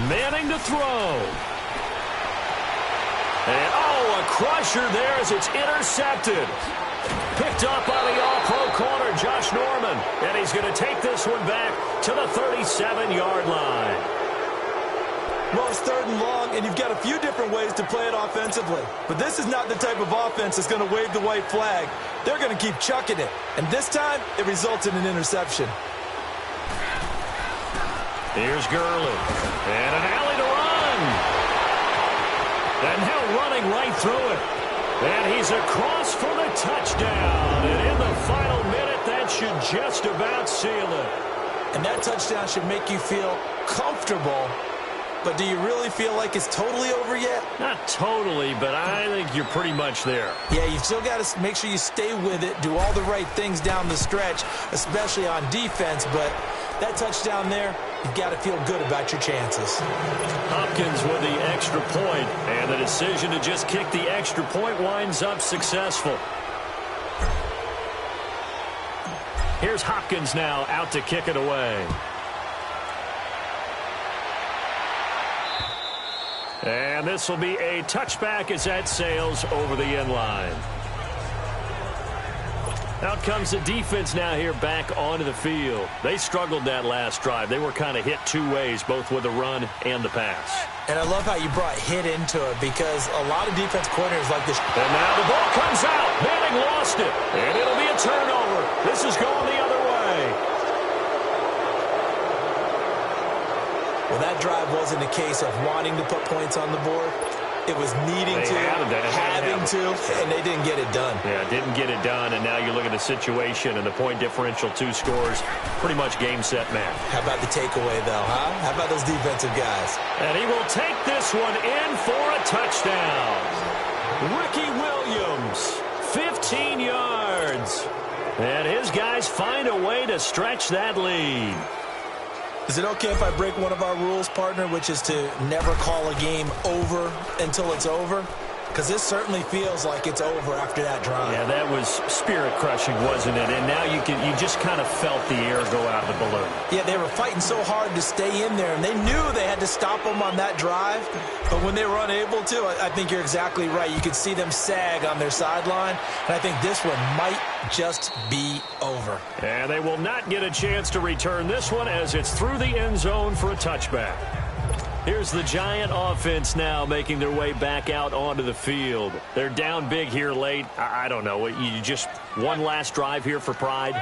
Manning to throw. And, a crusher there as it's intercepted. Picked up by the all-pro corner, Josh Norman. And he's going to take this one back to the 37-yard line. Well, it's third and long, and you've got a few different ways to play it offensively. But this is not the type of offense that's going to wave the white flag. They're going to keep chucking it. And this time, it results in an interception. Here's Gurley. And an alley to run. And now running right through it. And he's across for the touchdown. And in the final minute, that should just about seal it. And that touchdown should make you feel comfortable. But do you really feel like it's totally over yet? Not totally, but I think you're pretty much there. Yeah, you've still got to make sure you stay with it, do all the right things down the stretch, especially on defense. But that touchdown there, you've got to feel good about your chances. Hopkins with the extra point, and the decision to just kick the extra point winds up successful. Here's Hopkins now out to kick it away. And this will be a touchback as that sails over the end line. Out comes the defense now here back onto the field. They struggled that last drive. They were kind of hit two ways, both with the run and the pass. And I love how you brought hit into it because a lot of defense coordinators like this. And now the ball comes out. Manning lost it. And it'll be a turnover. This is going the other way. Well, that drive wasn't a case of wanting to put points on the board. It was needing to, having to, and they didn't get it done. Yeah, didn't get it done, and now you look at the situation and the point differential, 2 scores, pretty much game, set, match. How about the takeaway, though, huh? How about those defensive guys? And he will take this one in for a touchdown. Ricky Williams, 15 yards. And his guys find a way to stretch that lead. Is it okay if I break one of our rules, partner, which is to never call a game over until it's over? Because this certainly feels like it's over after that drive. Yeah, that was spirit-crushing, wasn't it? And now you just kind of felt the air go out of the balloon. Yeah, they were fighting so hard to stay in there, and they knew they had to stop them on that drive. But when they were unable to, I think you're exactly right. You could see them sag on their sideline, and I think this one might just be over. And they will not get a chance to return this one as it's through the end zone for a touchback. Here's the Giant offense now making their way back out onto the field. They're down big here late. I don't know. You just one last drive here for pride?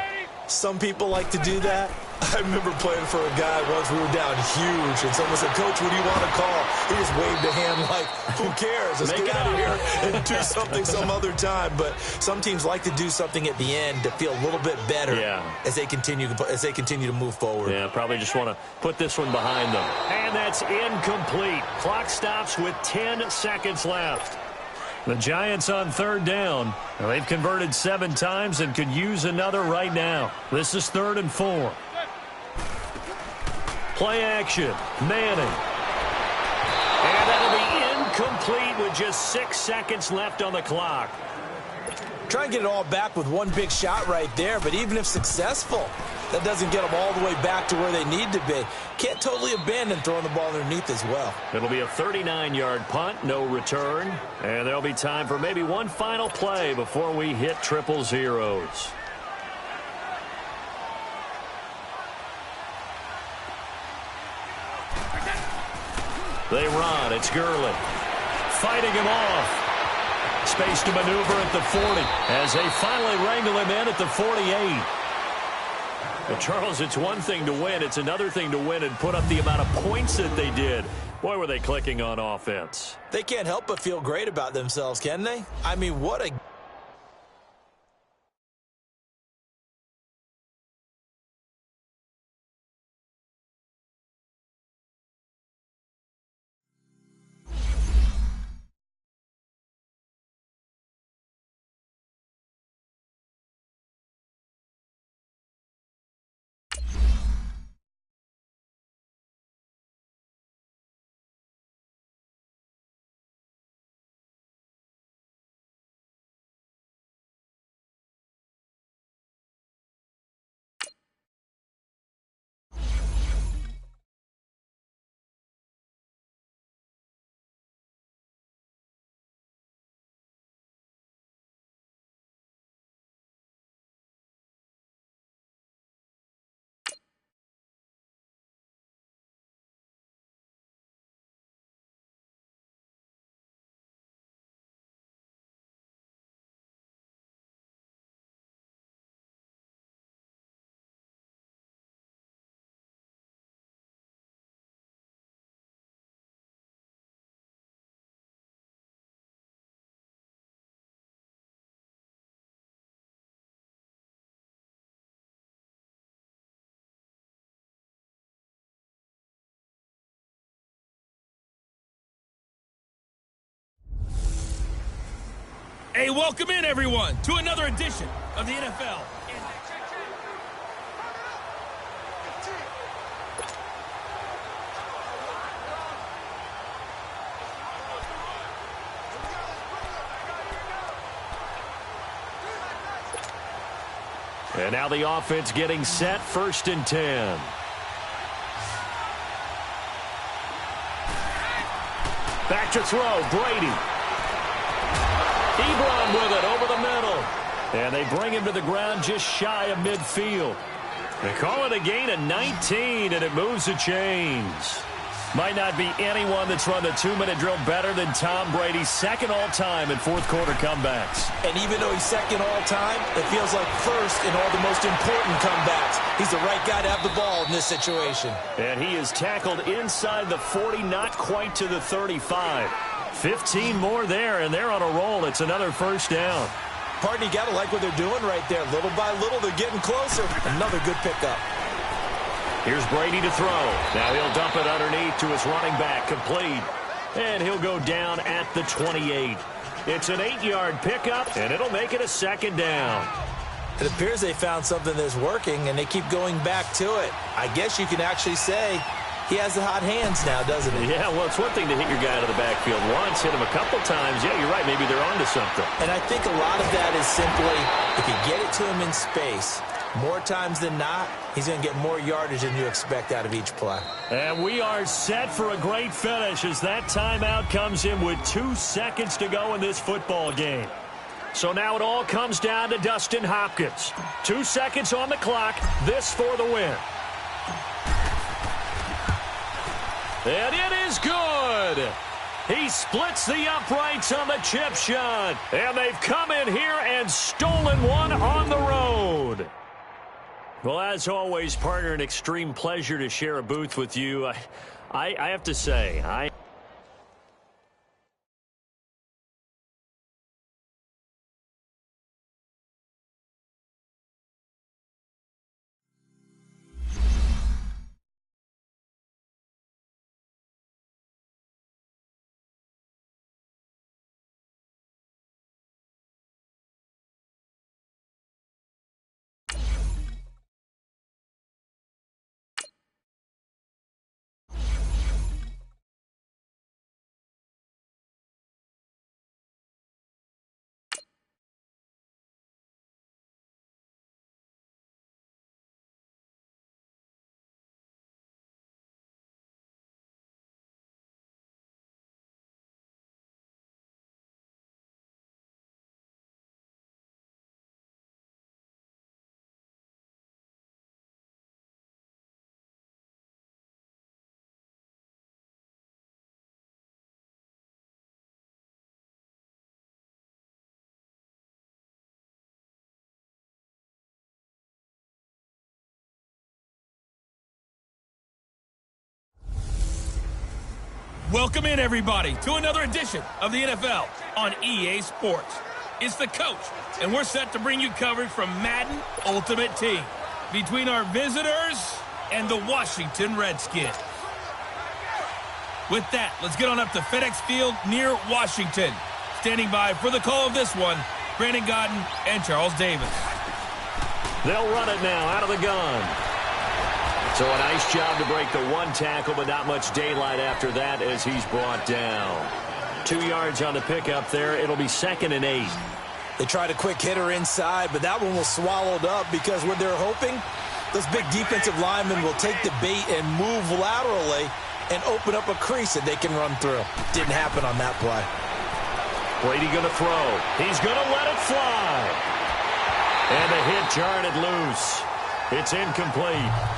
Some people like to do that. I remember playing for a guy once we were down huge, and someone said, "Coach, what do you want to call?" He just waved a hand like, who cares? Let's get out of here and do something some other time. But some teams like to do something at the end to feel a little bit better as they continue to move forward. Yeah, probably just want to put this one behind them. And that's incomplete. Clock stops with 10 seconds left. The Giants on third down. Now, they've converted 7 times and could use another right now. This is 3rd and 4. Play action. Manning. And that'll be incomplete with just 6 seconds left on the clock. Try and get it all back with one big shot right there, but even if successful, that doesn't get them all the way back to where they need to be. Can't totally abandon throwing the ball underneath as well. It'll be a 39-yard punt, no return, and there'll be time for maybe one final play before we hit triple zeros. They run. It's Gurley. Fighting him off. Space to maneuver at the 40 as they finally wrangle him in at the 48. But, Charles, it's one thing to win. It's another thing to win and put up the amount of points that they did. Boy, were they clicking on offense. They can't help but feel great about themselves, can they? I mean, what a... Hey, welcome in, everyone, to another edition of the NFL. And now the offense getting set, 1st and 10. Back to throw, Brady. Ebron with it over the middle. And they bring him to the ground just shy of midfield. They call it a gain of 19, and it moves the chains. Might not be anyone that's run the 2-minute drill better than Tom Brady, second all-time in fourth-quarter comebacks. And even though he's second all-time, it feels like first in all the most important comebacks. He's the right guy to have the ball in this situation. And he is tackled inside the 40, not quite to the 35. 15 more there, and they're on a roll. It's another first down. Partner, you got to like what they're doing right there. Little by little, they're getting closer. Another good pickup. Here's Brady to throw. Now he'll dump it underneath to his running back, complete. And he'll go down at the 28. It's an 8-yard pickup, and it'll make it a second down. It appears they found something that's working, and they keep going back to it. I guess you can actually say he has the hot hands now, doesn't he? Yeah, well, it's one thing to hit your guy out of the backfield once, hit him a couple times. Yeah, you're right. Maybe they're onto something. And I think a lot of that is simply if you get it to him in space, more times than not, he's going to get more yardage than you expect out of each play. And we are set for a great finish as that timeout comes in with 2 seconds to go in this football game. So now it all comes down to Dustin Hopkins. 2 seconds on the clock. This for the win. And it is good. He splits the uprights on the chip shot. And they've come in here and stolen one on the road. Well, as always, partner, an extreme pleasure to share a booth with you. I have to say, Welcome in, everybody, to another edition of the NFL on EA Sports. It's the coach, and we're set to bring you coverage from Madden Ultimate Team between our visitors and the Washington Redskins. With that, let's get on up to FedEx Field near Washington. Standing by for the call of this one, Brandon Godden and Charles Davis. they'll run it now out of the gun. So a nice job to break the one tackle, but not much daylight after that as he's brought down. 2 yards on the pickup there. It'll be 2nd and 8. They tried a quick hitter inside, but that one was swallowed up because what they're hoping, those big defensive linemen will take the bait and move laterally and open up a crease that they can run through. Didn't happen on that play. Brady going to throw. He's going to let it fly. And the hit jarred it loose. It's incomplete.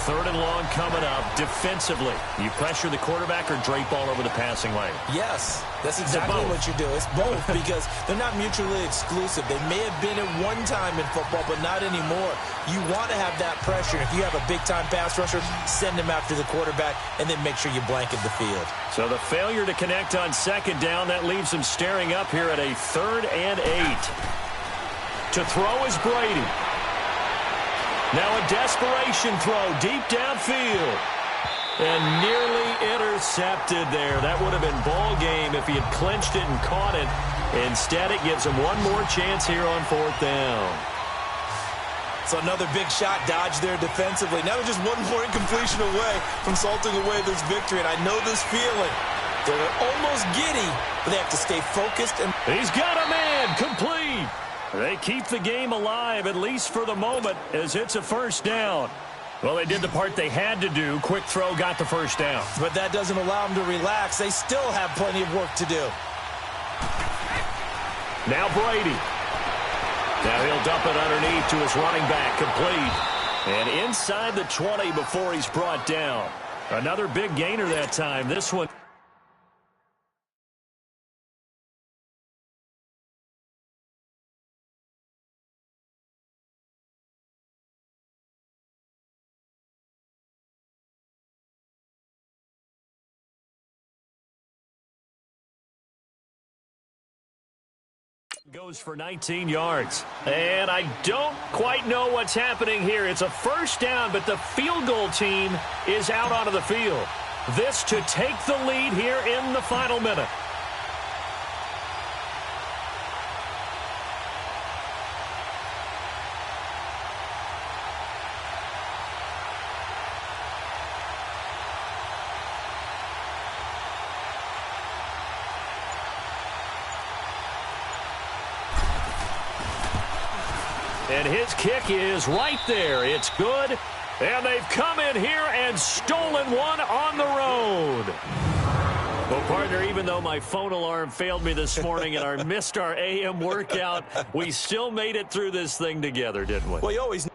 3rd and long coming up. Defensively, you pressure the quarterback or drape all over the passing lane? Yes, that's exactly what you do. It's both because they're not mutually exclusive. They may have been at one time in football, but not anymore. You want to have that pressure. If you have a big-time pass rusher, send him after the quarterback and then make sure you blanket the field. So the failure to connect on 2nd down, that leaves them staring up here at a 3rd and 8. To throw is Brady. Now a desperation throw deep downfield. And nearly intercepted there. That would have been ball game if he had clinched it and caught it. Instead, it gives them one more chance here on 4th down. So another big shot dodged there defensively. Now they're just one more incompletion away from salting away this victory. And I know this feeling. They're almost giddy, but they have to stay focused. And he's got a man complete. They keep the game alive, at least for the moment, as it's a 1st down. Well, they did the part they had to do. Quick throw got the 1st down. But that doesn't allow them to relax. They still have plenty of work to do. Now Brady. Now he'll dump it underneath to his running back, complete. And inside the 20 before he's brought down. Another big gainer that time. This one. Goes for 19 yards. And I don't quite know what's happening here. It's a 1st down, but the field goal team is out onto the field. This to take the lead here in the final minute. And his kick is right there. It's good. And they've come in here and stolen one on the road. Well, partner, even though my phone alarm failed me this morning and I missed our AM workout, we still made it through this thing together, didn't we? Well, you always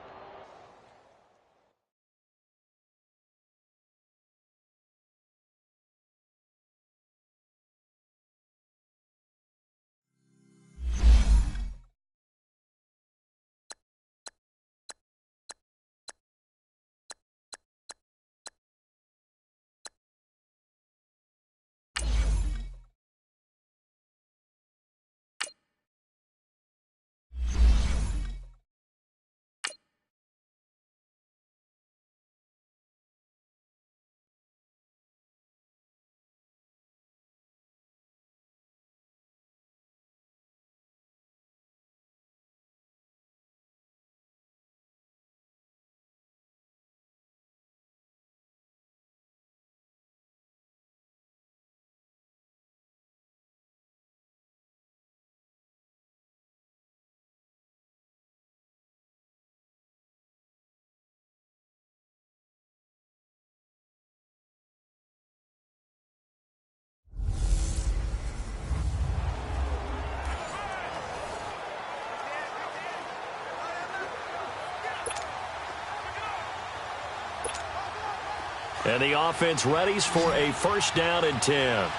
And the offense readies for a 1st down and 10.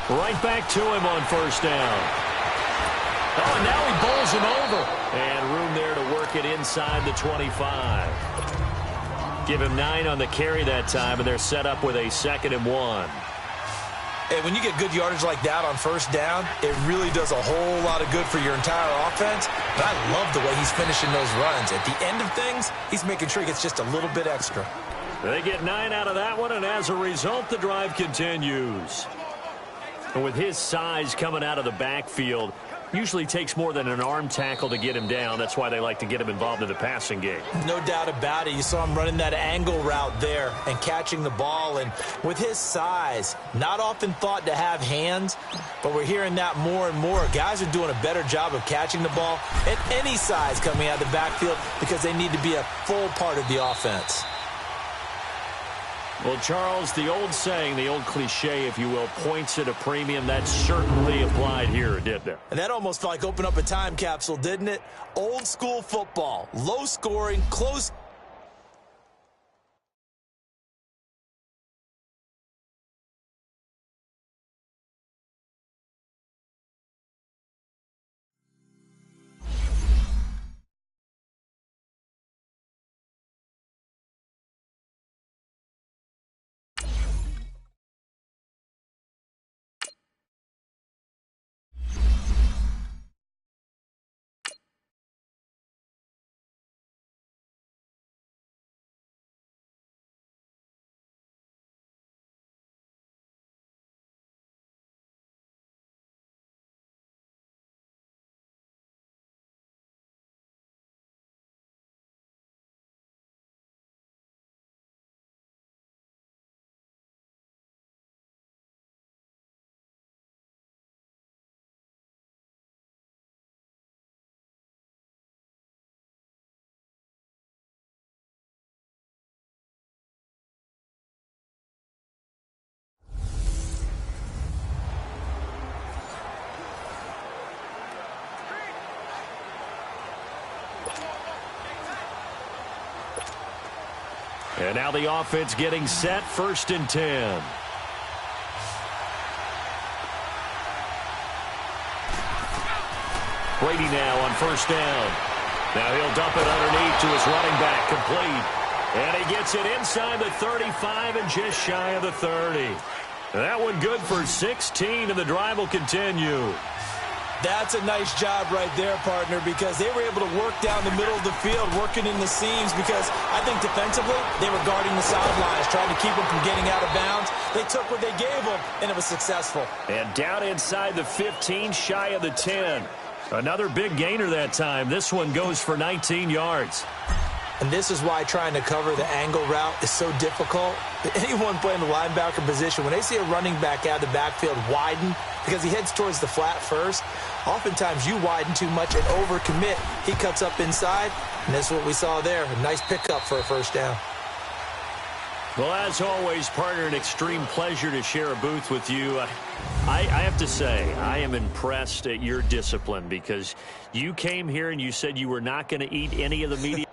Right back to him on 1st down. Oh, and now he bowls him over. And room there to work it inside the 25. Give him 9 on the carry that time, and they're set up with a 2nd and 1. Hey, when you get good yardage like that on 1st down, it really does a whole lot of good for your entire offense. But I love the way he's finishing those runs. At the end of things, he's making sure he gets just a little bit extra. They get 9 out of that one, and as a result, the drive continues. And with his size coming out of the backfield, usually takes more than an arm tackle to get him down. That's why they like to get him involved in the passing game. No doubt about it. You saw him running that angle route there and catching the ball. And with his size, not often thought to have hands, but we're hearing that more and more. Guys are doing a better job of catching the ball at any size coming out of the backfield because they need to be a full part of the offense. Well, Charles, the old saying, the old cliche, if you will, points at a premium, that certainly applied here, didn't it? And that almost felt like open up a time capsule, didn't it? Old school football, low scoring, close And now the offense getting set, 1st and 10. Brady now on 1st down. Now he'll dump it underneath to his running back, complete. And he gets it inside the 35 and just shy of the 30. That one good for 16, and the drive will continue. That's a nice job right there, partner, because they were able to work down the middle of the field, working in the seams, because I think defensively they were guarding the sidelines, trying to keep them from getting out of bounds. They took what they gave them, and it was successful. And down inside the 15, shy of the 10. Another big gainer that time. This one goes for 19 yards. And this is why trying to cover the angle route is so difficult. Anyone playing the linebacker position, when they see a running back out of the backfield widen, because he heads towards the flat first, oftentimes you widen too much and overcommit. He cuts up inside, and that's what we saw there. A nice pickup for a 1st down. Well, as always, partner, an extreme pleasure to share a booth with you. I have to say, I am impressed at your discipline, because you came here and you said you were not going to eat any of the media.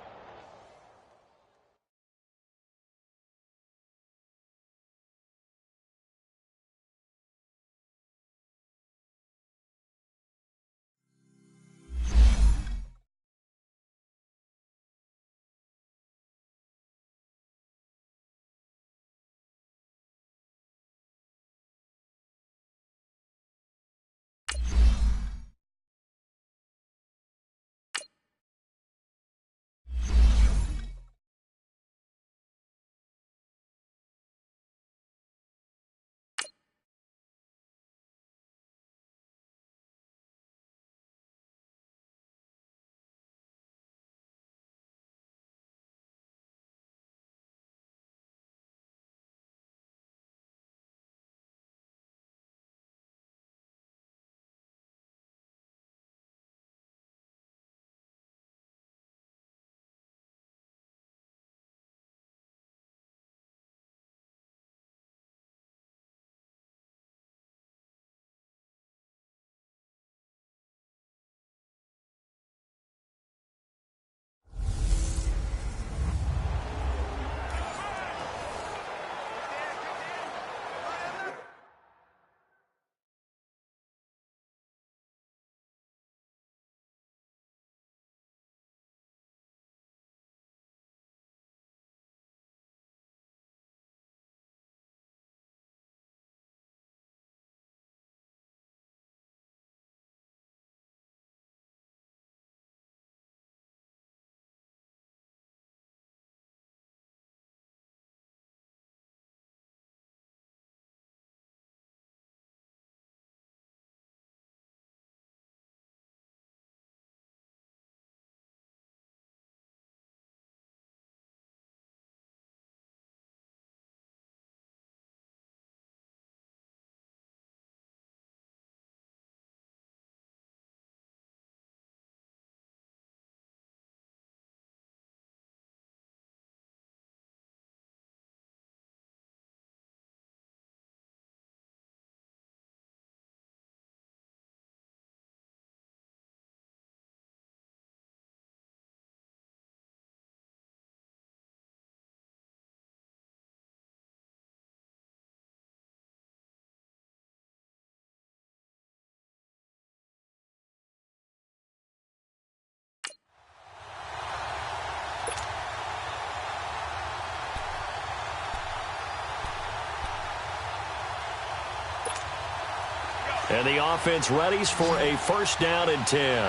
And the offense readies for a 1st down and 10.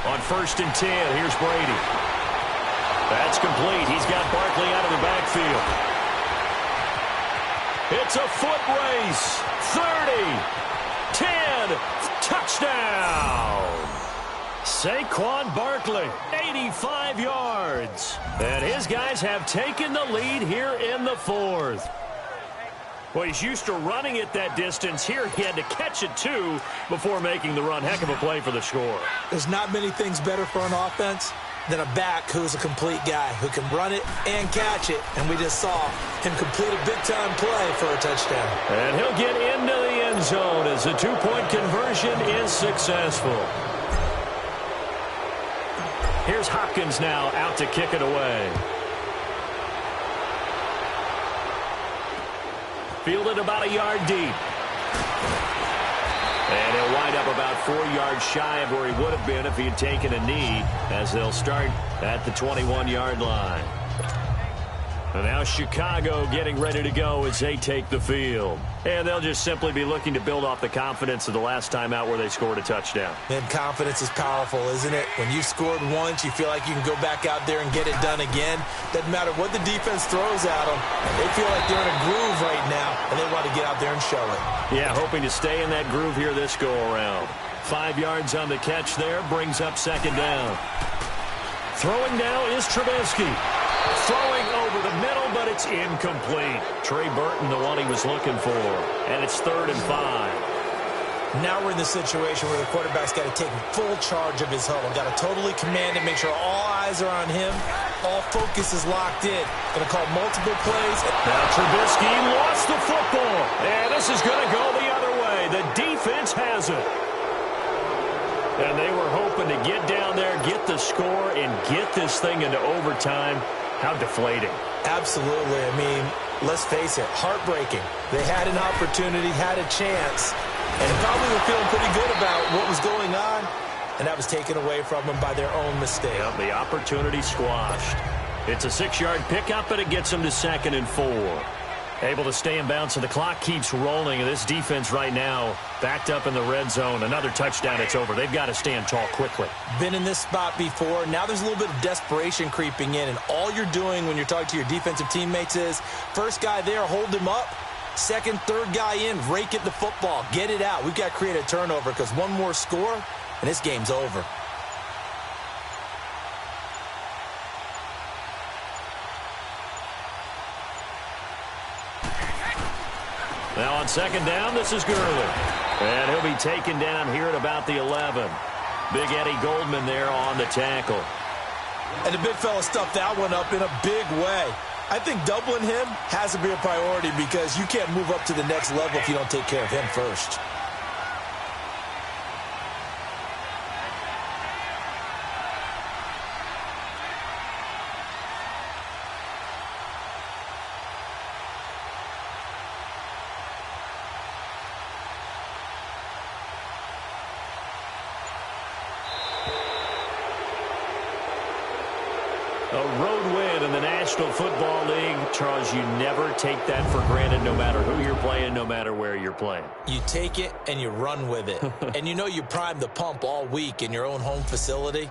On 1st and 10, here's Brady. That's complete. He's got Barkley out of the backfield. It's a foot race. 30, 10, touchdown. Saquon Barkley, 85 yards. And his guys have taken the lead here in the 4th. Well, he's used to running it that distance. Here he had to catch it, too, before making the run. Heck of a play for the score. There's not many things better for an offense than a back who's a complete guy who can run it and catch it. And we just saw him complete a big-time play for a touchdown. And he'll get into the end zone as the 2-point conversion is successful. Here's Hopkins now out to kick it away. Fielded about a yard deep. And he'll wind up about 4 yards shy of where he would have been if he had taken a knee, as they'll start at the 21-yard line. And now Chicago getting ready to go as they take the field. And they'll just simply be looking to build off the confidence of the last time out where they scored a touchdown. And confidence is powerful, isn't it? When you've scored once, you feel like you can go back out there and get it done again. Doesn't matter what the defense throws at them. They feel like they're in a groove right now, and they want to get out there and show it. Yeah, hoping to stay in that groove here this go-around. 5 yards on the catch there, brings up second down. Throwing now is Trubisky. Throwing over the middle, but it's incomplete. Trey Burton, the one he was looking for. And it's 3rd and 5. Now we're in the situation where the quarterback's got to take full charge of his huddle. Got to totally command it, make sure all eyes are on him. All focus is locked in. Going to call multiple plays. Now Trubisky lost the football. And this is going to go the other way. The defense has it. And they were hoping to get down there, get the score, and get this thing into overtime. How deflating. Absolutely. I mean, let's face it, heartbreaking. They had an opportunity, had a chance, and probably were feeling pretty good about what was going on, and that was taken away from them by their own mistake. Yep, the opportunity squashed. It's a 6-yard pickup, but it gets them to 2nd and 4. Able to stay in bounds, so the clock keeps rolling, and this defense right now backed up in the red zone. Another touchdown, it's over. They've got to stand tall quickly. Been in this spot before. Now there's a little bit of desperation creeping in, and all you're doing when you're talking to your defensive teammates is, first guy there, hold him up. Second, third guy in, rake at the football. Get it out. We've got to create a turnover because one more score, and this game's over. Now on second down, this is Gurley. And he'll be taken down here at about the 11. Big Eddie Goldman there on the tackle. And the big fella stuffed that one up in a big way. I think doubling him has to be a priority because you can't move up to the next level if you don't take care of him first. A road win in the National Football League. Charles, you never take that for granted no matter who you're playing, no matter where you're playing. You take it and you run with it. And you know you primed the pump all week in your own home facility.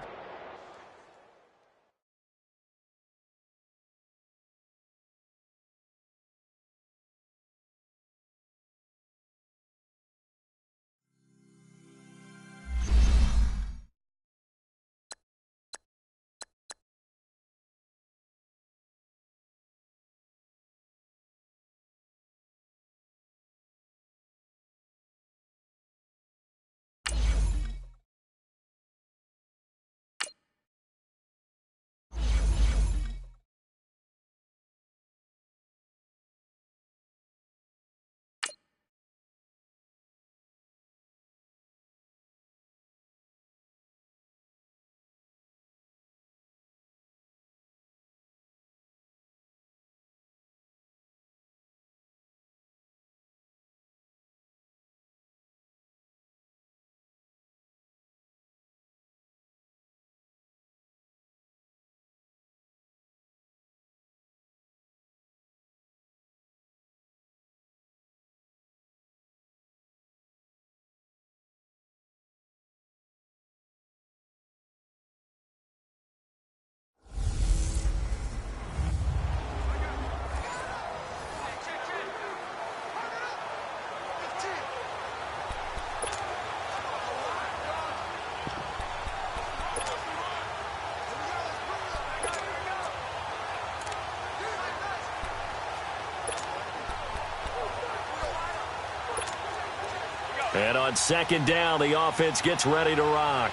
And on second down, the offense gets ready to rock.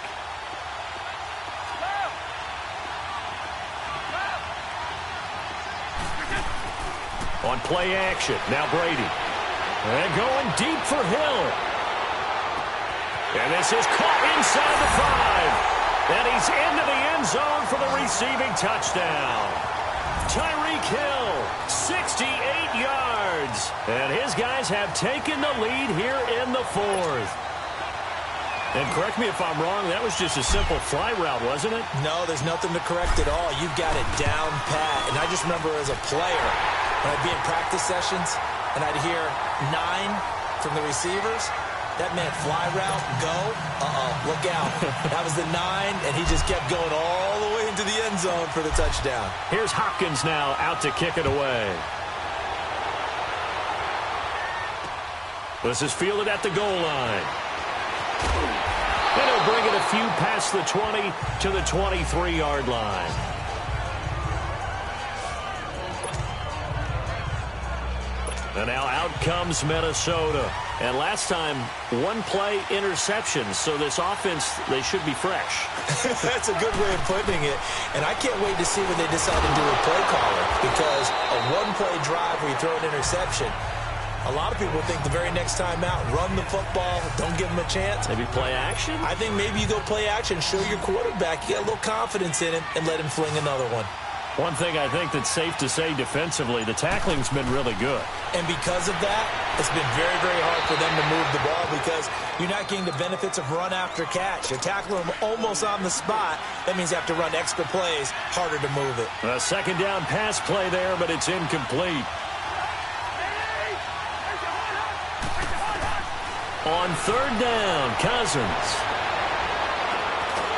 On play action, now Brady. And going deep for Hill. And this is caught inside the 5. And he's into the end zone for the receiving touchdown. Tyreek Hill, 68 yards. And his guys have taken the lead here in the fourth. And correct me if I'm wrong, that was just a simple fly route, wasn't it? No, there's nothing to correct at all. You've got it down pat. And I just remember as a player, when I'd be in practice sessions, and I'd hear 9 from the receivers, that meant fly route, go, look out. That was the 9, and he just kept going all the way into the end zone for the touchdown. Here's Hopkins now out to kick it away. This is fielded at the goal line. And he'll bring it a few past the 20 to the 23-yard line. And now out comes Minnesota. And last time, one-play interceptions. So this offense, they should be fresh. That's a good way of putting it. And I can't wait to see what they decide to do with play calling. Because a one-play drive where you throw an interception, a lot of people think the very next time out, run the football, don't give them a chance. Maybe play action? I think maybe you go play action, show your quarterback you got a little confidence in him, and let him fling another one. One thing I think that's safe to say defensively, the tackling's been really good. And because of that, it's been very, very hard for them to move the ball because you're not getting the benefits of run after catch. You're tackling them almost on the spot. That means you have to run extra plays, harder to move it. A second down pass play there, but it's incomplete. On third down, Cousins.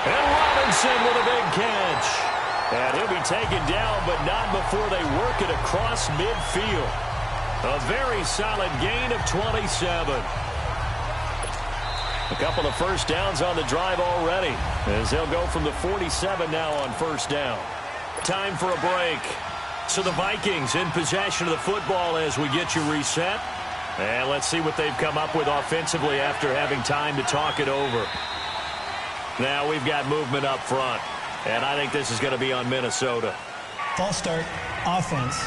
And Robinson with a big catch. And he'll be taken down, but not before they work it across midfield. A very solid gain of 27. A couple of first downs on the drive already, as they'll go from the 47 now on first down. Time for a break. So the Vikings in possession of the football as we get you reset. And let's see what they've come up with offensively after having time to talk it over. Now we've got movement up front. And I think this is going to be on Minnesota. False start, offense.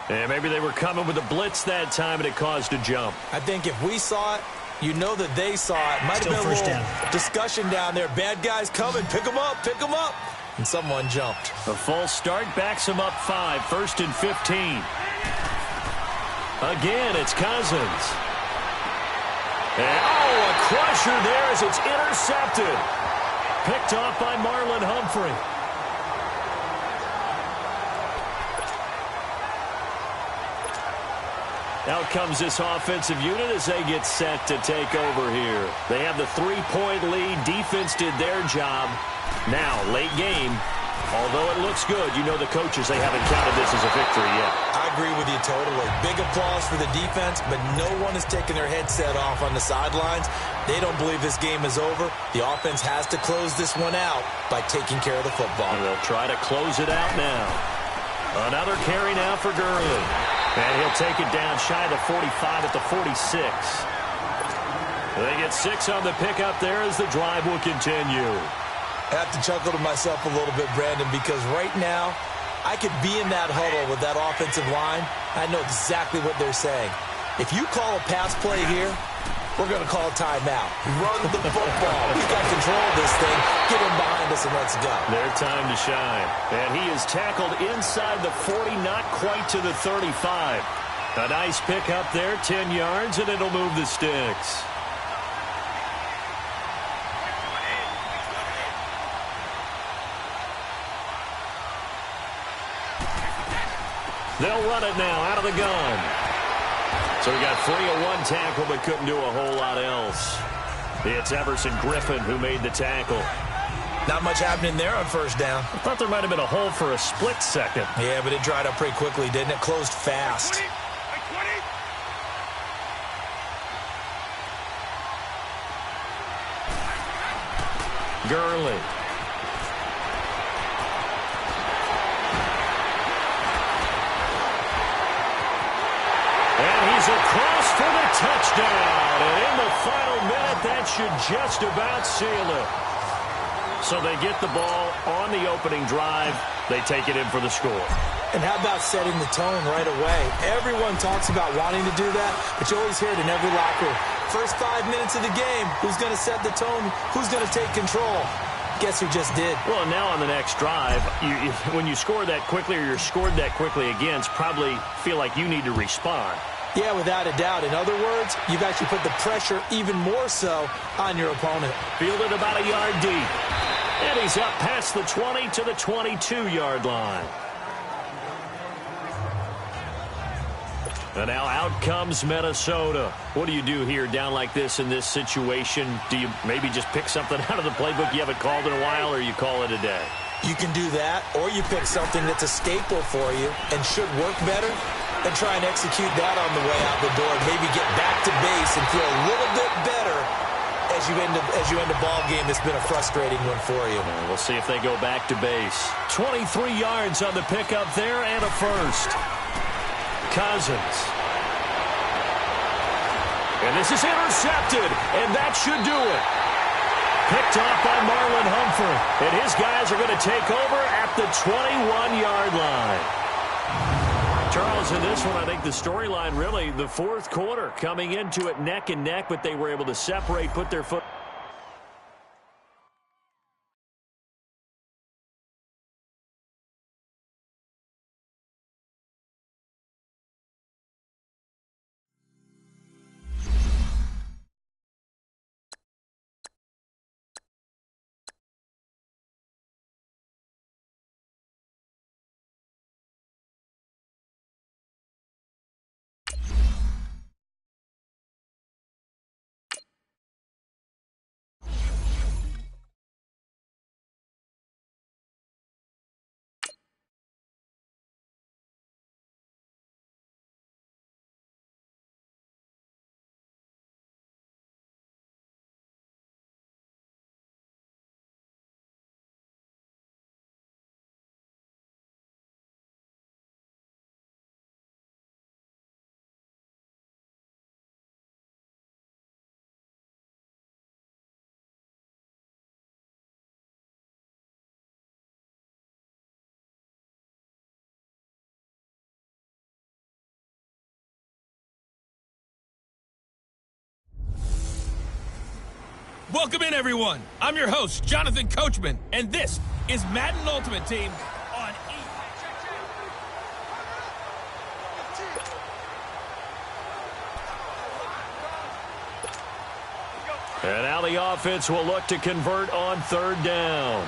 And maybe they were coming with a blitz that time and it caused a jump. I think if we saw it, you know that they saw it. Might have been a little discussion down there. Bad guys coming. Pick them up. Pick them up. And someone jumped. A false start backs them up 5. First and 15. Again, it's Cousins. And, a crusher there as it's intercepted. Picked off by Marlon Humphrey. Out comes this offensive unit as they get set to take over here. They have the 3-point lead. Defense did their job. Now, late game. Although it looks good, you know the coaches, they haven't counted this as a victory yet. I agree with you totally. Big applause for the defense, but no one is taking their headset off on the sidelines. They don't believe this game is over. The offense has to close this one out by taking care of the football. And they'll try to close it out now. Another carry now for Gurley. And he'll take it down shy of the 45 at the 46. They get 6 on the pickup there as the drive will continue. I have to chuckle to myself a little bit, Brandon, because right now I could be in that huddle with that offensive line. I know exactly what they're saying. If you call a pass play here, we're going to call a timeout. Run the football. We've got control of this thing. Get him behind us and let's go. Their time to shine. And he is tackled inside the 40, not quite to the 35. A nice pick up there, 10 yards, and it'll move the sticks. They'll run it now out of the gun. So he got free of one tackle but couldn't do a whole lot else. It's Everson Griffin who made the tackle. Not much happening there on first down. I thought there might have been a hole for a split second. Yeah, but it dried up pretty quickly, didn't it? Closed fast. Gurley. And he's across for the touchdown. And in the final minute, that should just about seal it. So they get the ball on the opening drive. They take it in for the score. And how about setting the tone right away? Everyone talks about wanting to do that, but you always hear it in every locker room. First 5 minutes of the game, who's going to set the tone? Who's going to take control? Guess who just did? Well, and now on the next drive, when you score that quickly or you're scored that quickly against, probably feel like you need to respond. Yeah, without a doubt. In other words, you've actually put the pressure even more so on your opponent. Fielded about a yard deep. And he's up past the 20 to the 22-yard line. And now out comes Minnesota. What do you do here down like this in this situation? Do you maybe just pick something out of the playbook you haven't called in a while, or you call it a day? You can do that, or you pick something that's a staple for you and should work better and try and execute that on the way out the door and maybe get back to base and feel a little bit better as you end a ball game that's been a frustrating one for you. We'll see if they go back to base. 23 yards on the pickup there and a first. Cousins. And this is intercepted, and that should do it. Picked off by Marlon Humphrey, and his guys are going to take over at the 21-yard line. Charles, in this one, I think the storyline really, the fourth quarter, coming into it neck and neck, but they were able to separate, put their foot. Welcome in, everyone. I'm your host, Jonathan Coachman, and this is Madden Ultimate Team on E. And now the offense will look to convert on third down.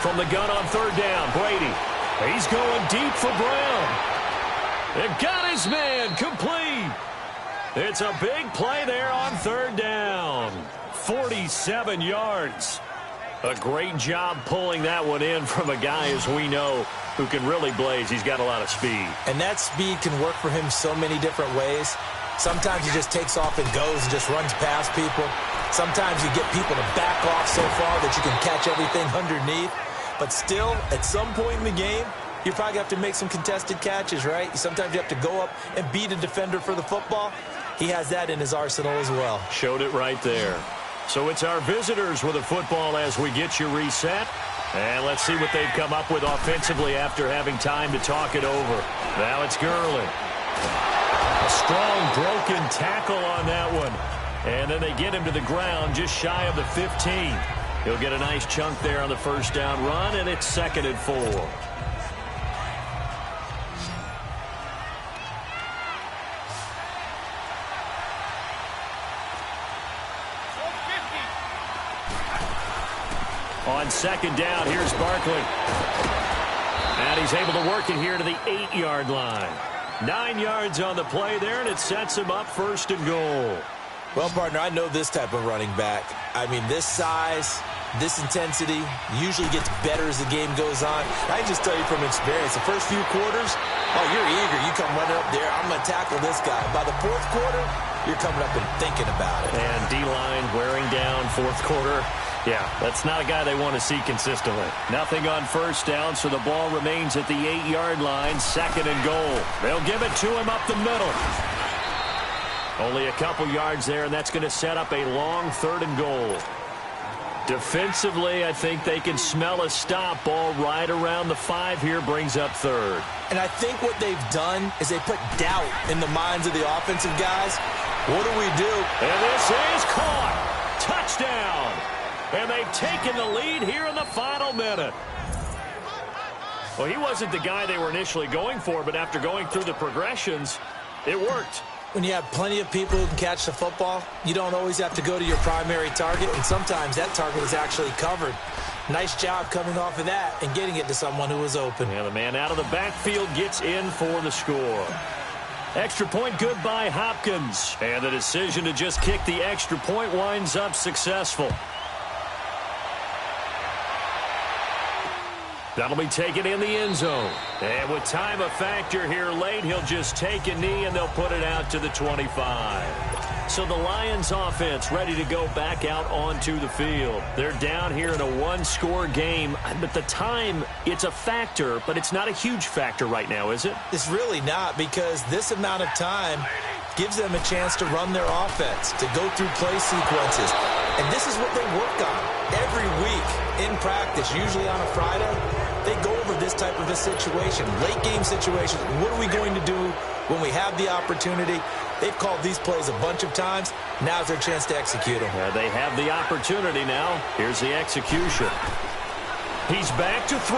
From the gun on third down, Brady. He's going deep for Brown. And got his man complete. It's a big play there on third down. 47 yards. A great job pulling that one in from a guy, as we know, who can really blaze. He's got a lot of speed. And that speed can work for him so many different ways. Sometimes he just takes off and goes and just runs past people. Sometimes you get people to back off so far that you can catch everything underneath. But still, at some point in the game, you probably have to make some contested catches, right? Sometimes you have to go up and beat a defender for the football. He has that in his arsenal as well. Showed it right there. So it's our visitors with a football as we get you reset. And let's see what they've come up with offensively after having time to talk it over. Now it's Gurley. A strong broken tackle on that one. And then they get him to the ground just shy of the 15. He'll get a nice chunk there on the first down run, and it's 2nd and 4. On 2nd down, here's Barkley. And he's able to work it here to the 8-yard line. 9 yards on the play there, and it sets him up 1st and goal. Well, partner, I know this type of running back. I mean, this size, this intensity usually gets better as the game goes on. I can just tell you from experience, the first few quarters, oh, you're eager. You come running up there, I'm going to tackle this guy. By the 4th quarter, you're coming up and thinking about it. And D-line wearing down 4th quarter. Yeah, that's not a guy they want to see consistently. Nothing on first down, so the ball remains at the 8-yard line, 2nd and goal. They'll give it to him up the middle. Only a couple yards there, and that's going to set up a long 3rd and goal. Defensively, I think they can smell a stop. Ball right around the 5 here, brings up 3rd. And I think what they've done is they put doubt in the minds of the offensive guys. What do we do? And this is caught. Touchdown. And they've taken the lead here in the final minute. Well, he wasn't the guy they were initially going for, but after going through the progressions, it worked. When you have plenty of people who can catch the football, you don't always have to go to your primary target, and sometimes that target was actually covered. Nice job coming off of that and getting it to someone who was open. Yeah, the man out of the backfield gets in for the score. Extra point good by Hopkins. And the decision to just kick the extra point winds up successful. That'll be taken in the end zone. And with time a factor here late, he'll just take a knee and they'll put it out to the 25. So the Lions offense ready to go back out onto the field. They're down here in a one-score game. But the time, it's a factor, but it's not a huge factor right now, is it? It's really not, because this amount of time gives them a chance to run their offense, to go through play sequences. And this is what they work on every week in practice, usually on a Friday. They go over this type of a situation, late game situations. What are we going to do when we have the opportunity? They've called these plays a bunch of times. Now's their chance to execute them. They have the opportunity now. Here's the execution. He's back to throw.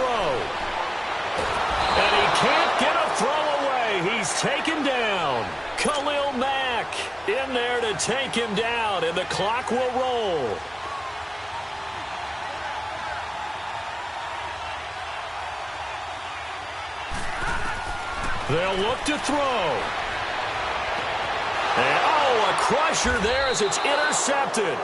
And he can't get a throw away. He's taken down. Khalil Mack in there to take him down, and the clock will roll. They'll look to throw. And, a crusher there as it's intercepted.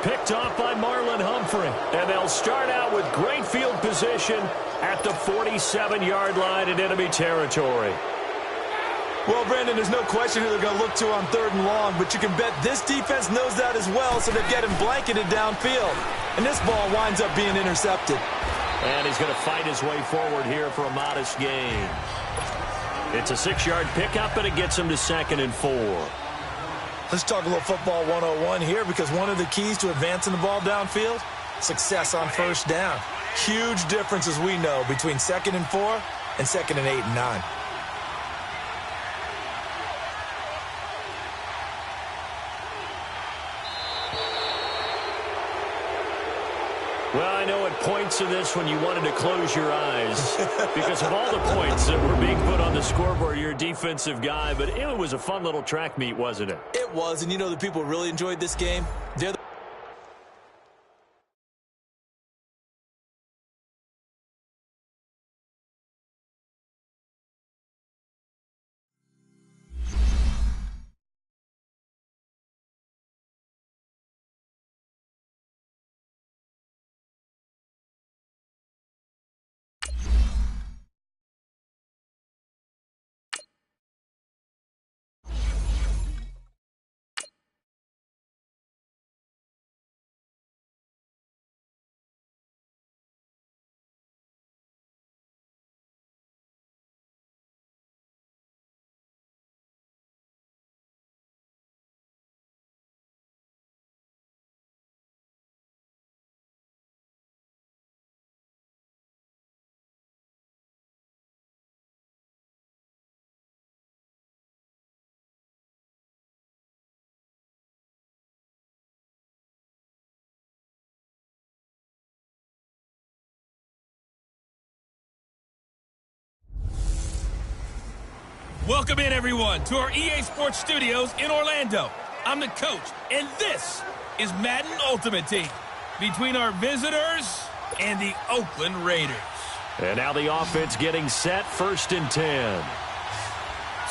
Picked off by Marlon Humphrey. And they'll start out with great field position at the 47-yard line in enemy territory. Well, Brandon, there's no question who they're going to look to on 3rd and long, but you can bet this defense knows that as well, so they're getting blanketed downfield. And this ball winds up being intercepted. And he's going to fight his way forward here for a modest gain. It's a 6-yard pickup, and it gets him to 2nd and 4. Let's talk a little football 101 here, because one of the keys to advancing the ball downfield, success on first down. Huge difference, as we know, between 2nd and 4 and 2nd and 8 and 9. Well, I know at points of this when you wanted to close your eyes because of all the points that were being put on the scoreboard. You're a defensive guy, but it was a fun little track meet, wasn't it? It was, and you know the people really enjoyed this game? They're the Welcome in, everyone, to our EA Sports Studios in Orlando. I'm the coach, and this is Madden Ultimate Team between our visitors and the Oakland Raiders. And now the offense getting set, 1st and 10.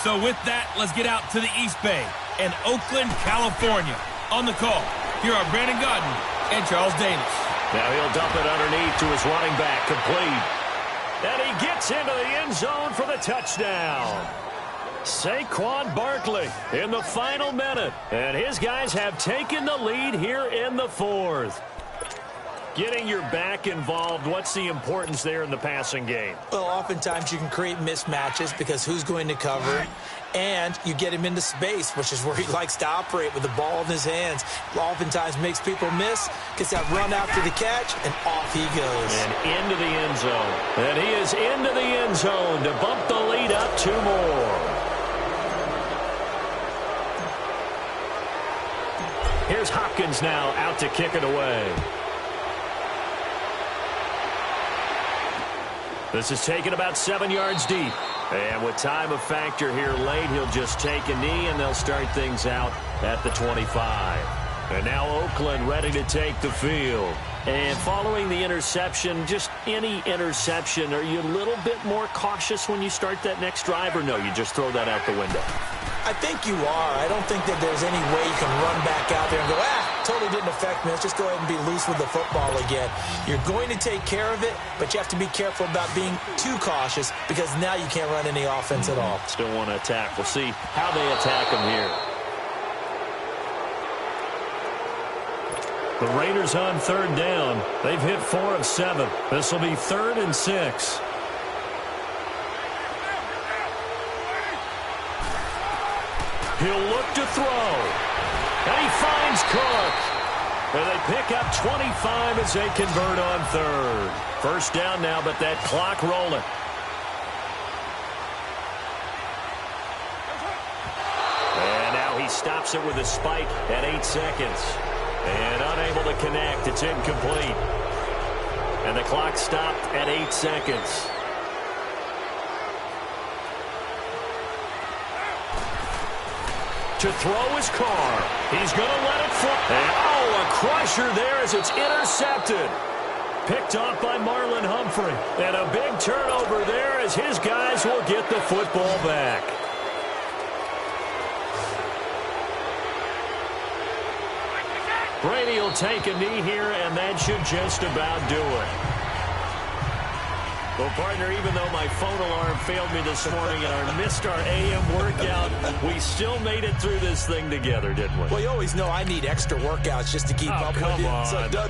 So with that, let's get out to the East Bay and Oakland, California. On the call, here are Brandon Godden and Charles Davis. Now he'll dump it underneath to his running back, complete. And he gets into the end zone for the touchdown. Saquon Barkley in the final minute. And his guys have taken the lead here in the 4th. Getting your back involved, what's the importance there in the passing game? Well, oftentimes you can create mismatches because who's going to cover, and you get him into space, which is where he likes to operate with the ball in his hands. Oftentimes makes people miss, gets that run after the catch, and off he goes. And into the end zone. And he is into the end zone to bump the lead up 2 more. Here's Hopkins now out to kick it away. This is taken about 7 yards deep. And with time a factor here late, he'll just take a knee, and they'll start things out at the 25. And now Oakland ready to take the field. And following the interception, just any interception, are you a little bit more cautious when you start that next drive, or no, you just throw that out the window? I think you are. I don't think that there's any way you can run back out there and go, totally didn't affect me. Let's just go ahead and be loose with the football again. You're going to take care of it, but you have to be careful about being too cautious because now you can't run any offense at all. Still want to attack. We'll see how they attack him here. The Raiders on 3rd down. They've hit 4 of 7. This will be 3rd and 6. He'll look to throw. And he finds Cook. And they pick up 25 as they convert on 3rd. First down now, but that clock rolling. And now he stops it with a spike at 8 seconds. And unable to connect. It's incomplete. And the clock stopped at 8 seconds. To throw his car. He's going to let it fly. And, a crusher there as it's intercepted. Picked off by Marlon Humphrey. And a big turnover there as his guys will get the football back. Brady will take a knee here, and that should just about do it. Well, partner, even though my phone alarm failed me this morning and I missed our AM workout, we still made it through this thing together, didn't we? Well, you always know I need extra workouts just to keep up with you. Come on. So, Doug,